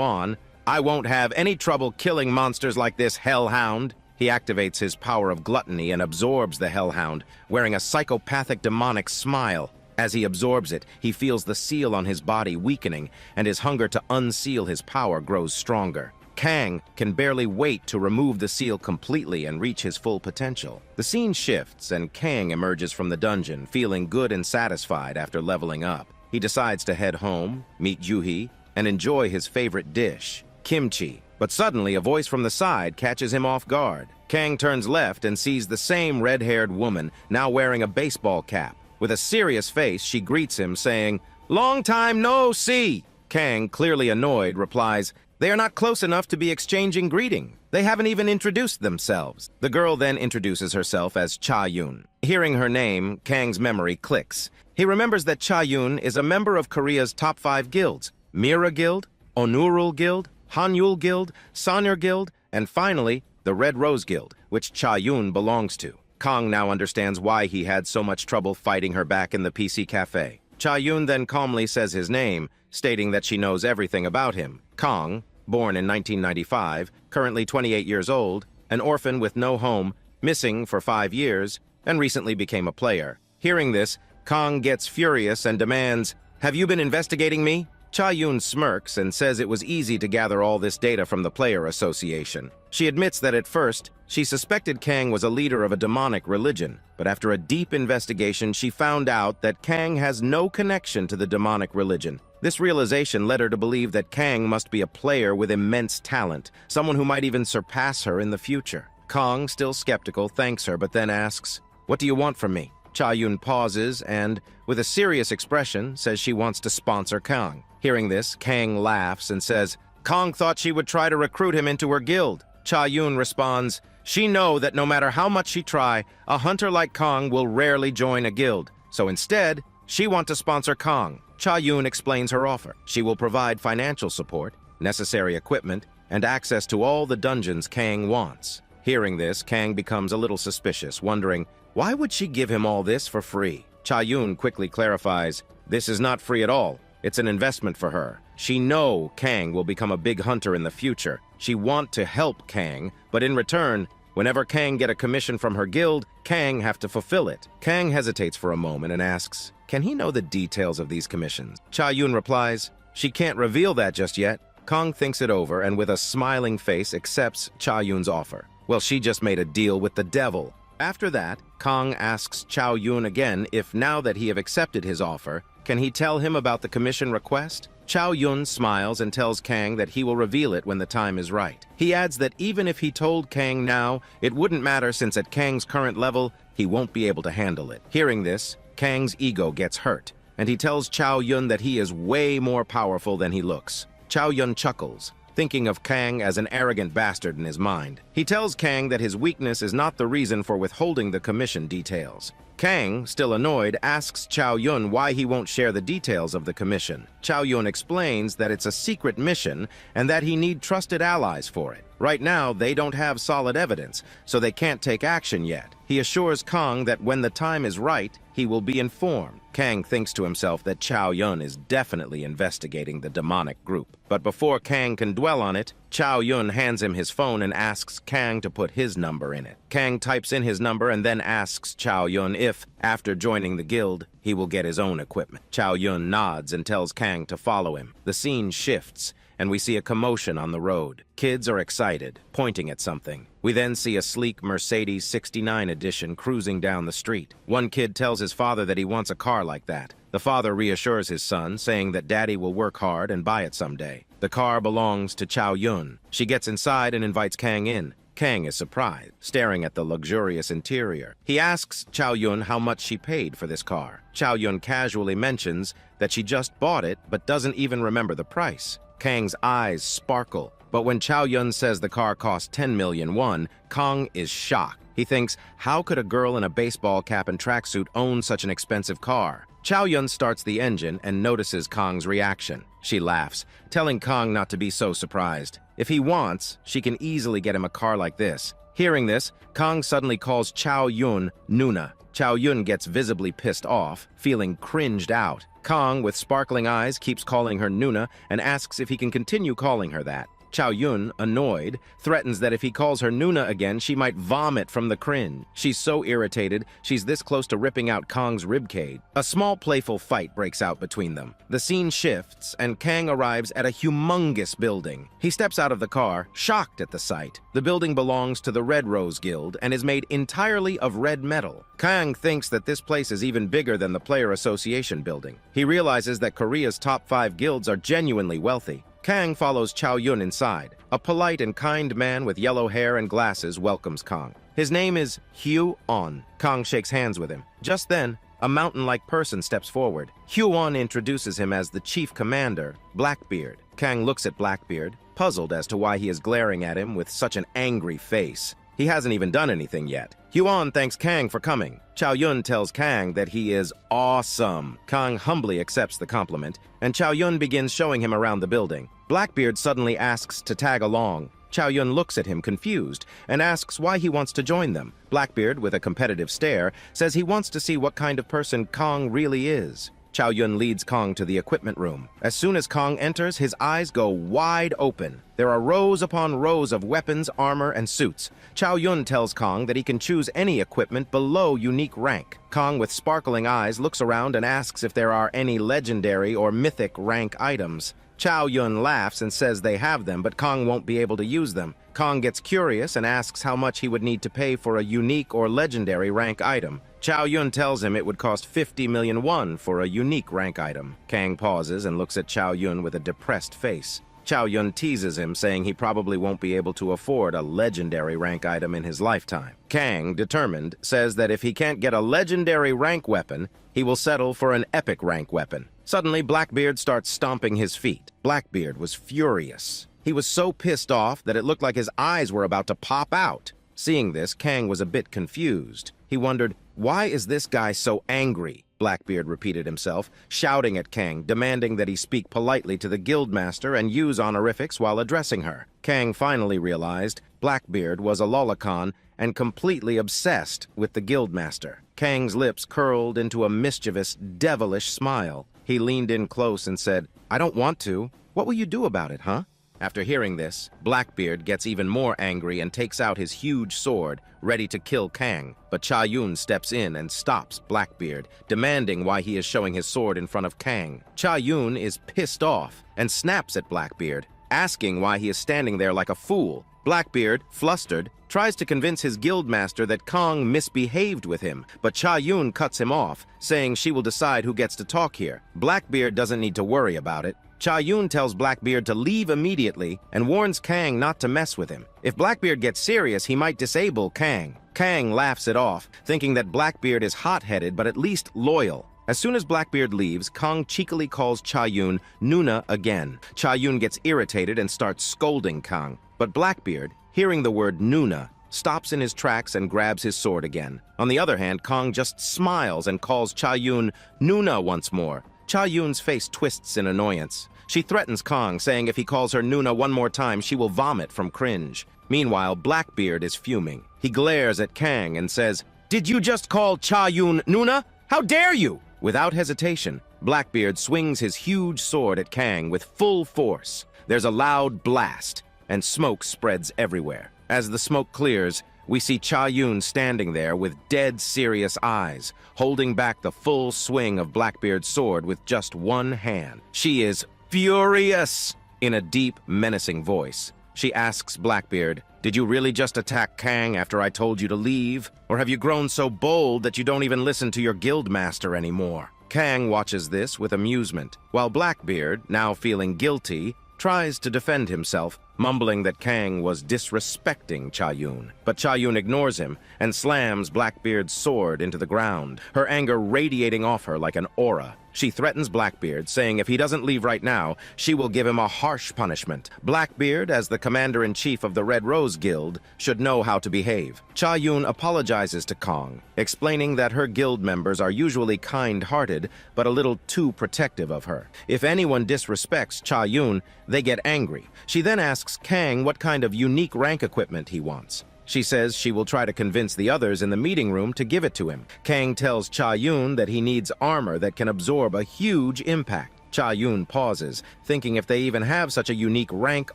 on, I won't have any trouble killing monsters like this Hellhound. He activates his power of gluttony and absorbs the Hellhound, wearing a psychopathic demonic smile. As he absorbs it, he feels the seal on his body weakening, and his hunger to unseal his power grows stronger. Kang can barely wait to remove the seal completely and reach his full potential. The scene shifts, and Kang emerges from the dungeon, feeling good and satisfied after leveling up. He decides to head home, meet Juhi, and enjoy his favorite dish, kimchi. But suddenly, a voice from the side catches him off guard. Kang turns left and sees the same red-haired woman, now wearing a baseball cap. With a serious face, she greets him, saying, "Long time no see!" Kang, clearly annoyed, replies, "They are not close enough to be exchanging greeting. They haven't even introduced themselves." The girl then introduces herself as Cha-Yun. Hearing her name, Kang's memory clicks. He remembers that Cha-Yun is a member of Korea's top 5 guilds, Mira Guild, Onurul Guild, Hanyul Guild, Sanyur Guild, and finally, the Red Rose Guild, which Cha-Yun belongs to. Kang now understands why he had so much trouble fighting her back in the PC cafe. Cha-Yun then calmly says his name, stating that she knows everything about him. Kang, born in 1995, currently 28 years old, an orphan with no home, missing for 5 years, and recently became a player. Hearing this, Kang gets furious and demands, "Have you been investigating me?" Cha-Yun smirks and says it was easy to gather all this data from the Player Association. She admits that at first, she suspected Kang was a leader of a demonic religion, but after a deep investigation, she found out that Kang has no connection to the demonic religion. This realization led her to believe that Kang must be a player with immense talent, someone who might even surpass her in the future. Kang, still skeptical, thanks her, but then asks, "What do you want from me?" Cha Yun pauses and, with a serious expression, says she wants to sponsor Kang. Hearing this, Kang laughs and says, Kang thought she would try to recruit him into her guild. Cha Yun responds, she know that no matter how much she try, a hunter like Kang will rarely join a guild. So instead, she want to sponsor Kang. Cha Yun explains her offer. She will provide financial support, necessary equipment, and access to all the dungeons Kang wants. Hearing this, Kang becomes a little suspicious, wondering, why would she give him all this for free? Cha Yun quickly clarifies, this is not free at all. It's an investment for her. She know Kang will become a big hunter in the future. She want to help Kang, but in return, whenever Kang get a commission from her guild, Kang have to fulfill it. Kang hesitates for a moment and asks, can he know the details of these commissions? Cha Yun replies, she can't reveal that just yet. Kang thinks it over and with a smiling face accepts Cha Yun's offer. Well, she just made a deal with the devil. After that, Kang asks Cha Yun again if now that he have accepted his offer, can he tell him about the commission request? Cha Yun smiles and tells Kang that he will reveal it when the time is right. He adds that even if he told Kang now, it wouldn't matter since at Kang's current level, he won't be able to handle it. Hearing this, Kang's ego gets hurt, and he tells Cha Yun that he is way more powerful than he looks. Cha Yun chuckles, thinking of Kang as an arrogant bastard in his mind. He tells Kang that his weakness is not the reason for withholding the commission details. Kang, still annoyed, asks Cha Yun why he won't share the details of the commission. Cha Yun explains that it's a secret mission and that he need trusted allies for it. Right now, they don't have solid evidence, so they can't take action yet. He assures Kang that when the time is right, he will be informed. Kang thinks to himself that Cha Yun is definitely investigating the demonic group. But before Kang can dwell on it, Cha Yun hands him his phone and asks Kang to put his number in it. Kang types in his number and then asks Cha Yun if, after joining the guild, he will get his own equipment. Cha Yun nods and tells Kang to follow him. The scene shifts, and we see a commotion on the road. Kids are excited, pointing at something. We then see a sleek Mercedes 69 edition cruising down the street. One kid tells his father that he wants a car like that. The father reassures his son, saying that daddy will work hard and buy it someday. The car belongs to Cha Yun. She gets inside and invites Kang in. Kang is surprised, staring at the luxurious interior. He asks Cha Yun how much she paid for this car. Cha Yun casually mentions that she just bought it but doesn't even remember the price. Kang's eyes sparkle, but when Cha Yun says the car cost 10 million won, Kang is shocked. He thinks, how could a girl in a baseball cap and tracksuit own such an expensive car? Cha Yun starts the engine and notices Kang's reaction. She laughs, telling Kang not to be so surprised. If he wants, she can easily get him a car like this. Hearing this, Kang suddenly calls Cha Yun Nuna. Cha Yun gets visibly pissed off, feeling cringed out. Kang, with sparkling eyes, keeps calling her Nuna and asks if he can continue calling her that. Cha Yun, annoyed, threatens that if he calls her Nuna again, she might vomit from the cringe. She's so irritated, she's this close to ripping out Kang's ribcage. A small playful fight breaks out between them. The scene shifts, and Kang arrives at a humongous building. He steps out of the car, shocked at the sight. The building belongs to the Red Rose Guild and is made entirely of red metal. Kang thinks that this place is even bigger than the Player Association building. He realizes that Korea's top 5 guilds are genuinely wealthy. Kang follows Cha Yun inside. A polite and kind man with yellow hair and glasses welcomes Kang. His name is Hyu-on. Kang shakes hands with him. Just then, a mountain-like person steps forward. Hyu-on introduces him as the chief commander, Blackbeard. Kang looks at Blackbeard, puzzled as to why he is glaring at him with such an angry face. He hasn't even done anything yet. Hyu-on thanks Kang for coming. Cha Yun tells Kang that he is awesome. Kang humbly accepts the compliment, and Cha Yun begins showing him around the building. Blackbeard suddenly asks to tag along. Cha Yun looks at him confused and asks why he wants to join them. Blackbeard, with a competitive stare, says he wants to see what kind of person Kang really is. Cha Yun leads Kang to the equipment room. As soon as Kang enters, his eyes go wide open. There are rows upon rows of weapons, armor, and suits. Cha Yun tells Kang that he can choose any equipment below unique rank. Kang, with sparkling eyes, looks around and asks if there are any legendary or mythic rank items. Cha Yun laughs and says they have them, but Kang won't be able to use them. Kang gets curious and asks how much he would need to pay for a unique or legendary rank item. Cha Yun tells him it would cost 50 million won for a unique rank item. Kang pauses and looks at Cha Yun with a depressed face. Chow Yun teases him, saying he probably won't be able to afford a legendary rank item in his lifetime. Kang, determined, says that if he can't get a legendary rank weapon, he will settle for an epic rank weapon. Suddenly, Blackbeard starts stomping his feet. Blackbeard was furious. He was so pissed off that it looked like his eyes were about to pop out. Seeing this, Kang was a bit confused. He wondered, why is this guy so angry? Blackbeard repeated himself, shouting at Kang, demanding that he speak politely to the guildmaster and use honorifics while addressing her. Kang finally realized Blackbeard was a lolicon and completely obsessed with the guildmaster. Kang's lips curled into a mischievous, devilish smile. He leaned in close and said, "I don't want to. What will you do about it, huh?" After hearing this, Blackbeard gets even more angry and takes out his huge sword, ready to kill Kang. But Cha Yun steps in and stops Blackbeard, demanding why he is showing his sword in front of Kang. Cha Yun is pissed off and snaps at Blackbeard, asking why he is standing there like a fool. Blackbeard, flustered, tries to convince his guildmaster that Kang misbehaved with him, but Cha Yun cuts him off, saying she will decide who gets to talk here. Blackbeard doesn't need to worry about it. Cha Yun tells Blackbeard to leave immediately and warns Kang not to mess with him. If Blackbeard gets serious, he might disable Kang. Kang laughs it off, thinking that Blackbeard is hot-headed but at least loyal. As soon as Blackbeard leaves, Kang cheekily calls Cha Yun Nuna again. Cha Yun gets irritated and starts scolding Kang. But Blackbeard, hearing the word Nuna, stops in his tracks and grabs his sword again. On the other hand, Kang just smiles and calls Cha Yun Nuna once more. Cha Yun's face twists in annoyance. She threatens Kang, saying if he calls her Nuna one more time, she will vomit from cringe. Meanwhile, Blackbeard is fuming. He glares at Kang and says, "Did you just call Cha Yun Nuna? How dare you?" Without hesitation, Blackbeard swings his huge sword at Kang with full force. There's a loud blast, and smoke spreads everywhere. As the smoke clears, we see Cha Yun standing there with dead serious eyes, holding back the full swing of Blackbeard's sword with just one hand. She is furious in a deep, menacing voice. She asks Blackbeard, "Did you really just attack Kang after I told you to leave? Or have you grown so bold that you don't even listen to your guildmaster anymore?" Kang watches this with amusement, while Blackbeard, now feeling guilty, tries to defend himself, mumbling that Kang was disrespecting Cha Yun. But Cha Yun ignores him and slams Blackbeard's sword into the ground, her anger radiating off her like an aura. She threatens Blackbeard, saying if he doesn't leave right now, she will give him a harsh punishment. Blackbeard, as the commander-in-chief of the Red Rose Guild, should know how to behave. Cha Yun apologizes to Kang, explaining that her guild members are usually kind-hearted, but a little too protective of her. If anyone disrespects Cha Yun, they get angry. She then asks Kang what kind of unique rank equipment he wants. She says she will try to convince the others in the meeting room to give it to him. Kang tells Cha Yun that he needs armor that can absorb a huge impact. Cha Yun pauses, thinking if they even have such a unique rank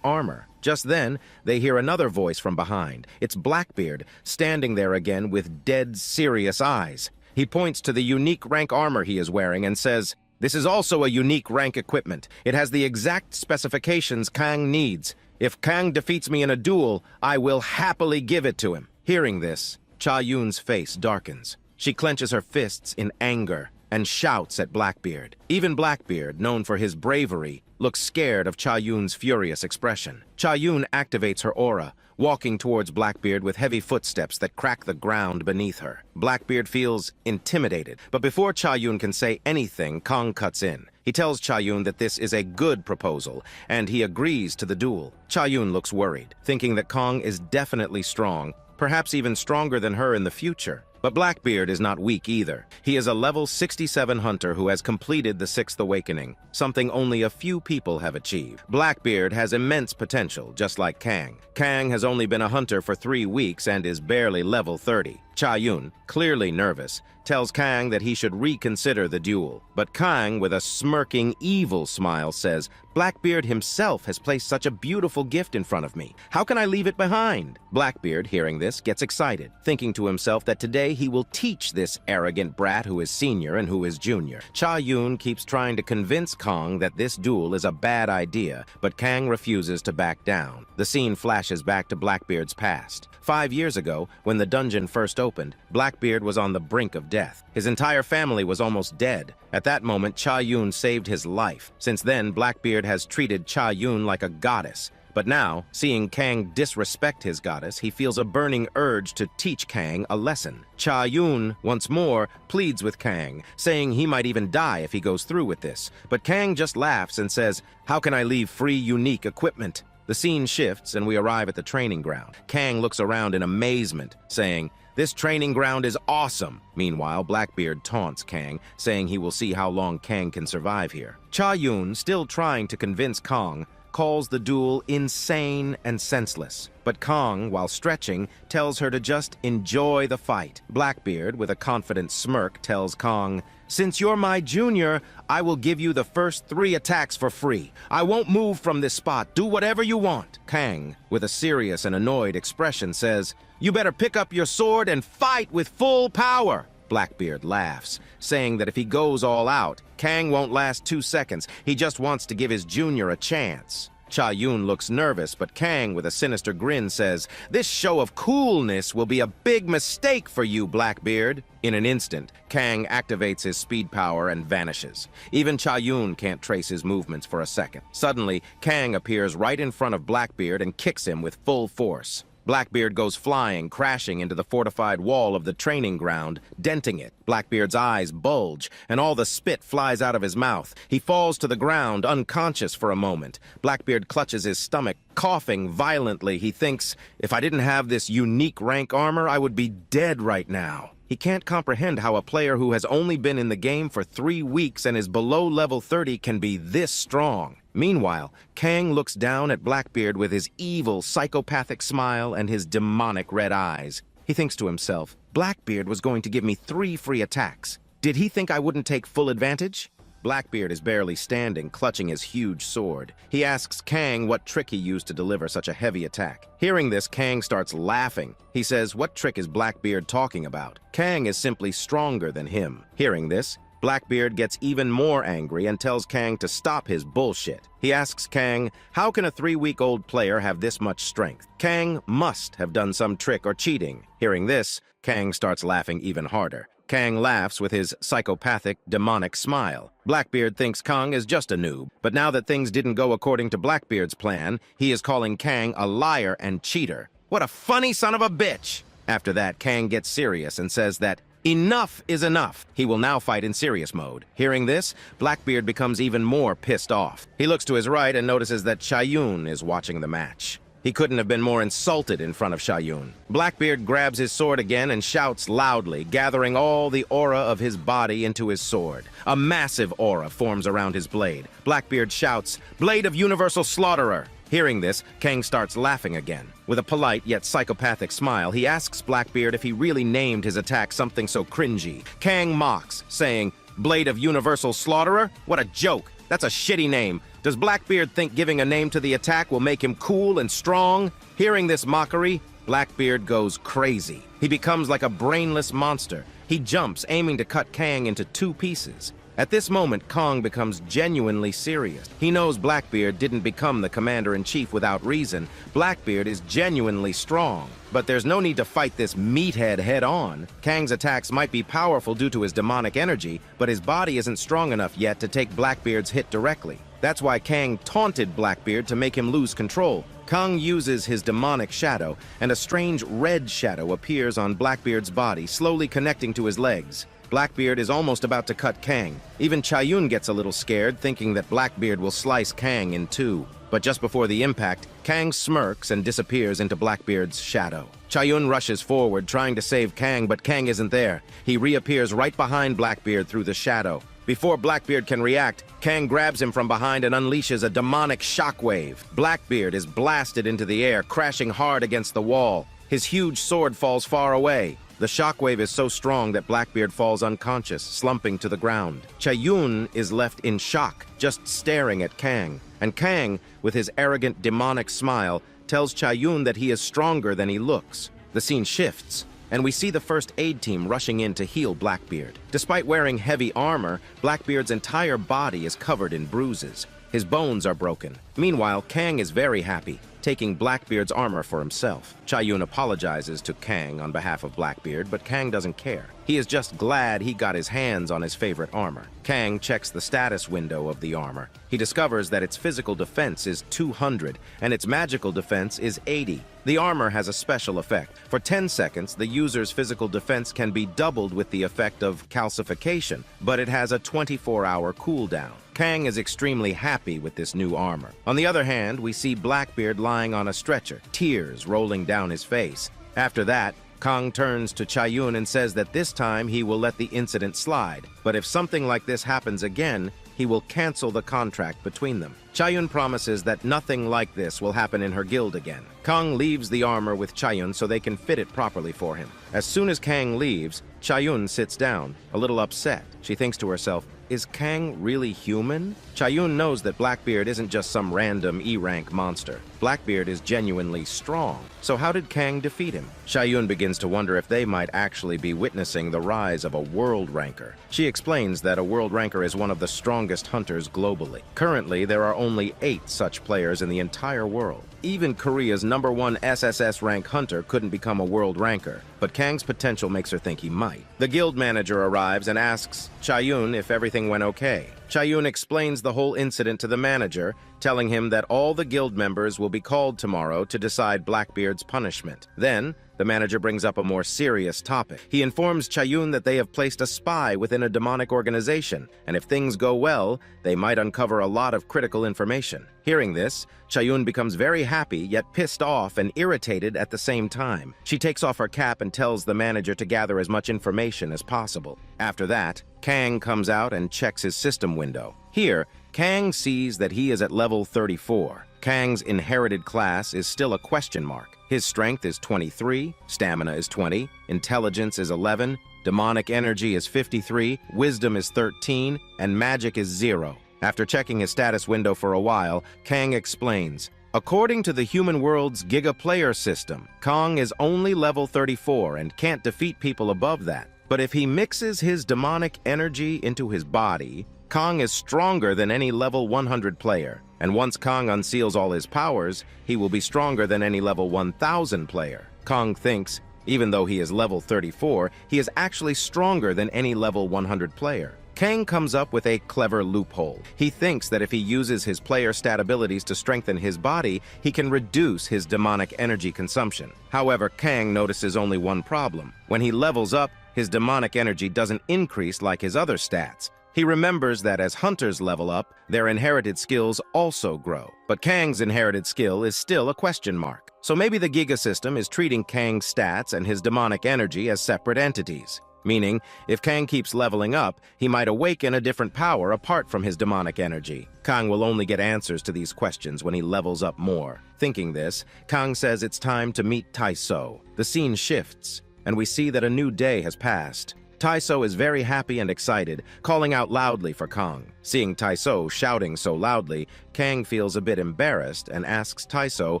armor. Just then, they hear another voice from behind. It's Blackbeard, standing there again with dead, serious eyes. He points to the unique rank armor he is wearing and says, "This is also a unique rank equipment. It has the exact specifications Kang needs. If Kang defeats me in a duel, I will happily give it to him." Hearing this, Cha Yun's face darkens. She clenches her fists in anger and shouts at Blackbeard. Even Blackbeard, known for his bravery, looks scared of Cha Yun's furious expression. Cha Yun activates her aura, walking towards Blackbeard with heavy footsteps that crack the ground beneath her. Blackbeard feels intimidated, but before Cha Yun can say anything, Kang cuts in. He tells Cha Yun that this is a good proposal, and he agrees to the duel. Cha Yun looks worried, thinking that Kang is definitely strong, perhaps even stronger than her in the future. But Blackbeard is not weak either. He is a level 67 hunter who has completed the 6th Awakening, something only a few people have achieved. Blackbeard has immense potential, just like Kang. Kang has only been a hunter for 3 weeks and is barely level 30. Cha Yun, clearly nervous, tells Kang that he should reconsider the duel. But Kang, with a smirking, evil smile, says, "Blackbeard himself has placed such a beautiful gift in front of me. How can I leave it behind?" Blackbeard, hearing this, gets excited, thinking to himself that today he will teach this arrogant brat who is senior and who is junior. Cha Yun keeps trying to convince Kang that this duel is a bad idea, but Kang refuses to back down. The scene flashes back to Blackbeard's past. 5 years ago, when the dungeon first opened, Blackbeard was on the brink of death. His entire family was almost dead. At that moment, Cha-Yun saved his life. Since then, Blackbeard has treated Cha-Yun like a goddess. But now, seeing Kang disrespect his goddess, he feels a burning urge to teach Kang a lesson. Cha-Yun, once more, pleads with Kang, saying he might even die if he goes through with this. But Kang just laughs and says, "How can I leave free unique equipment?" The scene shifts and we arrive at the training ground. Kang looks around in amazement, saying, "This training ground is awesome." Meanwhile, Blackbeard taunts Kang, saying he will see how long Kang can survive here. Cha-Yun, still trying to convince Kang, calls the duel insane and senseless. But Kang, while stretching, tells her to just enjoy the fight. Blackbeard, with a confident smirk, tells Kang, "Since you're my junior, I will give you the first 3 attacks for free. I won't move from this spot. Do whatever you want." Kang, with a serious and annoyed expression, says, "You better pick up your sword and fight with full power." Blackbeard laughs, saying that if he goes all out, Kang won't last 2 seconds. He just wants to give his junior a chance. Cha-Yun looks nervous, but Kang, with a sinister grin, says, "This show of coolness will be a big mistake for you, Blackbeard." In an instant, Kang activates his speed power and vanishes. Even Cha-Yun can't trace his movements for a second. Suddenly, Kang appears right in front of Blackbeard and kicks him with full force. Blackbeard goes flying, crashing into the fortified wall of the training ground, denting it. Blackbeard's eyes bulge, and all the spit flies out of his mouth. He falls to the ground, unconscious for a moment. Blackbeard clutches his stomach, coughing violently. He thinks, "If I didn't have this unique rank armor, I would be dead right now." He can't comprehend how a player who has only been in the game for 3 weeks and is below level 30 can be this strong. Meanwhile, Kang looks down at Blackbeard with his evil, psychopathic smile and his demonic red eyes. He thinks to himself, Blackbeard was going to give me 3 free attacks. Did he think I wouldn't take full advantage? Blackbeard is barely standing, clutching his huge sword. He asks Kang what trick he used to deliver such a heavy attack. Hearing this, Kang starts laughing. He says, what trick is Blackbeard talking about? Kang is simply stronger than him. Hearing this, Blackbeard gets even more angry and tells Kang to stop his bullshit. He asks Kang, how can a 3-week-old player have this much strength? Kang must have done some trick or cheating. Hearing this, Kang starts laughing even harder. Kang laughs with his psychopathic, demonic smile. Blackbeard thinks Kang is just a noob, but now that things didn't go according to Blackbeard's plan, he is calling Kang a liar and cheater. What a funny son of a bitch! After that, Kang gets serious and says that enough is enough. He will now fight in serious mode. Hearing this, Blackbeard becomes even more pissed off. He looks to his right and notices that Cha-Yun is watching the match. He couldn't have been more insulted in front of Cha-Yun. Blackbeard grabs his sword again and shouts loudly, gathering all the aura of his body into his sword. A massive aura forms around his blade. Blackbeard shouts, "Blade of Universal Slaughterer!" Hearing this, Kang starts laughing again. With a polite yet psychopathic smile, he asks Blackbeard if he really named his attack something so cringy. Kang mocks, saying, "Blade of Universal Slaughterer? What a joke! That's a shitty name. Does Blackbeard think giving a name to the attack will make him cool and strong?" Hearing this mockery, Blackbeard goes crazy. He becomes like a brainless monster. He jumps, aiming to cut Kang into 2 pieces. At this moment, Kang becomes genuinely serious. He knows Blackbeard didn't become the commander-in-chief without reason. Blackbeard is genuinely strong. But there's no need to fight this meathead head-on. Kang's attacks might be powerful due to his demonic energy, but his body isn't strong enough yet to take Blackbeard's hit directly. That's why Kang taunted Blackbeard to make him lose control. Kang uses his demonic shadow, and a strange red shadow appears on Blackbeard's body, slowly connecting to his legs. Blackbeard is almost about to cut Kang. Even Cha-Yun gets a little scared, thinking that Blackbeard will slice Kang in 2. But just before the impact, Kang smirks and disappears into Blackbeard's shadow. Cha-Yun rushes forward, trying to save Kang, but Kang isn't there. He reappears right behind Blackbeard through the shadow. Before Blackbeard can react, Kang grabs him from behind and unleashes a demonic shockwave. Blackbeard is blasted into the air, crashing hard against the wall. His huge sword falls far away. The shockwave is so strong that Blackbeard falls unconscious, slumping to the ground. Cha-Yun is left in shock, just staring at Kang. And Kang, with his arrogant, demonic smile, tells Cha-Yun that he is stronger than he looks. The scene shifts, and we see the first aid team rushing in to heal Blackbeard. Despite wearing heavy armor, Blackbeard's entire body is covered in bruises. His bones are broken. Meanwhile, Kang is very happy, taking Blackbeard's armor for himself. Chayun apologizes to Kang on behalf of Blackbeard, but Kang doesn't care. He is just glad he got his hands on his favorite armor. Kang checks the status window of the armor. He discovers that its physical defense is 200 and its magical defense is 80. The armor has a special effect. For 10 seconds, the user's physical defense can be doubled with the effect of calcification, but it has a 24-hour cooldown. Kang is extremely happy with this new armor. On the other hand, we see Blackbeard lying on a stretcher, tears rolling down his face. After that, Kang turns to Chayun and says that this time he will let the incident slide, but if something like this happens again, he will cancel the contract between them. Chayun promises that nothing like this will happen in her guild again. Kang leaves the armor with Chayun so they can fit it properly for him. As soon as Kang leaves, Chayun sits down, a little upset. She thinks to herself, is Kang really human? Chayun knows that Blackbeard isn't just some random E-rank monster. Blackbeard is genuinely strong. So how did Kang defeat him? Chayun begins to wonder if they might actually be witnessing the rise of a world ranker. She explains that a world ranker is one of the strongest hunters globally. Currently, there are only 8 such players in the entire world. Even Korea's #1 SSS rank hunter couldn't become a world ranker, but Kang's potential makes her think he might. The guild manager arrives and asks Chayun if everything went okay. Chayun explains the whole incident to the manager, telling him that all the guild members will be called tomorrow to decide Blackbeard's punishment. Then, the manager brings up a more serious topic. He informs Chayun that they have placed a spy within a demonic organization, and if things go well, they might uncover a lot of critical information. Hearing this, Chayun becomes very happy, yet pissed off and irritated at the same time. She takes off her cap and tells the manager to gather as much information as possible. After that, Kang comes out and checks his system window. Here, Kang sees that he is at level 34. Kang's inherited class is still a question mark. His strength is 23, stamina is 20, intelligence is 11, demonic energy is 53, wisdom is 13, and magic is 0. After checking his status window for a while, Kang explains, according to the human world's Giga Player system, Kang is only level 34 and can't defeat people above that. But if he mixes his demonic energy into his body, Kang is stronger than any level 100 player. And once Kang unseals all his powers, he will be stronger than any level 1000 player. Kang thinks, even though he is level 34, he is actually stronger than any level 100 player. Kang comes up with a clever loophole. He thinks that if he uses his player stat abilities to strengthen his body, he can reduce his demonic energy consumption. However, Kang notices only one problem. When he levels up, his demonic energy doesn't increase like his other stats. He remembers that as hunters level up, their inherited skills also grow. But Kang's inherited skill is still a question mark. So maybe the Giga system is treating Kang's stats and his demonic energy as separate entities. Meaning, if Kang keeps leveling up, he might awaken a different power apart from his demonic energy. Kang will only get answers to these questions when he levels up more. Thinking this, Kang says it's time to meet Taiso. The scene shifts, and we see that a new day has passed. Taiso is very happy and excited, calling out loudly for Kang. Seeing Taiso shouting so loudly, Kang feels a bit embarrassed and asks Taiso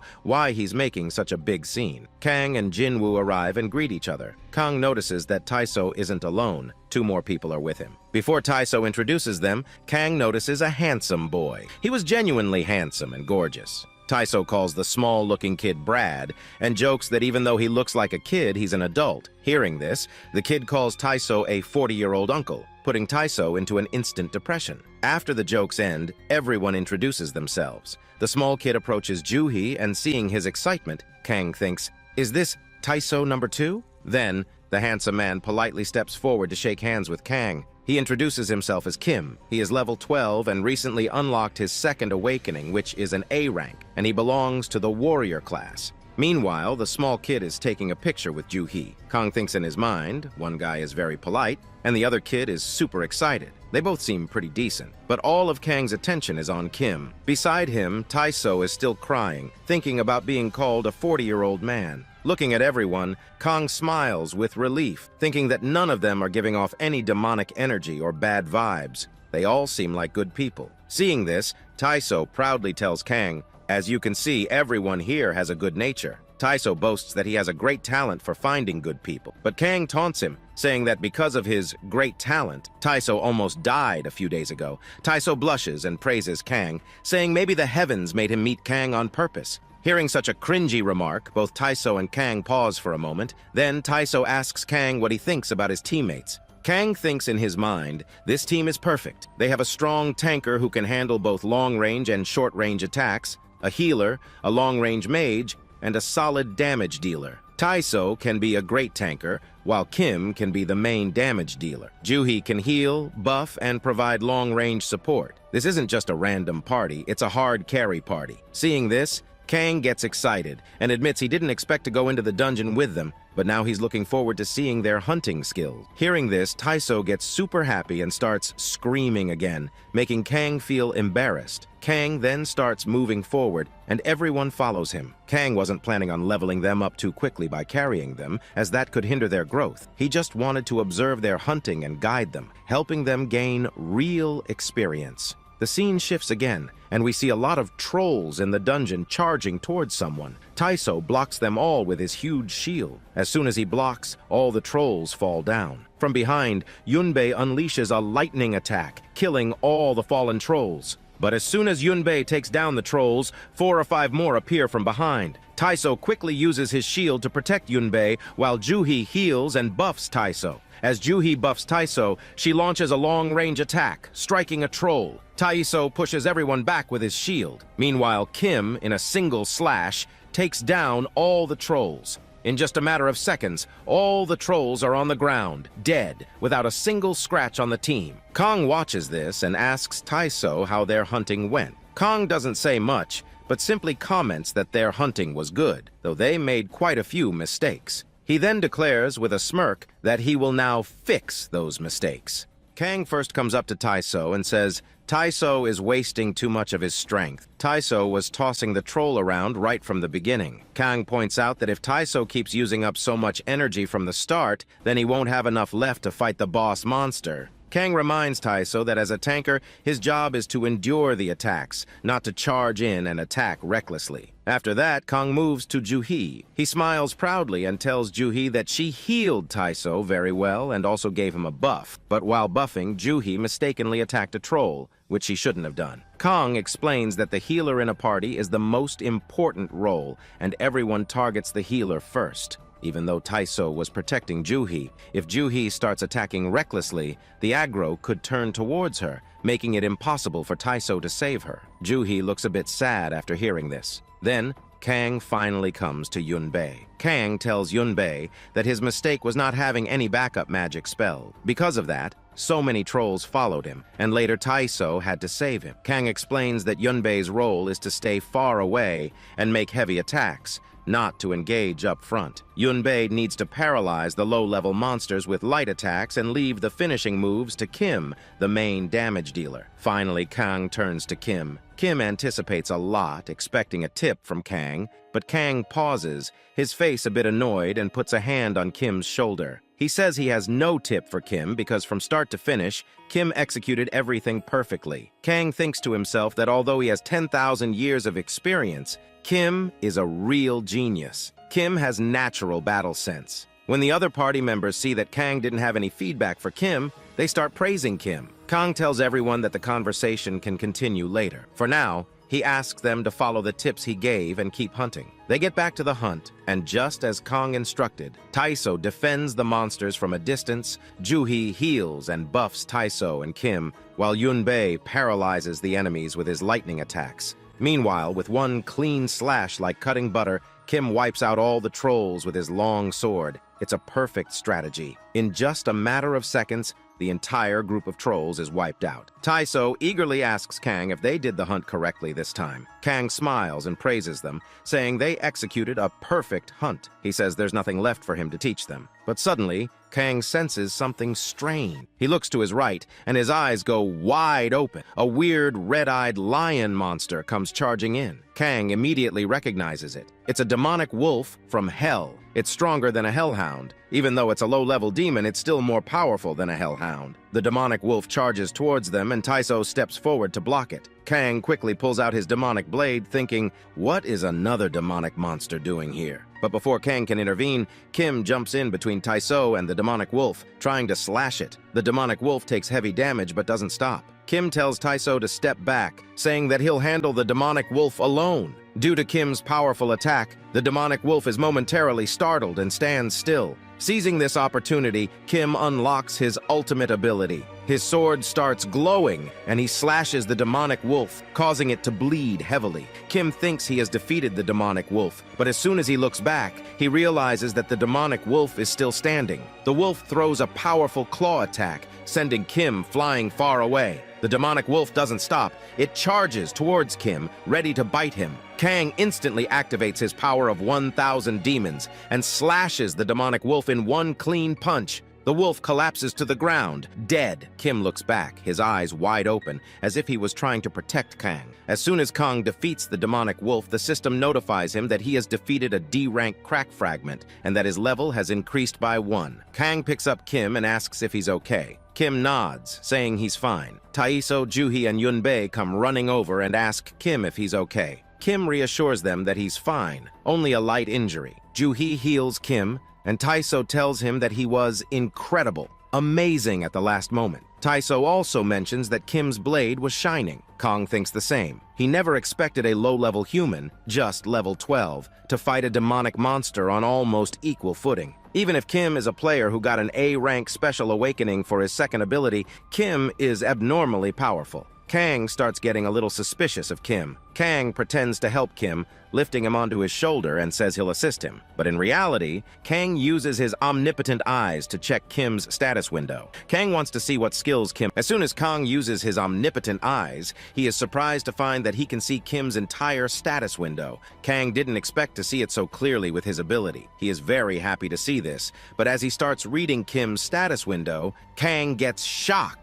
why he's making such a big scene. Kang and Jinwoo arrive and greet each other. Kang notices that Taiso isn't alone. 2 more people are with him. Before Taiso introduces them, Kang notices a handsome boy. He was genuinely handsome and gorgeous. Taiso calls the small-looking kid Brad and jokes that even though he looks like a kid, he's an adult. Hearing this, the kid calls Taiso a 40-year-old uncle, putting Taiso into an instant depression. After the jokes end, everyone introduces themselves. The small kid approaches Juhee, and seeing his excitement, Kang thinks, is this Taiso number 2? Then, the handsome man politely steps forward to shake hands with Kang. He introduces himself as Kim. He is level 12 and recently unlocked his second awakening, which is an A rank, and he belongs to the warrior class. Meanwhile, the small kid is taking a picture with Juhee. Kang thinks in his mind, one guy is very polite, and the other kid is super excited. They both seem pretty decent, but all of Kang's attention is on Kim. Beside him, Taiso is still crying, thinking about being called a 40-year-old man. Looking at everyone, Kang smiles with relief, thinking that none of them are giving off any demonic energy or bad vibes. They all seem like good people. Seeing this, Taiso proudly tells Kang, as you can see, everyone here has a good nature. Taiso boasts that he has a great talent for finding good people, but Kang taunts him, saying that because of his great talent, Taiso almost died a few days ago. Taiso blushes and praises Kang, saying maybe the heavens made him meet Kang on purpose. Hearing such a cringy remark, both Taiso and Kang pause for a moment. Then Taiso asks Kang what he thinks about his teammates. Kang thinks in his mind, this team is perfect. They have a strong tanker who can handle both long-range and short-range attacks, a healer, a long-range mage, and a solid damage dealer. Taiso can be a great tanker, while Kim can be the main damage dealer. Juhi can heal, buff, and provide long-range support. This isn't just a random party, it's a hard carry party. Seeing this, Kang gets excited and admits he didn't expect to go into the dungeon with them, but now he's looking forward to seeing their hunting skills. Hearing this, Taiso gets super happy and starts screaming again, making Kang feel embarrassed. Kang then starts moving forward, and everyone follows him. Kang wasn't planning on leveling them up too quickly by carrying them, as that could hinder their growth. He just wanted to observe their hunting and guide them, helping them gain real experience. The scene shifts again, and we see a lot of trolls in the dungeon charging towards someone. Taiso blocks them all with his huge shield. As soon as he blocks, all the trolls fall down. From behind, Yunbei unleashes a lightning attack, killing all the fallen trolls. But as soon as Yunbei takes down the trolls, 4 or 5 more appear from behind. Taiso quickly uses his shield to protect Yunbei, while Juhi heals and buffs Taiso. As Juhi buffs Taiso, she launches a long-range attack, striking a troll. Taiso pushes everyone back with his shield. Meanwhile, Kim, in a single slash, takes down all the trolls. In just a matter of seconds, all the trolls are on the ground, dead, without a single scratch on the team. Kong watches this and asks Taiso how their hunting went. Kong doesn't say much, but simply comments that their hunting was good, though they made quite a few mistakes. He then declares with a smirk that he will now fix those mistakes. Kang first comes up to Taiso and says, Taiso is wasting too much of his strength. Taiso was tossing the troll around right from the beginning. Kang points out that if Taiso keeps using up so much energy from the start, then he won't have enough left to fight the boss monster. Kang reminds Taiso that as a tanker, his job is to endure the attacks, not to charge in and attack recklessly. After that, Kang moves to Juhi. He smiles proudly and tells Juhi that she healed Taiso very well and also gave him a buff. But while buffing, Juhi mistakenly attacked a troll, which she shouldn't have done. Kang explains that the healer in a party is the most important role, and everyone targets the healer first. Even though Taiso was protecting Juhi, if Juhi starts attacking recklessly, the aggro could turn towards her, making it impossible for Taiso to save her. Juhi looks a bit sad after hearing this. Then, Kang finally comes to Yunbei. Kang tells Yunbei that his mistake was not having any backup magic spell. Because of that, so many trolls followed him, and later Taiso had to save him. Kang explains that Yunbei's role is to stay far away and make heavy attacks, not to engage up front. Yunbei needs to paralyze the low-level monsters with light attacks and leave the finishing moves to Kim, the main damage dealer. Finally, Kang turns to Kim. Kim anticipates a lot, expecting a tip from Kang, but Kang pauses, his face a bit annoyed, and puts a hand on Kim's shoulder. He says he has no tip for Kim because from start to finish, Kim executed everything perfectly. Kang thinks to himself that although he has 10,000 years of experience, Kim is a real genius. Kim has natural battle sense. When the other party members see that Kang didn't have any feedback for Kim, they start praising Kim. Kang tells everyone that the conversation can continue later. For now, he asks them to follow the tips he gave and keep hunting. They get back to the hunt, and just as Kang instructed, Taiso defends the monsters from a distance, Juhi heals and buffs Taiso and Kim, while Yunbei paralyzes the enemies with his lightning attacks. Meanwhile, with one clean slash like cutting butter, Kim wipes out all the trolls with his long sword. It's a perfect strategy. In just a matter of seconds, the entire group of trolls is wiped out. Taiso eagerly asks Kang if they did the hunt correctly this time. Kang smiles and praises them, saying they executed a perfect hunt. He says there's nothing left for him to teach them. But suddenly, Kang senses something strange. He looks to his right, and his eyes go wide open. A weird, red-eyed lion monster comes charging in. Kang immediately recognizes it. It's a demonic wolf from hell. It's stronger than a hellhound. Even though it's a low-level demon, it's still more powerful than a hellhound. The demonic wolf charges towards them, and Taiso steps forward to block it. Kang quickly pulls out his demonic blade, thinking, what is another demonic monster doing here? But before Kang can intervene, Kim jumps in between Taiso and the demonic wolf, trying to slash it. The demonic wolf takes heavy damage but doesn't stop. Kim tells Taiso to step back, saying that he'll handle the demonic wolf alone. Due to Kim's powerful attack, the demonic wolf is momentarily startled and stands still. Seizing this opportunity, Kim unlocks his ultimate ability. His sword starts glowing, and he slashes the demonic wolf, causing it to bleed heavily. Kim thinks he has defeated the demonic wolf, but as soon as he looks back, he realizes that the demonic wolf is still standing. The wolf throws a powerful claw attack, sending Kim flying far away. The demonic wolf doesn't stop. It charges towards Kim, ready to bite him. Kang instantly activates his power of 1,000 demons and slashes the demonic wolf in one clean punch. The wolf collapses to the ground, dead. Kim looks back, his eyes wide open, as if he was trying to protect Kang. As soon as Kang defeats the demonic wolf, the system notifies him that he has defeated a D-rank crack fragment and that his level has increased by 1. Kang picks up Kim and asks if he's okay. Kim nods, saying he's fine. Taiso, Juhi, and Yunbei come running over and ask Kim if he's okay. Kim reassures them that he's fine, only a light injury. Juhi heals Kim, and Taiso tells him that he was incredible, amazing at the last moment. Taiso also mentions that Kim's blade was shining. Kang thinks the same. He never expected a low-level human, just level 12, to fight a demonic monster on almost equal footing. Even if Kim is a player who got an A-rank special awakening for his second ability, Kim is abnormally powerful. Kang starts getting a little suspicious of Kim. Kang pretends to help Kim, lifting him onto his shoulder and says he'll assist him. But in reality, Kang uses his omnipotent eyes to check Kim's status window. Kang wants to see what skills Kim... As soon as Kang uses his omnipotent eyes, he is surprised to find that he can see Kim's entire status window. Kang didn't expect to see it so clearly with his ability. He is very happy to see this, but as he starts reading Kim's status window, Kang gets shocked.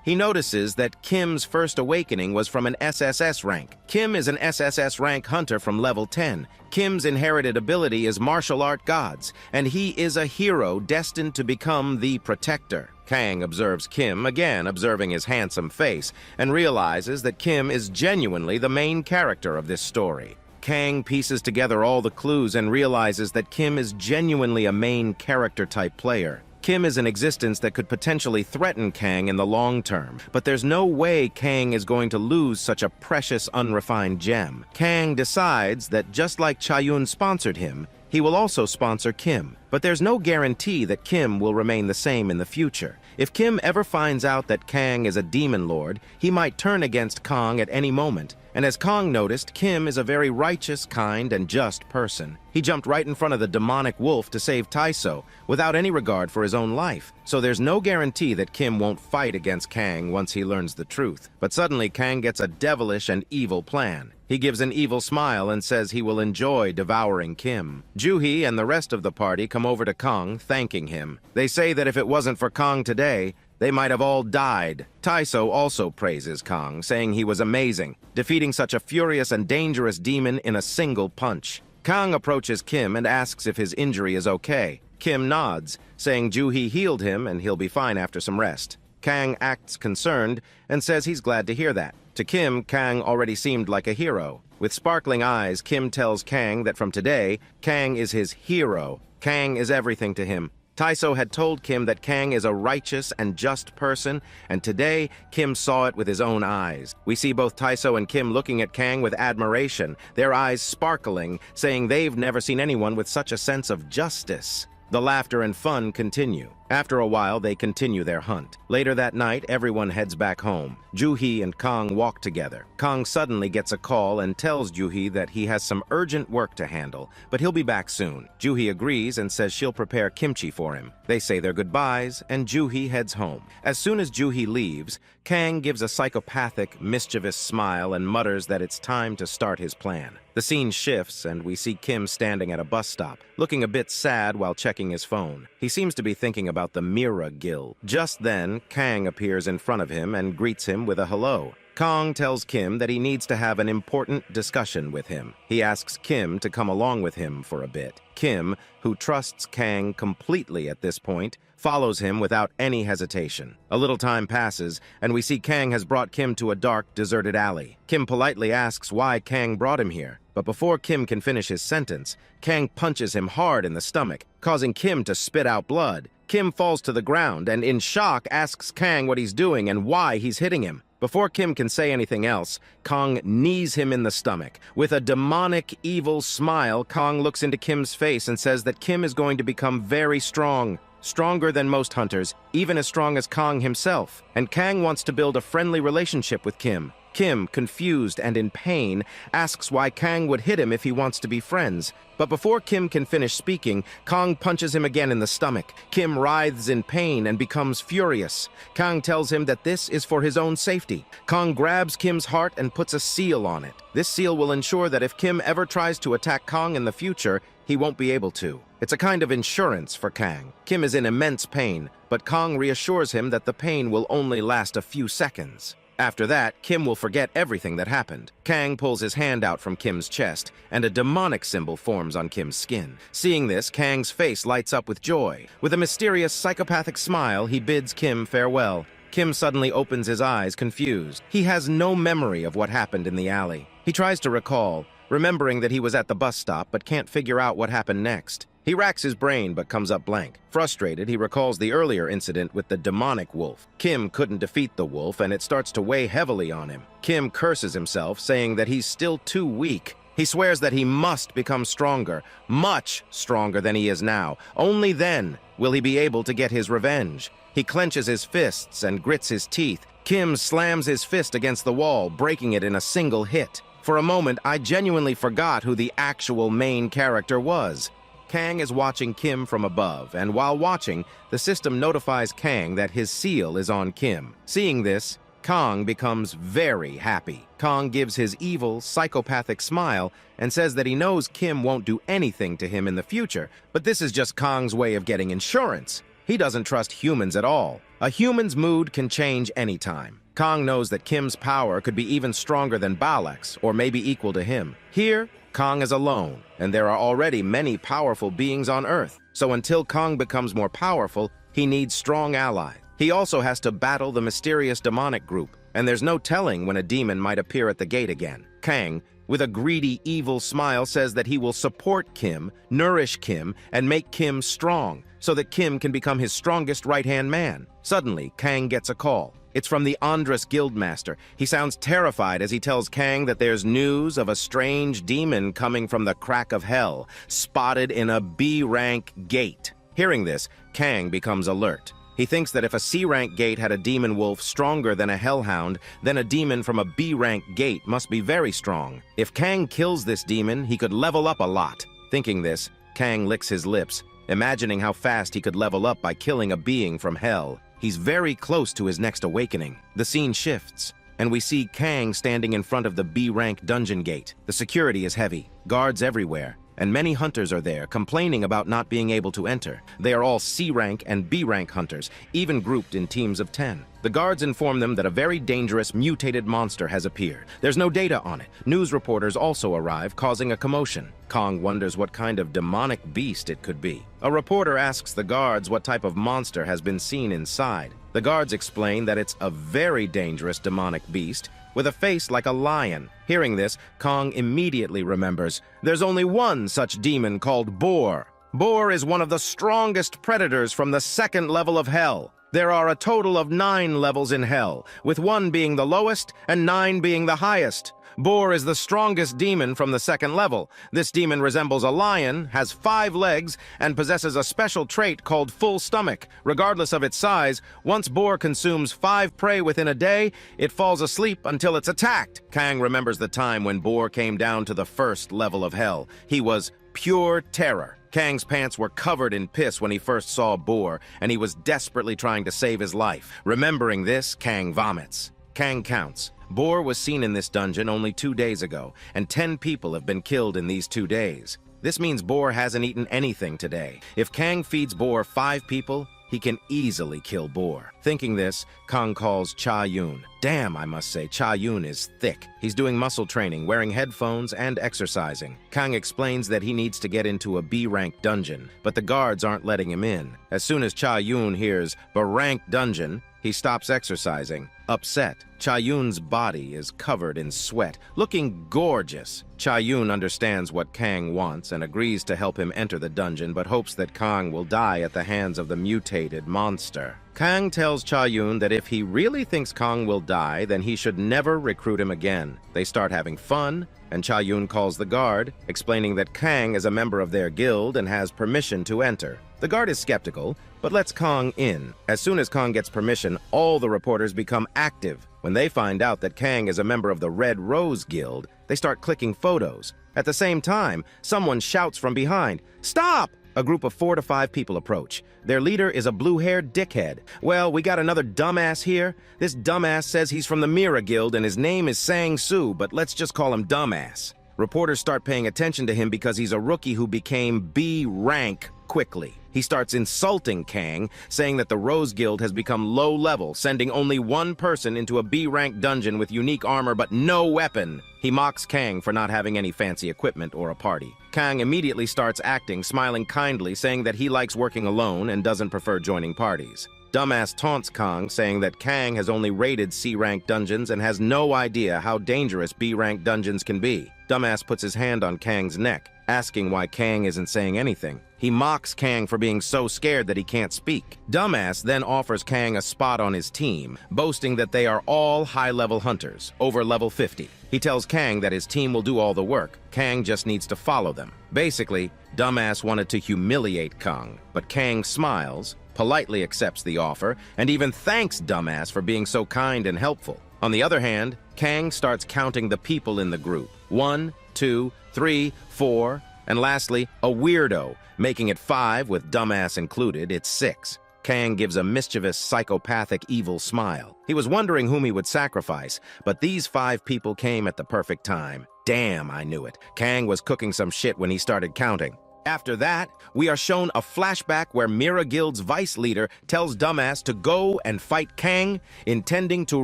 He notices that Kim's first awakening was from an SSS rank. Kim is an SSS rank hunter from level 10. Kim's inherited ability is martial art gods, and he is a hero destined to become the protector. Kang observes Kim, again observing his handsome face, and realizes that Kim is genuinely the main character of this story. Kang pieces together all the clues and realizes that Kim is genuinely a main character-type player. Kim is an existence that could potentially threaten Kang in the long term, but there's no way Kang is going to lose such a precious, unrefined gem. Kang decides that just like Chayun sponsored him, he will also sponsor Kim. But there's no guarantee that Kim will remain the same in the future. If Kim ever finds out that Kang is a demon lord, he might turn against Kang at any moment. And as Kang noticed, Kim is a very righteous, kind, and just person. He jumped right in front of the demonic wolf to save Taiso, without any regard for his own life. So there's no guarantee that Kim won't fight against Kang once he learns the truth. But suddenly Kang gets a devilish and evil plan. He gives an evil smile and says he will enjoy devouring Kim. Juhi and the rest of the party come over to Kang, thanking him. They say that if it wasn't for Kang today, they might have all died. Taiso also praises Kang, saying he was amazing, defeating such a furious and dangerous demon in a single punch. Kang approaches Kim and asks if his injury is okay. Kim nods, saying Juhi healed him and he'll be fine after some rest. Kang acts concerned and says he's glad to hear that. To Kim, Kang already seemed like a hero. With sparkling eyes, Kim tells Kang that from today, Kang is his hero. Kang is everything to him. Taiso had told Kim that Kang is a righteous and just person, and today, Kim saw it with his own eyes. We see both Taiso and Kim looking at Kang with admiration, their eyes sparkling, saying they've never seen anyone with such a sense of justice. The laughter and fun continue. After a while, they continue their hunt. Later that night, everyone heads back home. Juhi and Kang walk together. Kang suddenly gets a call and tells Juhi that he has some urgent work to handle, but he'll be back soon. Juhi agrees and says she'll prepare kimchi for him. They say their goodbyes, and Juhi heads home. As soon as Juhi leaves, Kang gives a psychopathic, mischievous smile and mutters that it's time to start his plan. The scene shifts, and we see Kim standing at a bus stop, looking a bit sad while checking his phone. He seems to be thinking about the Mira Guild. Just then, Kang appears in front of him and greets him with a hello. Kang tells Kim that he needs to have an important discussion with him. He asks Kim to come along with him for a bit. Kim, who trusts Kang completely at this point, follows him without any hesitation. A little time passes, and we see Kang has brought Kim to a dark, deserted alley. Kim politely asks why Kang brought him here, but before Kim can finish his sentence, Kang punches him hard in the stomach, causing Kim to spit out blood. Kim falls to the ground and, in shock, asks Kang what he's doing and why he's hitting him. Before Kim can say anything else, Kang knees him in the stomach. With a demonic, evil smile, Kang looks into Kim's face and says that Kim is going to become very strong. Stronger than most hunters, even as strong as Kang himself. And Kang wants to build a friendly relationship with Kim. Kim, confused and in pain, asks why Kang would hit him if he wants to be friends. But before Kim can finish speaking, Kang punches him again in the stomach. Kim writhes in pain and becomes furious. Kang tells him that this is for his own safety. Kang grabs Kim's heart and puts a seal on it. This seal will ensure that if Kim ever tries to attack Kang in the future, he won't be able to. It's a kind of insurance for Kang. Kim is in immense pain, but Kang reassures him that the pain will only last a few seconds. After that, Kim will forget everything that happened. Kang pulls his hand out from Kim's chest, and a demonic symbol forms on Kim's skin. Seeing this, Kang's face lights up with joy. With a mysterious, psychopathic smile, he bids Kim farewell. Kim suddenly opens his eyes, confused. He has no memory of what happened in the alley. He tries to recall, remembering that he was at the bus stop but can't figure out what happened next. He racks his brain but comes up blank. Frustrated, he recalls the earlier incident with the demonic wolf. Kim couldn't defeat the wolf, and it starts to weigh heavily on him. Kim curses himself, saying that he's still too weak. He swears that he must become stronger, much stronger than he is now. Only then will he be able to get his revenge. He clenches his fists and grits his teeth. Kim slams his fist against the wall, breaking it in a single hit. For a moment, I genuinely forgot who the actual main character was. Kang is watching Kim from above, and while watching, the system notifies Kang that his seal is on Kim. Seeing this, Kang becomes very happy. Kang gives his evil, psychopathic smile and says that he knows Kim won't do anything to him in the future, but this is just Kang's way of getting insurance. He doesn't trust humans at all. A human's mood can change anytime. Kang knows that Kim's power could be even stronger than Balak's, or maybe equal to him. Here, Kang is alone, and there are already many powerful beings on Earth. So until Kang becomes more powerful, he needs strong allies. He also has to battle the mysterious demonic group, and there's no telling when a demon might appear at the gate again. Kang, with a greedy, evil smile, says that he will support Kim, nourish Kim, and make Kim strong, so that Kim can become his strongest right-hand man. Suddenly, Kang gets a call. It's from the Andres Guildmaster. He sounds terrified as he tells Kang that there's news of a strange demon coming from the crack of hell, spotted in a B-rank gate. Hearing this, Kang becomes alert. He thinks that if a C-rank gate had a demon wolf stronger than a hellhound, then a demon from a B-rank gate must be very strong. If Kang kills this demon, he could level up a lot. Thinking this, Kang licks his lips, imagining how fast he could level up by killing a being from hell. He's very close to his next awakening. The scene shifts, and we see Kang standing in front of the B-rank dungeon gate. The security is heavy, guards everywhere, and many hunters are there, complaining about not being able to enter. They are all C-rank and B-rank hunters, even grouped in teams of 10. The guards inform them that a very dangerous, mutated monster has appeared. There's no data on it. News reporters also arrive, causing a commotion. Kang wonders what kind of demonic beast it could be. A reporter asks the guards what type of monster has been seen inside. The guards explain that it's a very dangerous demonic beast with a face like a lion. Hearing this, Kang immediately remembers there's only one such demon called Boar. Boar is one of the strongest predators from the second level of hell. There are a total of 9 levels in hell, with 1 being the lowest and 9 being the highest. Boar is the strongest demon from the second level. This demon resembles a lion, has 5 legs, and possesses a special trait called full stomach. Regardless of its size, once Boar consumes 5 prey within a day, it falls asleep until it's attacked. Kang remembers the time when Boar came down to the first level of hell. He was pure terror. Kang's pants were covered in piss when he first saw Boar, and he was desperately trying to save his life. Remembering this, Kang vomits. Kang counts. Boar was seen in this dungeon only 2 days ago, and 10 people have been killed in these 2 days. This means Boar hasn't eaten anything today. If Kang feeds Boar 5 people, He can easily kill Boar. Thinking this, Kang calls Cha Yun. Damn, I must say, Cha Yun is thick. He's doing muscle training, wearing headphones, and exercising. Kang explains that he needs to get into a B-rank dungeon, but the guards aren't letting him in. As soon as Cha Yun hears B-rank dungeon, he stops exercising. Upset, Cha Yun's body is covered in sweat, looking gorgeous. Cha Yun understands what Kang wants and agrees to help him enter the dungeon, but hopes that Kang will die at the hands of the mutated monster. Kang tells Cha Yun that if he really thinks Kang will die, then he should never recruit him again. They start having fun, and Cha Yun calls the guard, explaining that Kang is a member of their guild and has permission to enter. The guard is skeptical, but lets Kang in. As soon as Kang gets permission, all the reporters become active. When they find out that Kang is a member of the Red Rose Guild, they start clicking photos. At the same time, someone shouts from behind, "Stop!" A group of 4 to 5 people approach. Their leader is a blue-haired dickhead. "Well, we got another dumbass here. This dumbass says he's from the Mira Guild and his name is Sang Soo, but let's just call him Dumbass." Reporters start paying attention to him because he's a rookie who became B-rank quickly. He starts insulting Kang, saying that the Rose Guild has become low-level, sending only one person into a B-rank dungeon with unique armor but no weapon. He mocks Kang for not having any fancy equipment or a party. Kang immediately starts acting, smiling kindly, saying that he likes working alone and doesn't prefer joining parties. Dumbass taunts Kang, saying that Kang has only raided C-rank dungeons and has no idea how dangerous B-rank dungeons can be. Dumbass puts his hand on Kang's neck, asking why Kang isn't saying anything. He mocks Kang for being so scared that he can't speak. Dumbass then offers Kang a spot on his team, boasting that they are all high-level hunters, over level 50. He tells Kang that his team will do all the work. Kang just needs to follow them. Basically, Dumbass wanted to humiliate Kang, but Kang smiles, politely accepts the offer, and even thanks Dumbass for being so kind and helpful. On the other hand, Kang starts counting the people in the group. 1, 2, 3, 4, and lastly, a weirdo, making it 5 with Dumbass included. It's 6. Kang gives a mischievous, psychopathic, evil smile. He was wondering whom he would sacrifice, but these 5 people came at the perfect time. Damn, I knew it. Kang was cooking some shit when he started counting. After that, we are shown a flashback where Mira Guild's vice leader tells Dumbass to go and fight Kang, intending to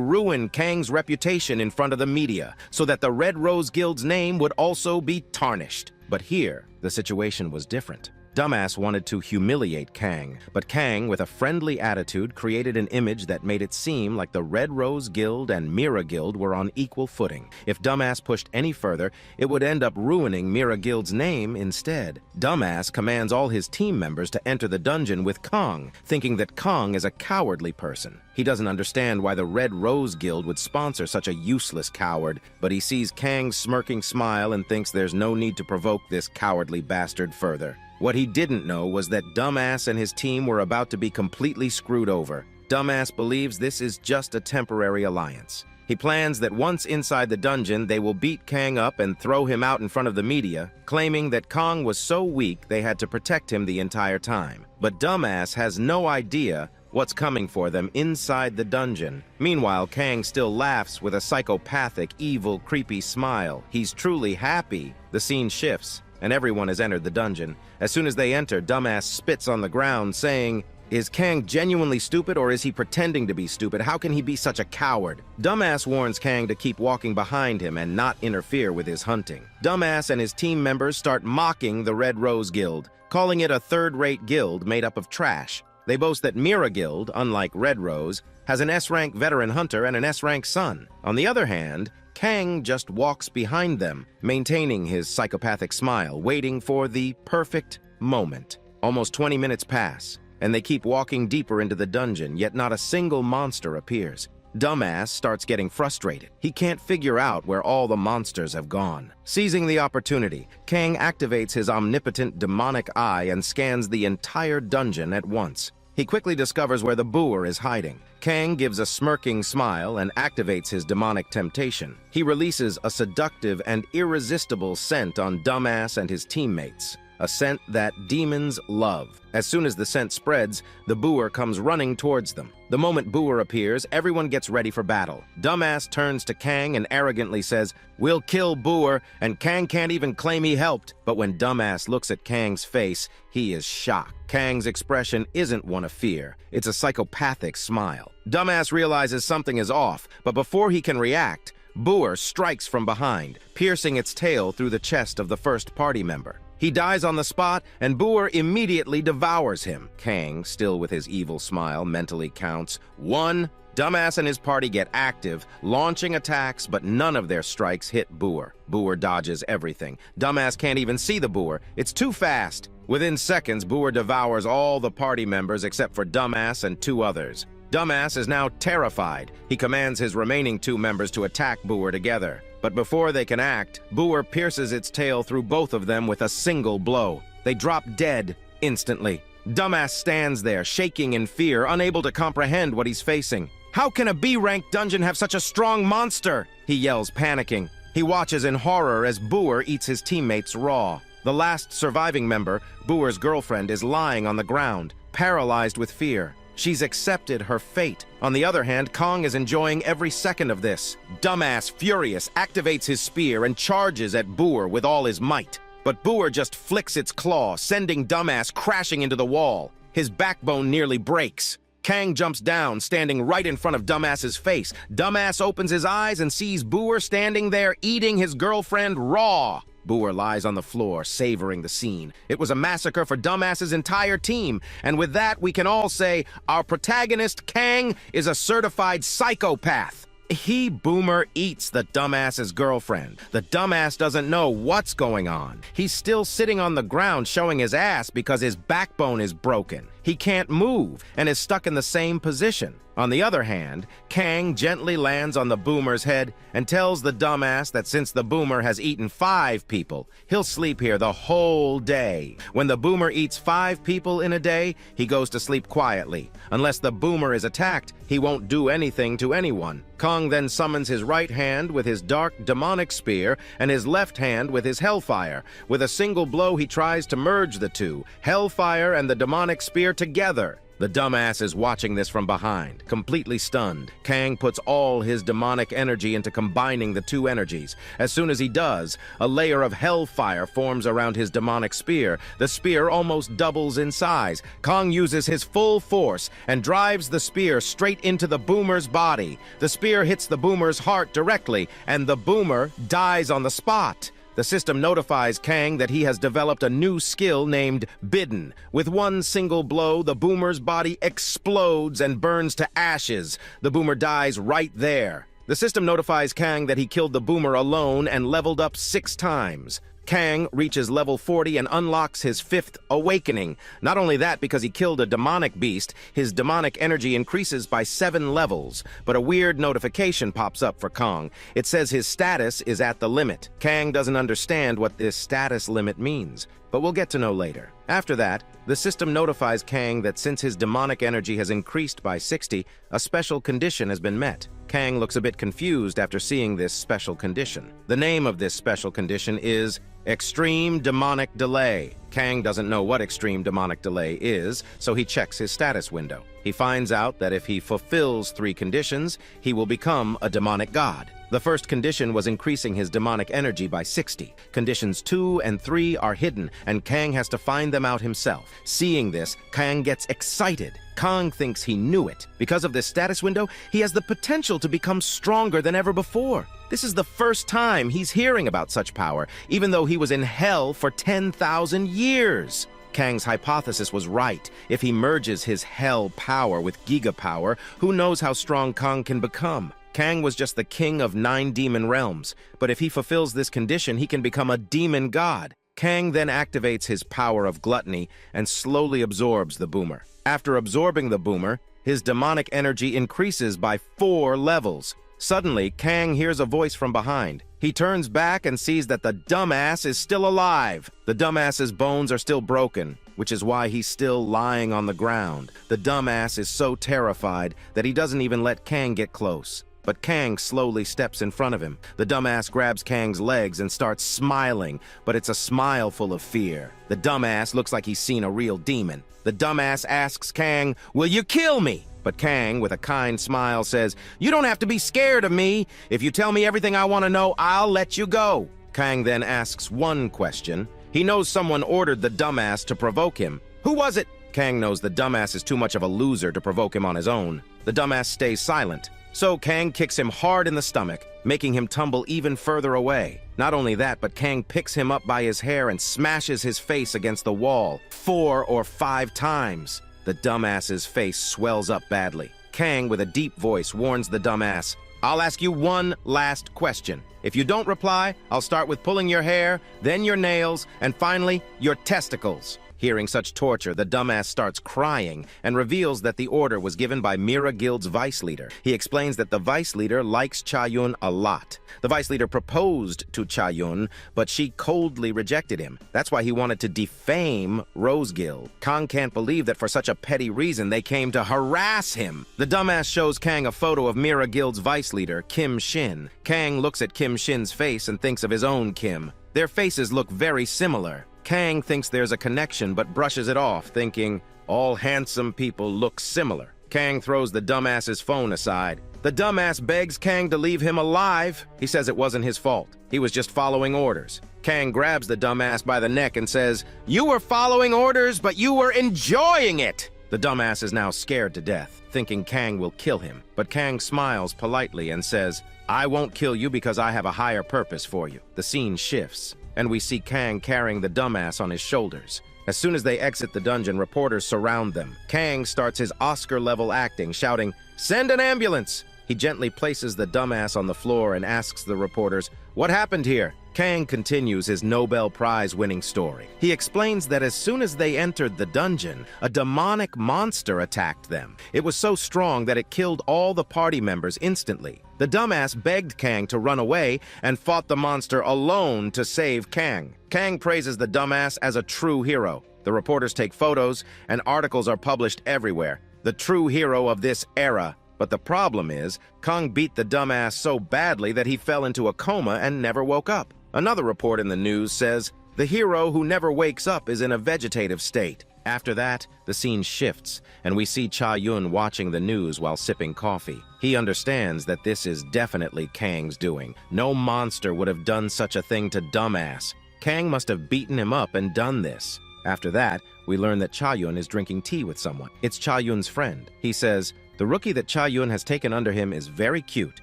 ruin Kang's reputation in front of the media, so that the Red Rose Guild's name would also be tarnished. But here, the situation was different. Dumbass wanted to humiliate Kang, but Kang, with a friendly attitude, created an image that made it seem like the Red Rose Guild and Mira Guild were on equal footing. If Dumbass pushed any further, it would end up ruining Mira Guild's name instead. Dumbass commands all his team members to enter the dungeon with Kang, thinking that Kang is a cowardly person. He doesn't understand why the Red Rose Guild would sponsor such a useless coward, but he sees Kang's smirking smile and thinks there's no need to provoke this cowardly bastard further. What he didn't know was that Dumbass and his team were about to be completely screwed over. Dumbass believes this is just a temporary alliance. He plans that once inside the dungeon, they will beat Kang up and throw him out in front of the media, claiming that Kang was so weak they had to protect him the entire time. But Dumbass has no idea what's coming for them inside the dungeon. Meanwhile, Kang still laughs with a psychopathic, evil, creepy smile. He's truly happy. The scene shifts, and everyone has entered the dungeon. As soon as they enter, Dumbass spits on the ground, saying, "Is Kang genuinely stupid, or is he pretending to be stupid? How can he be such a coward?" Dumbass warns Kang to keep walking behind him and not interfere with his hunting. Dumbass and his team members start mocking the Red Rose Guild, calling it a third-rate guild made up of trash. They boast that Mira Guild, unlike Red Rose, has an S-rank veteran hunter and an S-rank son. On the other hand, Kang just walks behind them, maintaining his psychopathic smile, waiting for the perfect moment. Almost 20 minutes pass, and they keep walking deeper into the dungeon, yet not a single monster appears. Dumbass starts getting frustrated. He can't figure out where all the monsters have gone. Seizing the opportunity, Kang activates his omnipotent demonic eye and scans the entire dungeon at once. He quickly discovers where the boor is hiding. Kang gives a smirking smile and activates his demonic temptation. He releases a seductive and irresistible scent on Dumbass and his teammates. a scent that demons love. As soon as the scent spreads, the Booer comes running towards them. The moment Booer appears, everyone gets ready for battle. Dumbass turns to Kang and arrogantly says, "We'll kill Booer," and Kang can't even claim he helped. But when Dumbass looks at Kang's face, he is shocked. Kang's expression isn't one of fear. It's a psychopathic smile. Dumbass realizes something is off, but before he can react, Booer strikes from behind, piercing its tail through the chest of the first party member. He dies on the spot, and Booer immediately devours him. Kang, still with his evil smile, mentally counts 1. Dumbass and his party get active, launching attacks, but none of their strikes hit Booer. Booer dodges everything. Dumbass can't even see the Booer. It's too fast. Within seconds, Booer devours all the party members except for Dumbass and 2 others. Dumbass is now terrified. He commands his remaining 2 members to attack Booer together. But before they can act, Booer pierces its tail through both of them with a single blow. They drop dead instantly. Dumbass stands there, shaking in fear, unable to comprehend what he's facing. "How can a B-ranked dungeon have such a strong monster?" he yells, panicking. He watches in horror as Booer eats his teammates raw. The last surviving member, Booer's girlfriend, is lying on the ground, paralyzed with fear. She's accepted her fate. On the other hand, Kong is enjoying every second of this. Dumbass, furious, activates his spear and charges at Booer with all his might. But Booer just flicks its claw, sending Dumbass crashing into the wall. His backbone nearly breaks. Kang jumps down, standing right in front of Dumbass's face. Dumbass opens his eyes and sees Booer standing there eating his girlfriend raw. Booer lies on the floor, savoring the scene. It was a massacre for Dumbass's entire team, and with that, we can all say our protagonist, Kang, is a certified psychopath. He, Boomer, eats the Dumbass's girlfriend. The Dumbass doesn't know what's going on. He's still sitting on the ground showing his ass because his backbone is broken. He can't move and is stuck in the same position. On the other hand, Kang gently lands on the Boomer's head and tells the Dumbass that since the Boomer has eaten 5 people, he'll sleep here the whole day. When the Boomer eats 5 people in a day, he goes to sleep quietly. Unless the Boomer is attacked, he won't do anything to anyone. Kong then summons his right hand with his dark demonic spear and his left hand with his hellfire. With a single blow, he tries to merge the two, hellfire and the demonic spear together. The Dumbass is watching this from behind, completely stunned. Kang puts all his demonic energy into combining the 2 energies. As soon as he does, a layer of hellfire forms around his demonic spear. The spear almost doubles in size. Kong uses his full force and drives the spear straight into the Boomer's body. The spear hits the Boomer's heart directly, and the Boomer dies on the spot. The system notifies Kang that he has developed a new skill named Bidden. With one single blow, the Boomer's body explodes and burns to ashes. The Boomer dies right there. The system notifies Kang that he killed the Boomer alone and leveled up 6 times. Kang reaches level 40 and unlocks his 5th awakening. Not only that, because he killed a demonic beast, his demonic energy increases by 7 levels. But a weird notification pops up for Kong. It says his status is at the limit. Kang doesn't understand what this status limit means, but we'll get to know later. After that, the system notifies Kang that since his demonic energy has increased by 60, a special condition has been met. Kang looks a bit confused after seeing this special condition. The name of this special condition is Extreme Demonic Delay. Kang doesn't know what Extreme Demonic Delay is, so he checks his status window. He finds out that if he fulfills 3 conditions, he will become a demonic god. The first condition was increasing his demonic energy by 60. Conditions 2 and 3 are hidden, and Kang has to find them out himself. Seeing this, Kang gets excited. Kang thinks he knew it. Because of this status window, he has the potential to become stronger than ever before. This is the first time he's hearing about such power, even though he was in hell for 10,000 years. Kang's hypothesis was right. If he merges his hell power with Giga power, who knows how strong Kang can become? Kang was just the king of 9 demon realms, but if he fulfills this condition, he can become a demon god. Kang then activates his power of gluttony and slowly absorbs the Boomer. After absorbing the Boomer, his demonic energy increases by 4 levels. Suddenly, Kang hears a voice from behind. He turns back and sees that the Dumbass is still alive. The Dumbass's bones are still broken, which is why he's still lying on the ground. The Dumbass is so terrified that he doesn't even let Kang get close. but Kang slowly steps in front of him. The dumbass grabs Kang's legs and starts smiling, but it's a smile full of fear. The dumbass looks like he's seen a real demon. The dumbass asks Kang, "Will you kill me?" But Kang, with a kind smile, says, "You don't have to be scared of me. If you tell me everything I want to know, I'll let you go." Kang then asks one question. He knows someone ordered the dumbass to provoke him. Who was it? Kang knows the dumbass is too much of a loser to provoke him on his own. The dumbass stays silent. So Kang kicks him hard in the stomach, making him tumble even further away. Not only that, but Kang picks him up by his hair and smashes his face against the wall 4 or 5 times. The dumbass's face swells up badly. Kang, with a deep voice, warns the dumbass, "I'll ask you one last question. If you don't reply, I'll start with pulling your hair, then your nails, and finally, your testicles." Hearing such torture, the dumbass starts crying and reveals that the order was given by Mira Guild's vice leader. He explains that the vice leader likes Cha-yun a lot. The vice leader proposed to Cha-yun, but she coldly rejected him. That's why he wanted to defame Rose Guild. Kang can't believe that for such a petty reason they came to harass him. The dumbass shows Kang a photo of Mira Guild's vice leader, Kim Shin. Kang looks at Kim Shin's face and thinks of his own Kim. Their faces look very similar. Kang thinks there's a connection but brushes it off, thinking, all handsome people look similar. Kang throws the dumbass's phone aside. The dumbass begs Kang to leave him alive. He says it wasn't his fault. He was just following orders. Kang grabs the dumbass by the neck and says, "You were following orders, but you were enjoying it!" The dumbass is now scared to death, thinking Kang will kill him. But Kang smiles politely and says, "I won't kill you because I have a higher purpose for you." The scene shifts, and we see Kang carrying the dumbass on his shoulders. As soon as they exit the dungeon, reporters surround them. Kang starts his Oscar-level acting, shouting, "Send an ambulance!" He gently places the dumbass on the floor and asks the reporters, "What happened here?" Kang continues his Nobel Prize-winning story. He explains that as soon as they entered the dungeon, a demonic monster attacked them. It was so strong that it killed all the party members instantly. The dumbass begged Kang to run away and fought the monster alone to save Kang. Kang praises the dumbass as a true hero. The reporters take photos, and articles are published everywhere. The true hero of this era. But the problem is, Kang beat the dumbass so badly that he fell into a coma and never woke up. Another report in the news says, "The hero who never wakes up is in a vegetative state." After that, the scene shifts, and we see Cha-yun watching the news while sipping coffee. He understands that this is definitely Kang's doing. No monster would have done such a thing to dumbass. Kang must have beaten him up and done this. After that, we learn that Cha-yun is drinking tea with someone. It's Cha-yun's friend. He says, "The rookie that Cha-yun has taken under him is very cute.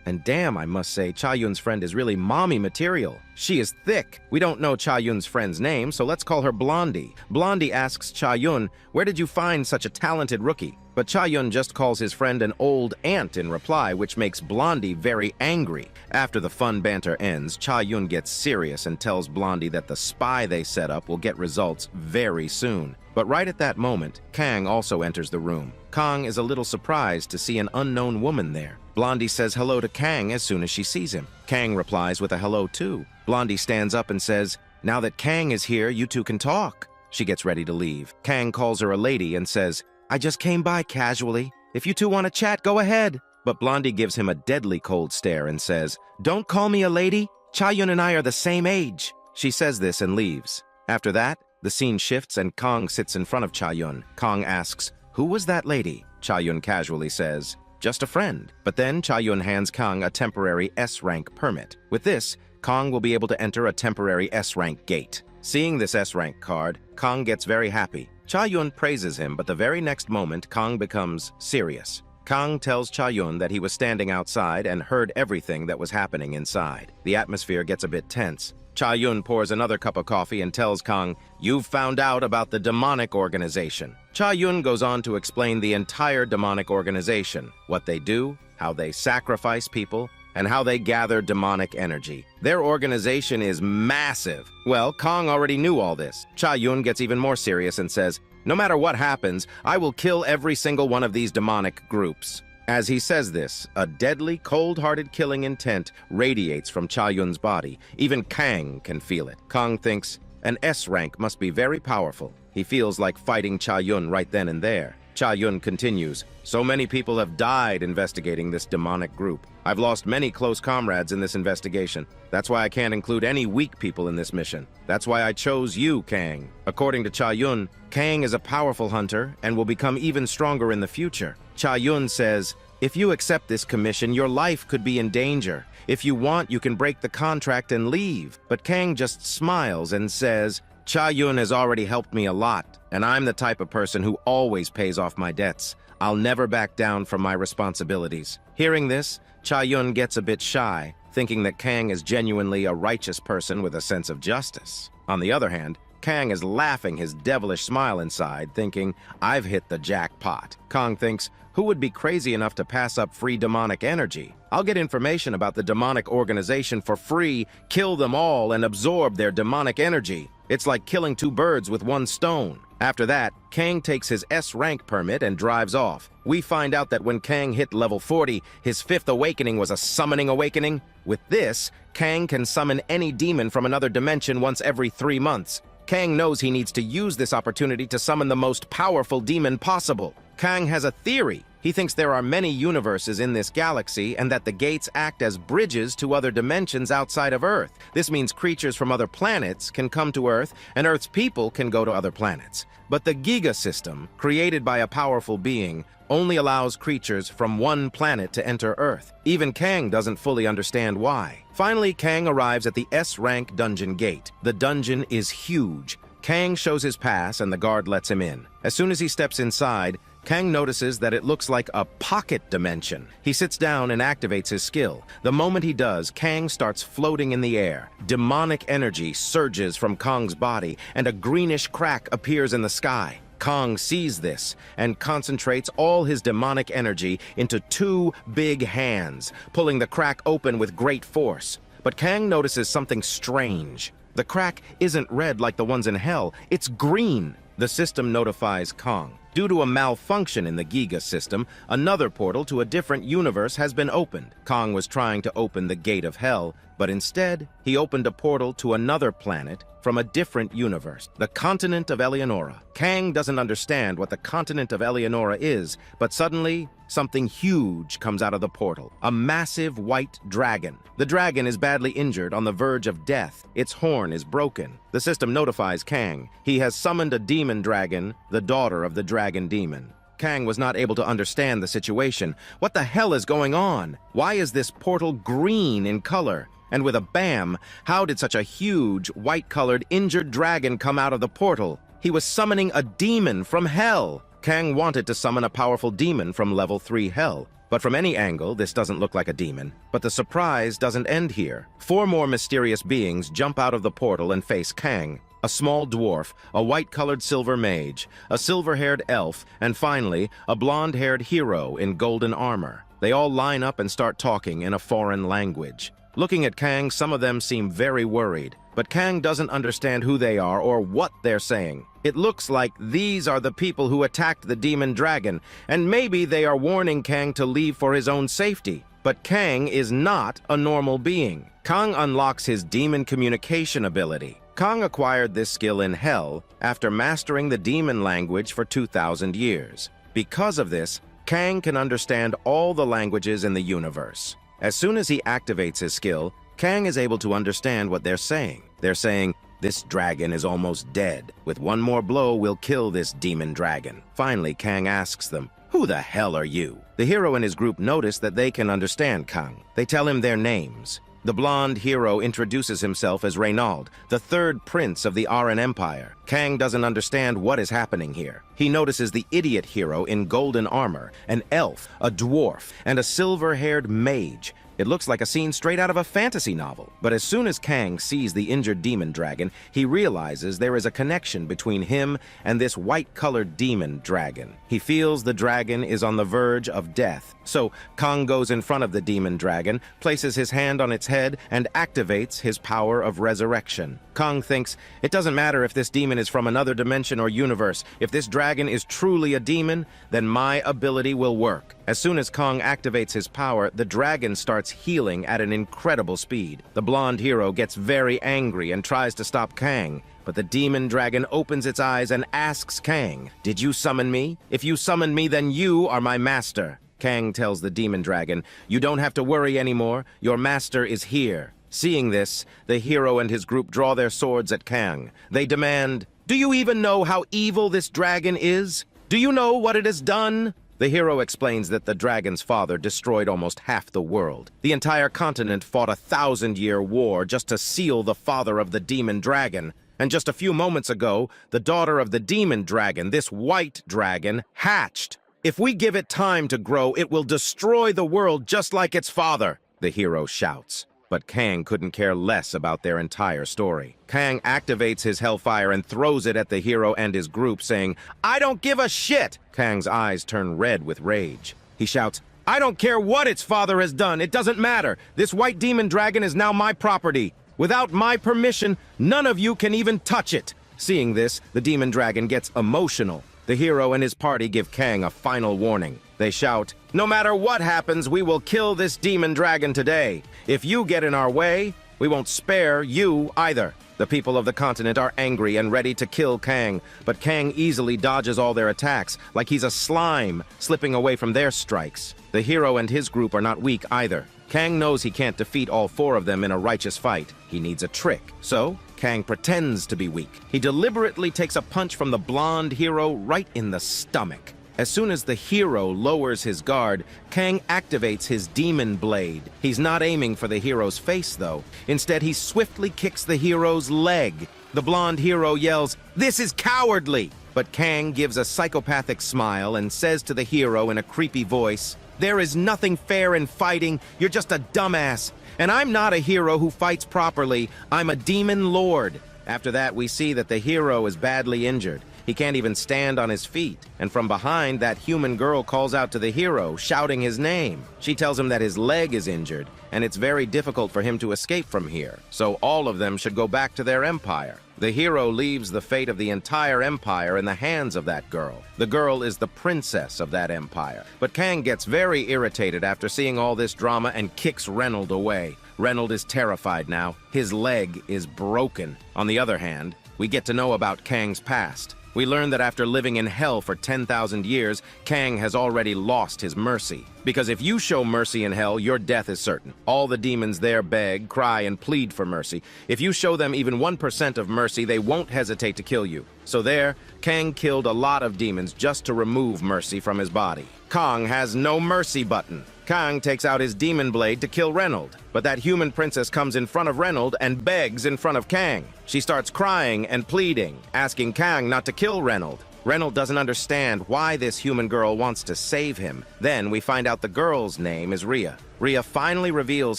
And damn, I must say, Cha-yun's friend is really mommy material. She is thick." We don't know Cha-yun's friend's name, so let's call her Blondie. Blondie asks Cha-yun, "Where did you find such a talented rookie?" But Cha-yun just calls his friend an old aunt in reply, which makes Blondie very angry. After the fun banter ends, Cha-yun gets serious and tells Blondie that the spy they set up will get results very soon. But right at that moment, Kang also enters the room. Kang is a little surprised to see an unknown woman there. Blondie says hello to Kang as soon as she sees him. Kang replies with a hello too. Blondie stands up and says, "Now that Kang is here, you two can talk." She gets ready to leave. Kang calls her a lady and says, "I just came by casually. If you two want to chat, go ahead." But Blondie gives him a deadly cold stare and says, "Don't call me a lady. Cha-yun and I are the same age." She says this and leaves. After that, the scene shifts and Kang sits in front of Cha-yun. Kang asks, "Who was that lady?" Cha-yun casually says, "Just a friend." But then Cha-yun hands Kang a temporary S-rank permit. With this, Kang will be able to enter a temporary S-rank gate. Seeing this S-rank card, Kang gets very happy. Cha-yun praises him, but the very next moment, Kang becomes serious. Kang tells Cha-yun that he was standing outside and heard everything that was happening inside. The atmosphere gets a bit tense. Cha-yun pours another cup of coffee and tells Kang, "You've found out about the demonic organization." Cha-yun goes on to explain the entire demonic organization, what they do, how they sacrifice people, and how they gather demonic energy. Their organization is massive. Well, Kang already knew all this. Cha-yun gets even more serious and says, "No matter what happens, I will kill every single one of these demonic groups." As he says this, a deadly, cold-hearted killing intent radiates from Cha-yun's body. Even Kang can feel it. Kang thinks, an S-rank must be very powerful. He feels like fighting Cha-yun right then and there. Cha-yun continues, "So many people have died investigating this demonic group. I've lost many close comrades in this investigation. That's why I can't include any weak people in this mission. That's why I chose you, Kang. According to Cha Yun, Kang is a powerful hunter and will become even stronger in the future. Cha Yun says, if you accept this commission, your life could be in danger. If you want, you can break the contract and leave. But Kang just smiles and says, Cha Yun has already helped me a lot, and I'm the type of person who always pays off my debts. I'll never back down from my responsibilities. Hearing this, Cha Yun gets a bit shy, thinking that Kang is genuinely a righteous person with a sense of justice. On the other hand, Kang is laughing his devilish smile inside, thinking, I've hit the jackpot. Kang thinks, who would be crazy enough to pass up free demonic energy? I'll get information about the demonic organization for free, kill them all, and absorb their demonic energy. It's like killing two birds with one stone. After that, Kang takes his S-rank permit and drives off. We find out that when Kang hit level 40, his 5th awakening was a summoning awakening. With this, Kang can summon any demon from another dimension once every 3 months. Kang knows he needs to use this opportunity to summon the most powerful demon possible. Kang has a theory. He thinks there are many universes in this galaxy and that the gates act as bridges to other dimensions outside of Earth. This means creatures from other planets can come to Earth and Earth's people can go to other planets. But the Giga system, created by a powerful being, only allows creatures from one planet to enter Earth. Even Kang doesn't fully understand why. Finally, Kang arrives at the S-rank dungeon gate. The dungeon is huge. Kang shows his pass and the guard lets him in. As soon as he steps inside, Kang notices that it looks like a pocket dimension. He sits down and activates his skill. The moment he does, Kang starts floating in the air. Demonic energy surges from Kang's body, and a greenish crack appears in the sky. Kang sees this and concentrates all his demonic energy into 2 big hands, pulling the crack open with great force. But Kang notices something strange. The crack isn't red like the ones in Hell, it's green. The system notifies Kang. Due to a malfunction in the Giga system, another portal to a different universe has been opened. Kang was trying to open the Gate of Hell, but instead, he opened a portal to another planet from a different universe, the continent of Eleonora. Kang doesn't understand what the continent of Eleonora is, but suddenly, something huge comes out of the portal, a massive white dragon. The dragon is badly injured on the verge of death. Its horn is broken. The system notifies Kang. He has summoned a demon dragon, the daughter of the dragon demon. Kang was not able to understand the situation. What the hell is going on? Why is this portal green in color? And with a bam, how did such a huge, white-colored, injured dragon come out of the portal? He was summoning a demon from Hell. Kang wanted to summon a powerful demon from level 3 Hell. But from any angle, this doesn't look like a demon. But the surprise doesn't end here. 4 more mysterious beings jump out of the portal and face Kang. A small dwarf, a white-colored silver mage, a silver-haired elf, and finally, a blonde-haired hero in golden armor. They all line up and start talking in a foreign language. Looking at Kang, some of them seem very worried, but Kang doesn't understand who they are or what they're saying. It looks like these are the people who attacked the demon dragon, and maybe they are warning Kang to leave for his own safety. But Kang is not a normal being. Kang unlocks his demon communication ability. Kang acquired this skill in Hell after mastering the demon language for 2,000 years. Because of this, Kang can understand all the languages in the universe. As soon as he activates his skill, Kang is able to understand what they're saying. They're saying, this dragon is almost dead. With one more blow, we'll kill this demon dragon. Finally, Kang asks them, who the hell are you? The hero and his group notice that they can understand Kang. They tell him their names. The blonde hero introduces himself as Reynald, the 3rd prince of the Aran Empire. Kang doesn't understand what is happening here. He notices the idiot hero in golden armor, an elf, a dwarf, and a silver-haired mage. It looks like a scene straight out of a fantasy novel. But as soon as Kang sees the injured demon dragon, he realizes there is a connection between him and this white-colored demon dragon. He feels the dragon is on the verge of death. So Kang goes in front of the demon dragon, places his hand on its head, and activates his power of resurrection. Kang thinks, it doesn't matter if this demon is from another dimension or universe. If this dragon is truly a demon, then my ability will work. As soon as Kang activates his power, the dragon starts healing at an incredible speed. The blonde hero gets very angry and tries to stop Kang. But the demon dragon opens its eyes and asks Kang, did you summon me? If you summoned me, then you are my master. Kang tells the demon dragon, "You don't have to worry anymore. Your master is here." Seeing this, the hero and his group draw their swords at Kang. They demand, "Do you even know how evil this dragon is? Do you know what it has done?" The hero explains that the dragon's father destroyed almost half the world. The entire continent fought a 1,000-year war just to seal the father of the demon dragon. And just a few moments ago, the daughter of the demon dragon, this white dragon, hatched. "If we give it time to grow, it will destroy the world just like its father," the hero shouts. But Kang couldn't care less about their entire story. Kang activates his hellfire and throws it at the hero and his group, saying, "I don't give a shit!" Kang's eyes turn red with rage. He shouts, "I don't care what its father has done, it doesn't matter. This white demon dragon is now my property. Without my permission, none of you can even touch it." Seeing this, the demon dragon gets emotional. The hero and his party give Kang a final warning. They shout, "No matter what happens, we will kill this demon dragon today. If you get in our way, we won't spare you either." The people of the continent are angry and ready to kill Kang, but Kang easily dodges all their attacks, like he's a slime, slipping away from their strikes. The hero and his group are not weak either. Kang knows he can't defeat all four of them in a righteous fight. He needs a trick. So, Kang pretends to be weak. He deliberately takes a punch from the blonde hero right in the stomach. As soon as the hero lowers his guard, Kang activates his demon blade. He's not aiming for the hero's face, though. Instead, he swiftly kicks the hero's leg. The blonde hero yells, "This is cowardly!" But Kang gives a psychopathic smile and says to the hero in a creepy voice, "There is nothing fair in fighting. You're just a dumbass. And I'm not a hero who fights properly. I'm a demon lord." After that, we see that the hero is badly injured. He can't even stand on his feet. And from behind, that human girl calls out to the hero, shouting his name. She tells him that his leg is injured, and it's very difficult for him to escape from here. So all of them should go back to their empire. The hero leaves the fate of the entire empire in the hands of that girl. The girl is the princess of that empire. But Kang gets very irritated after seeing all this drama and kicks Reynold away. Reynold is terrified now. His leg is broken. On the other hand, we get to know about Kang's past. We learn that after living in hell for 10,000 years, Kang has already lost his mercy. Because if you show mercy in hell, your death is certain. All the demons there beg, cry, and plead for mercy. If you show them even 1% of mercy, they won't hesitate to kill you. So there, Kang killed a lot of demons just to remove mercy from his body. Kang has no mercy button. Kang takes out his demon blade to kill Reynold, but that human princess comes in front of Reynold and begs in front of Kang. She starts crying and pleading, asking Kang not to kill Reynold. Reynold doesn't understand why this human girl wants to save him. Then we find out the girl's name is Rhea. Rhea finally reveals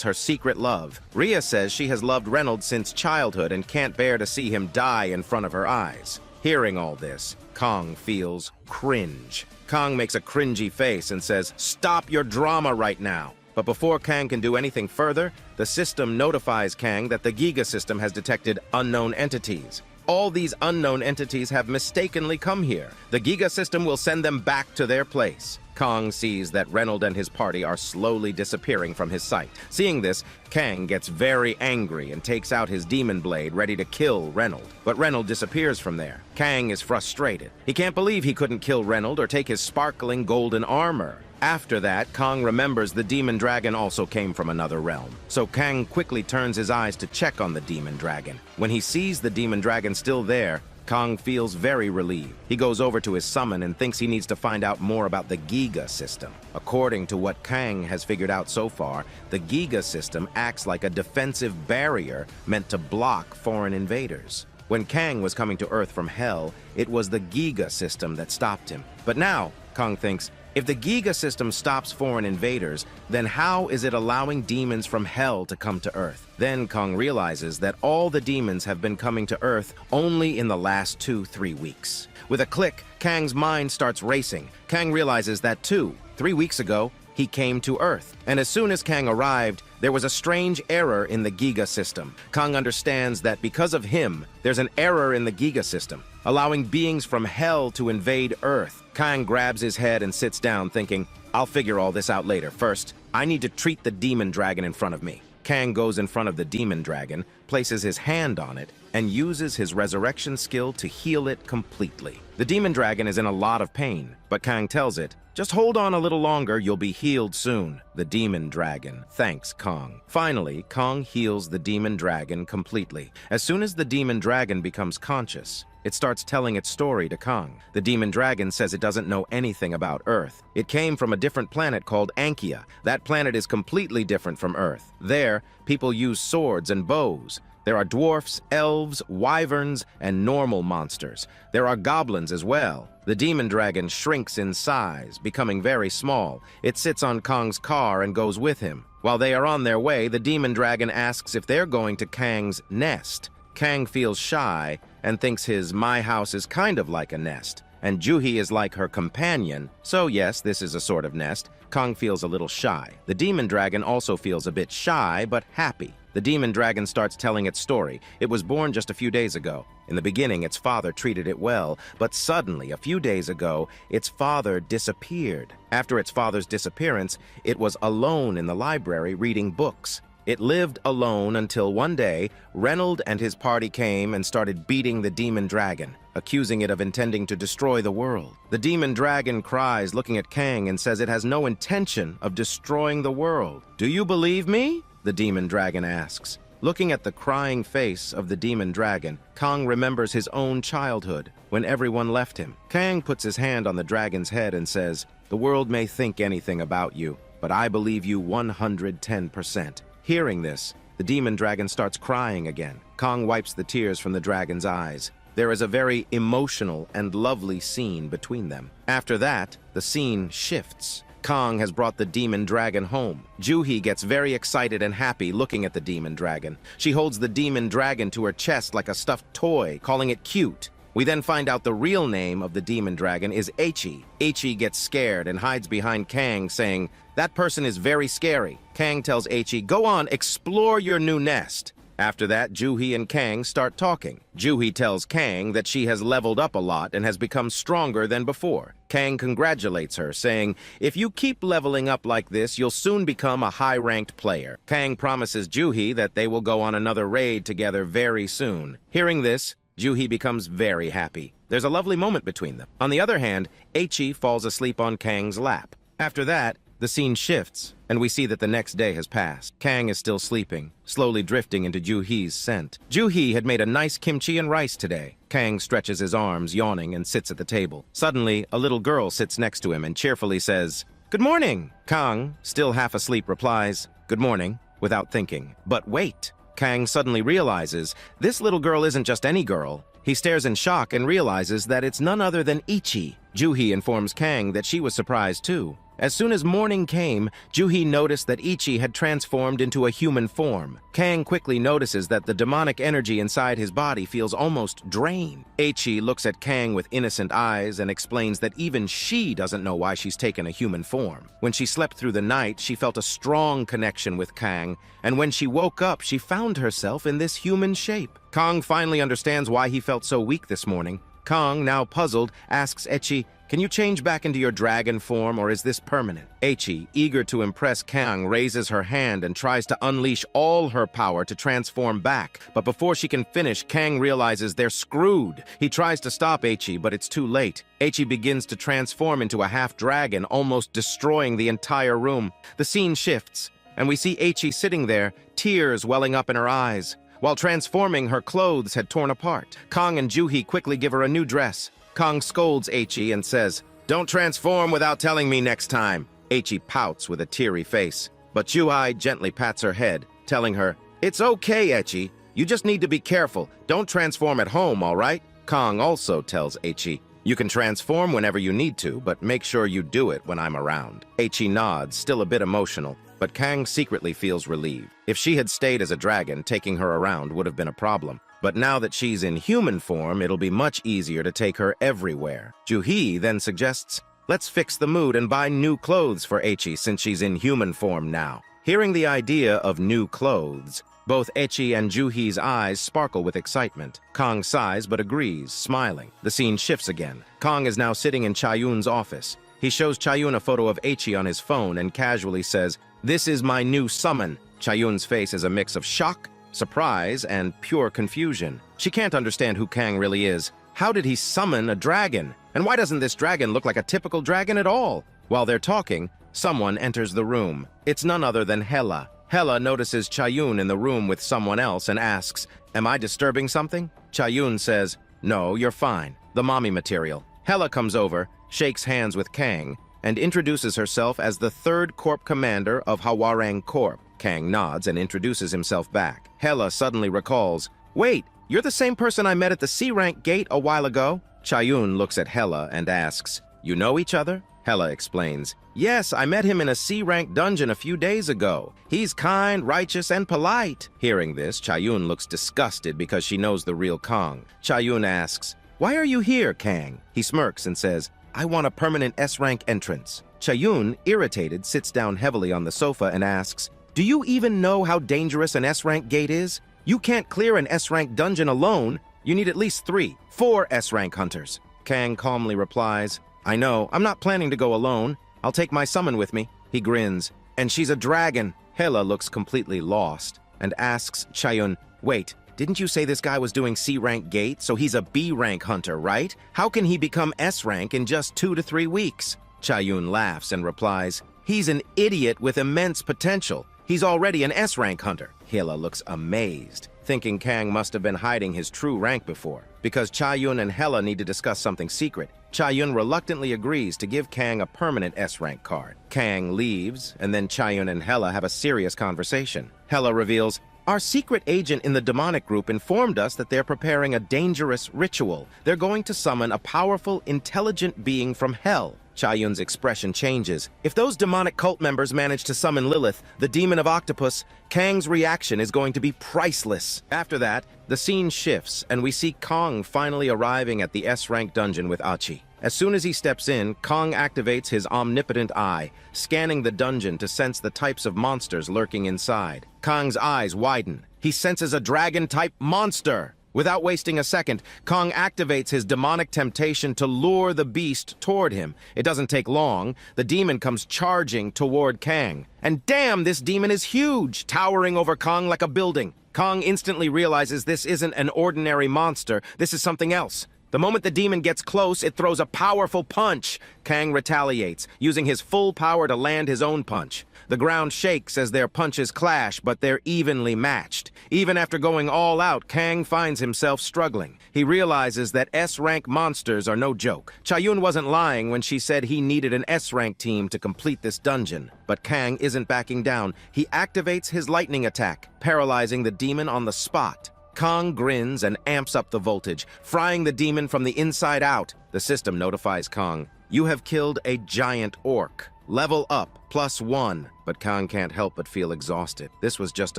her secret love. Rhea says she has loved Reynold since childhood and can't bear to see him die in front of her eyes. Hearing all this, Kang feels cringe. Kang makes a cringy face and says, "Stop your drama right now." But before Kang can do anything further, the system notifies Kang that the Giga system has detected unknown entities. All these unknown entities have mistakenly come here. The Giga system will send them back to their place. Kang sees that Reynold and his party are slowly disappearing from his sight. Seeing this, Kang gets very angry and takes out his demon blade, ready to kill Reynold. But Reynold disappears from there. Kang is frustrated. He can't believe he couldn't kill Reynold or take his sparkling golden armor. After that, Kang remembers the demon dragon also came from another realm. So Kang quickly turns his eyes to check on the demon dragon. When he sees the demon dragon still there, Kang feels very relieved. He goes over to his summon and thinks he needs to find out more about the Giga system. According to what Kang has figured out so far, the Giga system acts like a defensive barrier meant to block foreign invaders. When Kang was coming to Earth from Hell, it was the Giga system that stopped him. But now, Kang thinks, if the Giga system stops foreign invaders, then how is it allowing demons from Hell to come to Earth? Then Kang realizes that all the demons have been coming to Earth only in the last 2-3 weeks. With a click, Kang's mind starts racing. Kang realizes that 2-3 weeks ago, he came to Earth. And as soon as Kang arrived, there was a strange error in the Giga system. Kang understands that because of him, there's an error in the Giga system, allowing beings from Hell to invade Earth. Kang grabs his head and sits down thinking, I'll figure all this out later. First, I need to treat the demon dragon in front of me. Kang goes in front of the demon dragon, places his hand on it, and uses his resurrection skill to heal it completely. The demon dragon is in a lot of pain, but Kang tells it, "Just hold on a little longer, you'll be healed soon." The demon dragon thanks Kong. Finally, Kong heals the demon dragon completely. As soon as the demon dragon becomes conscious, it starts telling its story to Kong. The demon dragon says it doesn't know anything about Earth. It came from a different planet called Ankia. That planet is completely different from Earth. There, people use swords and bows. There are dwarfs, elves, wyverns, and normal monsters. There are goblins as well. The demon dragon shrinks in size, becoming very small. It sits on Kong's car and goes with him. While they are on their way, the demon dragon asks if they're going to Kang's nest. Kang feels shy and thinks his my house is kind of like a nest, and Juhi is like her companion, so yes, this is a sort of nest. Kong feels a little shy. The demon dragon also feels a bit shy, but happy. The demon dragon starts telling its story. It was born just a few days ago. In the beginning, its father treated it well, but suddenly, a few days ago, its father disappeared. After its father's disappearance, it was alone in the library reading books. It lived alone until one day, Reynold and his party came and started beating the demon dragon, accusing it of intending to destroy the world. The demon dragon cries, looking at Kang, and says it has no intention of destroying the world. "Do you believe me?" the demon dragon asks. Looking at the crying face of the demon dragon, Kang remembers his own childhood, when everyone left him. Kang puts his hand on the dragon's head and says, "The world may think anything about you, but I believe you 110%. Hearing this, the demon dragon starts crying again. Kang wipes the tears from the dragon's eyes. There is a very emotional and lovely scene between them. After that, the scene shifts. Kang has brought the demon dragon home. Juhi gets very excited and happy looking at the demon dragon. She holds the demon dragon to her chest like a stuffed toy, calling it cute. We then find out the real name of the demon dragon is Echi. Echi gets scared and hides behind Kang, saying, "That person is very scary." Kang tells Echi, "Go on, explore your new nest." After that, Juhi and Kang start talking. Juhi tells Kang that she has leveled up a lot and has become stronger than before. Kang congratulates her, saying, "If you keep leveling up like this, you'll soon become a high-ranked player." Kang promises Juhi that they will go on another raid together very soon. Hearing this, Juhi becomes very happy. There's a lovely moment between them. On the other hand, Echi falls asleep on Kang's lap. After that, the scene shifts, and we see that the next day has passed. Kang is still sleeping, slowly drifting into Juhi's scent. Juhi had made a nice kimchi and rice today. Kang stretches his arms, yawning, and sits at the table. Suddenly, a little girl sits next to him and cheerfully says, "Good morning." Kang, still half asleep, replies, "Good morning," without thinking. But wait! Kang suddenly realizes this little girl isn't just any girl. He stares in shock and realizes that it's none other than Ichi. Juhi informs Kang that she was surprised too. As soon as morning came, Juhi noticed that Ichi had transformed into a human form. Kang quickly notices that the demonic energy inside his body feels almost drained. Ichi looks at Kang with innocent eyes and explains that even she doesn't know why she's taken a human form. When she slept through the night, she felt a strong connection with Kang, and when she woke up, she found herself in this human shape. Kang finally understands why he felt so weak this morning. Kang, now puzzled, asks Echi, "Can you change back into your dragon form, or is this permanent?" Echi, eager to impress Kang, raises her hand and tries to unleash all her power to transform back. But before she can finish, Kang realizes they're screwed. He tries to stop Echi, but it's too late. Echi begins to transform into a half-dragon, almost destroying the entire room. The scene shifts, and we see Echi sitting there, tears welling up in her eyes. While transforming, her clothes had torn apart. Kang and Juhi quickly give her a new dress. Kang scolds Echi and says, "Don't transform without telling me next time." Echi pouts with a teary face, but Juhi gently pats her head, telling her, "It's okay, Echi. You just need to be careful. Don't transform at home, all right?" Kang also tells Echi, "You can transform whenever you need to, but make sure you do it when I'm around." Echi nods, still a bit emotional, but Kang secretly feels relieved. If she had stayed as a dragon, taking her around would have been a problem. But now that she's in human form, it'll be much easier to take her everywhere. Juhi then suggests, "Let's fix the mood and buy new clothes for Echi since she's in human form now." Hearing the idea of new clothes, both Echi and Juhi's eyes sparkle with excitement. Kang sighs but agrees, smiling. The scene shifts again. Kang is now sitting in Chayun's office. He shows Chayun a photo of Echi on his phone and casually says, "This is my new summon." Chayun's face is a mix of shock, surprise, and pure confusion. She can't understand who Kang really is. How did he summon a dragon? And why doesn't this dragon look like a typical dragon at all? While they're talking, someone enters the room. It's none other than Hela. Hela notices Chayun in the room with someone else and asks, "Am I disturbing something?" Chayun says, "No, you're fine. The mommy material." Hela comes over, shakes hands with Kang, and introduces herself as the 3rd Corp Commander of Hwarang Corp. Kang nods and introduces himself back. Hela suddenly recalls, "Wait, you're the same person I met at the C-Rank gate a while ago?" Chayun looks at Hela and asks, "You know each other?" Hela explains, "Yes, I met him in a C-Rank dungeon a few days ago. He's kind, righteous, and polite." Hearing this, Chayun looks disgusted because she knows the real Kang. Chayun asks, "Why are you here, Kang?" He smirks and says, "I want a permanent S-Rank entrance." Chayun, irritated, sits down heavily on the sofa and asks, "Do you even know how dangerous an S-Rank gate is? You can't clear an S-Rank dungeon alone. You need at least 3, 4 S-Rank hunters." Kang calmly replies, "I know, I'm not planning to go alone. I'll take my summon with me." He grins, "And she's a dragon." Hela looks completely lost and asks Chayun, "Wait, didn't you say this guy was doing C-Rank gate, so he's a B-Rank hunter, right? How can he become S-Rank in just 2 to 3 weeks? Chayun laughs and replies, "He's an idiot with immense potential. He's already an S-Rank hunter." Hela looks amazed, thinking Kang must have been hiding his true rank before. Because Chayun and Hela need to discuss something secret, Chayun reluctantly agrees to give Kang a permanent S-Rank card. Kang leaves, and then Chayun and Hela have a serious conversation. Hela reveals, "Our secret agent in the demonic group informed us that they're preparing a dangerous ritual. They're going to summon a powerful, intelligent being from hell." Chayun's expression changes. If those demonic cult members manage to summon Lilith, the demon of octopus, Kang's reaction is going to be priceless. After that, the scene shifts, and we see Kang finally arriving at the S-Rank dungeon with Achi. As soon as he steps in, Kang activates his omnipotent eye, scanning the dungeon to sense the types of monsters lurking inside. Kang's eyes widen. He senses a dragon-type monster. Without wasting a second, Kang activates his demonic temptation to lure the beast toward him. It doesn't take long. The demon comes charging toward Kang. And damn, this demon is huge, towering over Kang like a building. Kang instantly realizes this isn't an ordinary monster. This is something else. The moment the demon gets close, it throws a powerful punch. Kang retaliates, using his full power to land his own punch. The ground shakes as their punches clash, but they're evenly matched. Even after going all out, Kang finds himself struggling. He realizes that S-Rank monsters are no joke. Chayun wasn't lying when she said he needed an S-Rank team to complete this dungeon. But Kang isn't backing down. He activates his lightning attack, paralyzing the demon on the spot. Kang grins and amps up the voltage, frying the demon from the inside out. The system notifies Kang, "You have killed a giant orc. Level up, +1. But Kang can't help but feel exhausted. This was just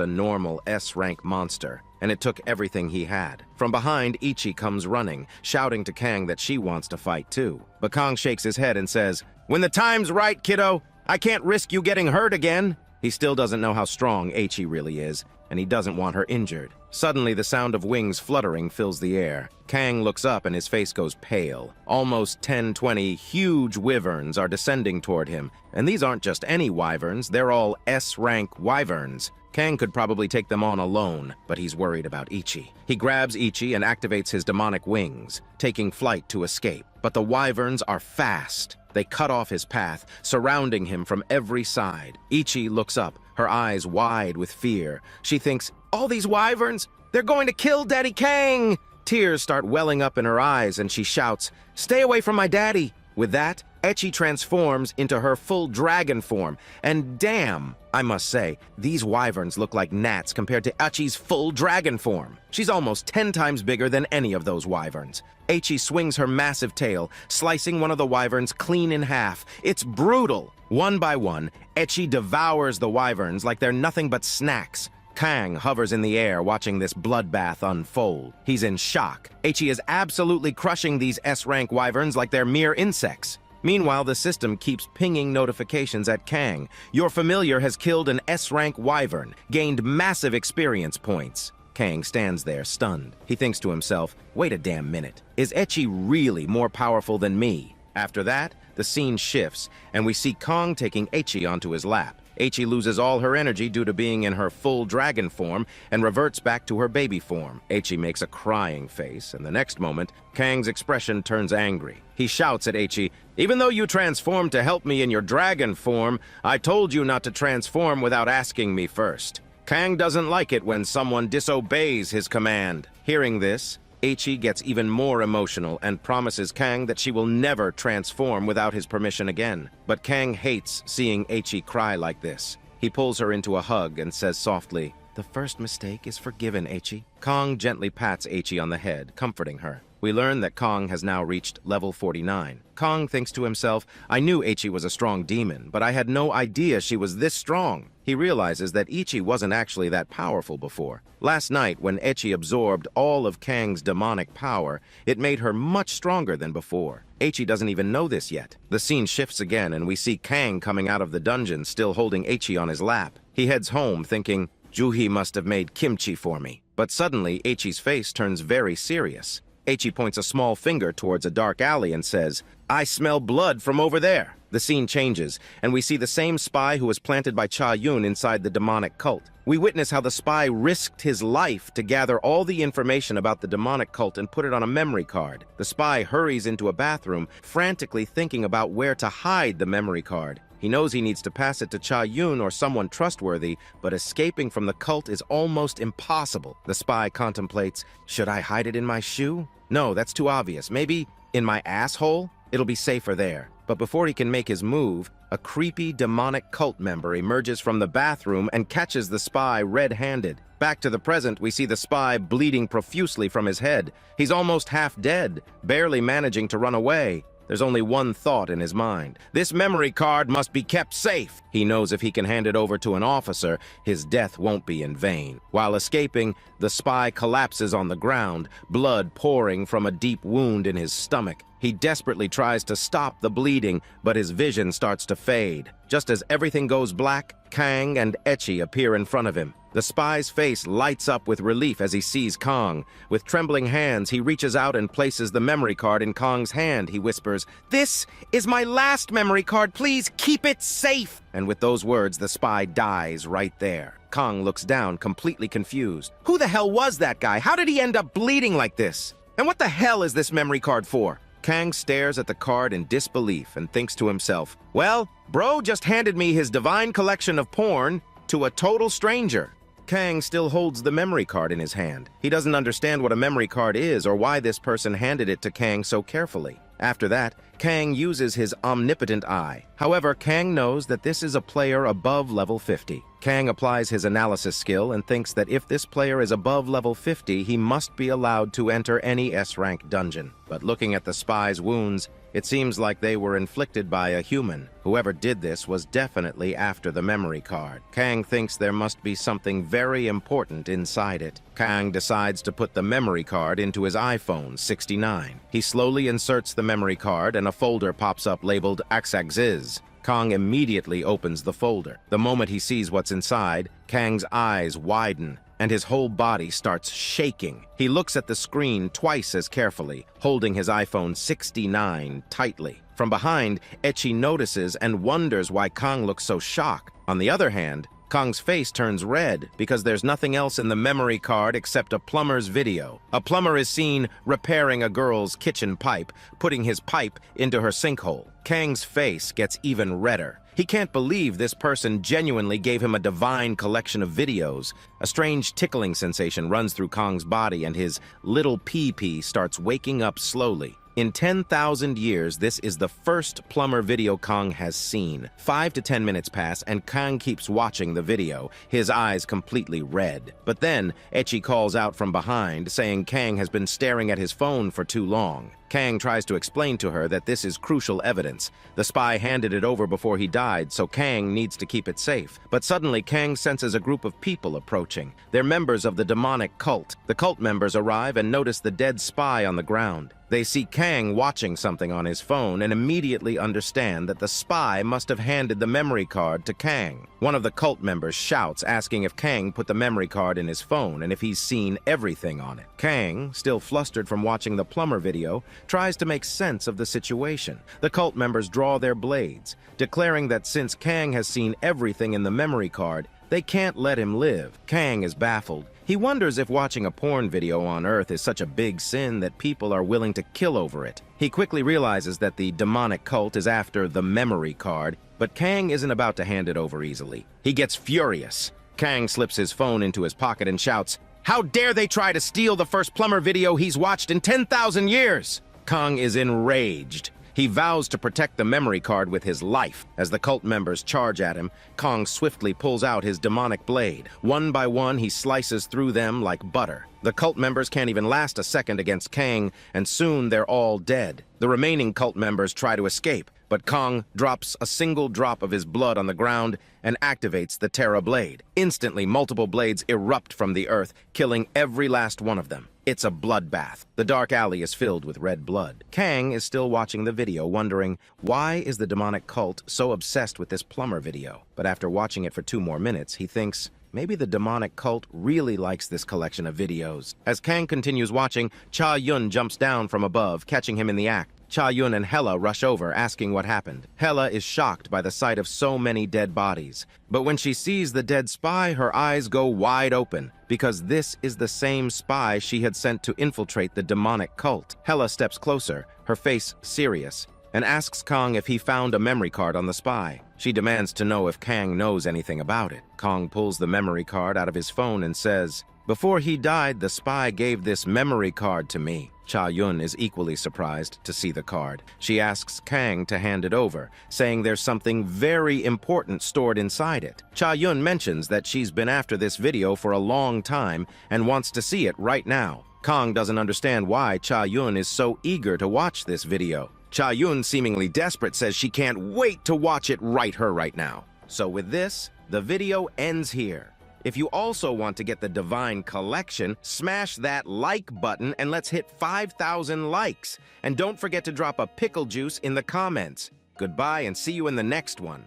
a normal S-Rank monster, and it took everything he had. From behind, Ichi comes running, shouting to Kang that she wants to fight too. But Kang shakes his head and says, "When the time's right, kiddo, I can't risk you getting hurt again." He still doesn't know how strong Ichi really is, and he doesn't want her injured. Suddenly, the sound of wings fluttering fills the air. Kang looks up and his face goes pale. Almost 10-20 huge wyverns are descending toward him. And these aren't just any wyverns, they're all S-Rank wyverns. Kang could probably take them on alone, but he's worried about Ichi. He grabs Ichi and activates his demonic wings, taking flight to escape. But the wyverns are fast. They cut off his path, surrounding him from every side. Ichi looks up, her eyes wide with fear. She thinks, "All these wyverns, they're going to kill Daddy Kang!" Tears start welling up in her eyes and she shouts, "Stay away from my daddy!" With that, Ichi transforms into her full dragon form. And damn, I must say, these wyverns look like gnats compared to Ichi's full dragon form. She's almost 10 times bigger than any of those wyverns. Ichi swings her massive tail, slicing one of the wyverns clean in half. It's brutal. One by one, Ichi devours the wyverns like they're nothing but snacks. Kang hovers in the air watching this bloodbath unfold. He's in shock. Ichi is absolutely crushing these S-Rank wyverns like they're mere insects. Meanwhile, the system keeps pinging notifications at Kang. Your familiar has killed an S-Rank wyvern, gained massive experience points. Kang stands there, stunned. He thinks to himself, wait a damn minute. Is Ichi really more powerful than me? After that, the scene shifts, and we see Kang taking Ichi onto his lap. Ichi loses all her energy due to being in her full dragon form and reverts back to her baby form. Ichi makes a crying face, and the next moment, Kang's expression turns angry. He shouts at Ichi, "Even though you transformed to help me in your dragon form, I told you not to transform without asking me first." Kang doesn't like it when someone disobeys his command. Hearing this, Ichi gets even more emotional and promises Kang that she will never transform without his permission again. But Kang hates seeing Ichi cry like this. He pulls her into a hug and says softly, "The first mistake is forgiven, Ichi." Kang gently pats Ichi on the head, comforting her. We learn that Kang has now reached level 49. Kang thinks to himself, "I knew Ichi was a strong demon, but I had no idea she was this strong." He realizes that Ichi wasn't actually that powerful before. Last night, when Ichi absorbed all of Kang's demonic power, it made her much stronger than before. Ichi doesn't even know this yet. The scene shifts again, and we see Kang coming out of the dungeon, still holding Ichi on his lap. He heads home, thinking, "Juhi must have made kimchi for me." But suddenly, Ichi's face turns very serious. Ichi points a small finger towards a dark alley and says, "I smell blood from over there." The scene changes, and we see the same spy who was planted by Cha Yun inside the demonic cult. We witness how the spy risked his life to gather all the information about the demonic cult and put it on a memory card. The spy hurries into a bathroom, frantically thinking about where to hide the memory card. He knows he needs to pass it to Cha Yun or someone trustworthy, but escaping from the cult is almost impossible. The spy contemplates, "Should I hide it in my shoe? No, that's too obvious. Maybe in my asshole? It'll be safer there." But before he can make his move, a creepy demonic cult member emerges from the bathroom and catches the spy red-handed. Back to the present, we see the spy bleeding profusely from his head. He's almost half dead, barely managing to run away. There's only one thought in his mind. This memory card must be kept safe. He knows if he can hand it over to an officer, his death won't be in vain. While escaping, the spy collapses on the ground, blood pouring from a deep wound in his stomach. He desperately tries to stop the bleeding, but his vision starts to fade. Just as everything goes black, Kang and Ichi appear in front of him. The spy's face lights up with relief as he sees Kang. With trembling hands, he reaches out and places the memory card in Kang's hand. He whispers, "This is my last memory card. Please keep it safe." And with those words, the spy dies right there. Kang looks down, completely confused. Who the hell was that guy? How did he end up bleeding like this? And what the hell is this memory card for? Kang stares at the card in disbelief and thinks to himself, "Well, bro just handed me his divine collection of porn to a total stranger." Kang still holds the memory card in his hand. He doesn't understand what a memory card is or why this person handed it to Kang so carefully. After that, Kang uses his omnipotent eye. However, Kang knows that this is a player above level 50. Kang applies his analysis skill and thinks that if this player is above level 50, he must be allowed to enter any S-rank dungeon. But looking at the spy's wounds, it seems like they were inflicted by a human. Whoever did this was definitely after the memory card. Kang thinks there must be something very important inside it. Kang decides to put the memory card into his iPhone 69. He slowly inserts the memory card and a folder pops up labeled Axaxiz. Kang immediately opens the folder. The moment he sees what's inside, Kang's eyes widen and his whole body starts shaking. He looks at the screen twice as carefully, holding his iPhone 69 tightly. From behind, Ichi notices and wonders why Kang looks so shocked. On the other hand, Kang's face turns red because there's nothing else in the memory card except a plumber's video. A plumber is seen repairing a girl's kitchen pipe, putting his pipe into her sinkhole. Kang's face gets even redder. He can't believe this person genuinely gave him a divine collection of videos. A strange tickling sensation runs through Kang's body and his little pee-pee starts waking up slowly. In 10,000 years, this is the first plumber video Kang has seen. 5 to 10 minutes pass, and Kang keeps watching the video, his eyes completely red. But then, Ichi calls out from behind, saying Kang has been staring at his phone for too long. Kang tries to explain to her that this is crucial evidence. The spy handed it over before he died, so Kang needs to keep it safe. But suddenly, Kang senses a group of people approaching. They're members of the demonic cult. The cult members arrive and notice the dead spy on the ground. They see Kang watching something on his phone and immediately understand that the spy must have handed the memory card to Kang. One of the cult members shouts, asking if Kang put the memory card in his phone and if he's seen everything on it. Kang, still flustered from watching the plumber video, tries to make sense of the situation. The cult members draw their blades, declaring that since Kang has seen everything in the memory card, they can't let him live. Kang is baffled. He wonders if watching a porn video on Earth is such a big sin that people are willing to kill over it. He quickly realizes that the demonic cult is after the memory card, but Kang isn't about to hand it over easily. He gets furious. Kang slips his phone into his pocket and shouts, "How dare they try to steal the first plumber video he's watched in 10,000 years?" Kang is enraged. He vows to protect the memory card with his life. As the cult members charge at him, Kang swiftly pulls out his demonic blade. One by one, he slices through them like butter. The cult members can't even last a second against Kang, and soon they're all dead. The remaining cult members try to escape, but Kang drops a single drop of his blood on the ground and activates the Terra Blade. Instantly, multiple blades erupt from the earth, killing every last one of them. It's a bloodbath. The dark alley is filled with red blood. Kang is still watching the video, wondering, why is the demonic cult so obsessed with this plumber video? But after watching it for 2 more minutes, he thinks, maybe the demonic cult really likes this collection of videos. As Kang continues watching, Cha Yun jumps down from above, catching him in the act. Cha Yun and Hela rush over, asking what happened. Hela is shocked by the sight of so many dead bodies. But when she sees the dead spy, her eyes go wide open, because this is the same spy she had sent to infiltrate the demonic cult. Hela steps closer, her face serious, and asks Kang if he found a memory card on the spy. She demands to know if Kang knows anything about it. Kang pulls the memory card out of his phone and says, "Before he died, the spy gave this memory card to me." Cha Yun is equally surprised to see the card. She asks Kang to hand it over, saying there's something very important stored inside it. Cha Yun mentions that she's been after this video for a long time and wants to see it right now. Kang doesn't understand why Cha Yun is so eager to watch this video. Cha Yun, seemingly desperate, says she can't wait to watch it right now. So with this, the video ends here. If you also want to get the Divine Collection, smash that like button and let's hit 5,000 likes. And don't forget to drop a pickle juice in the comments. Goodbye and see you in the next one.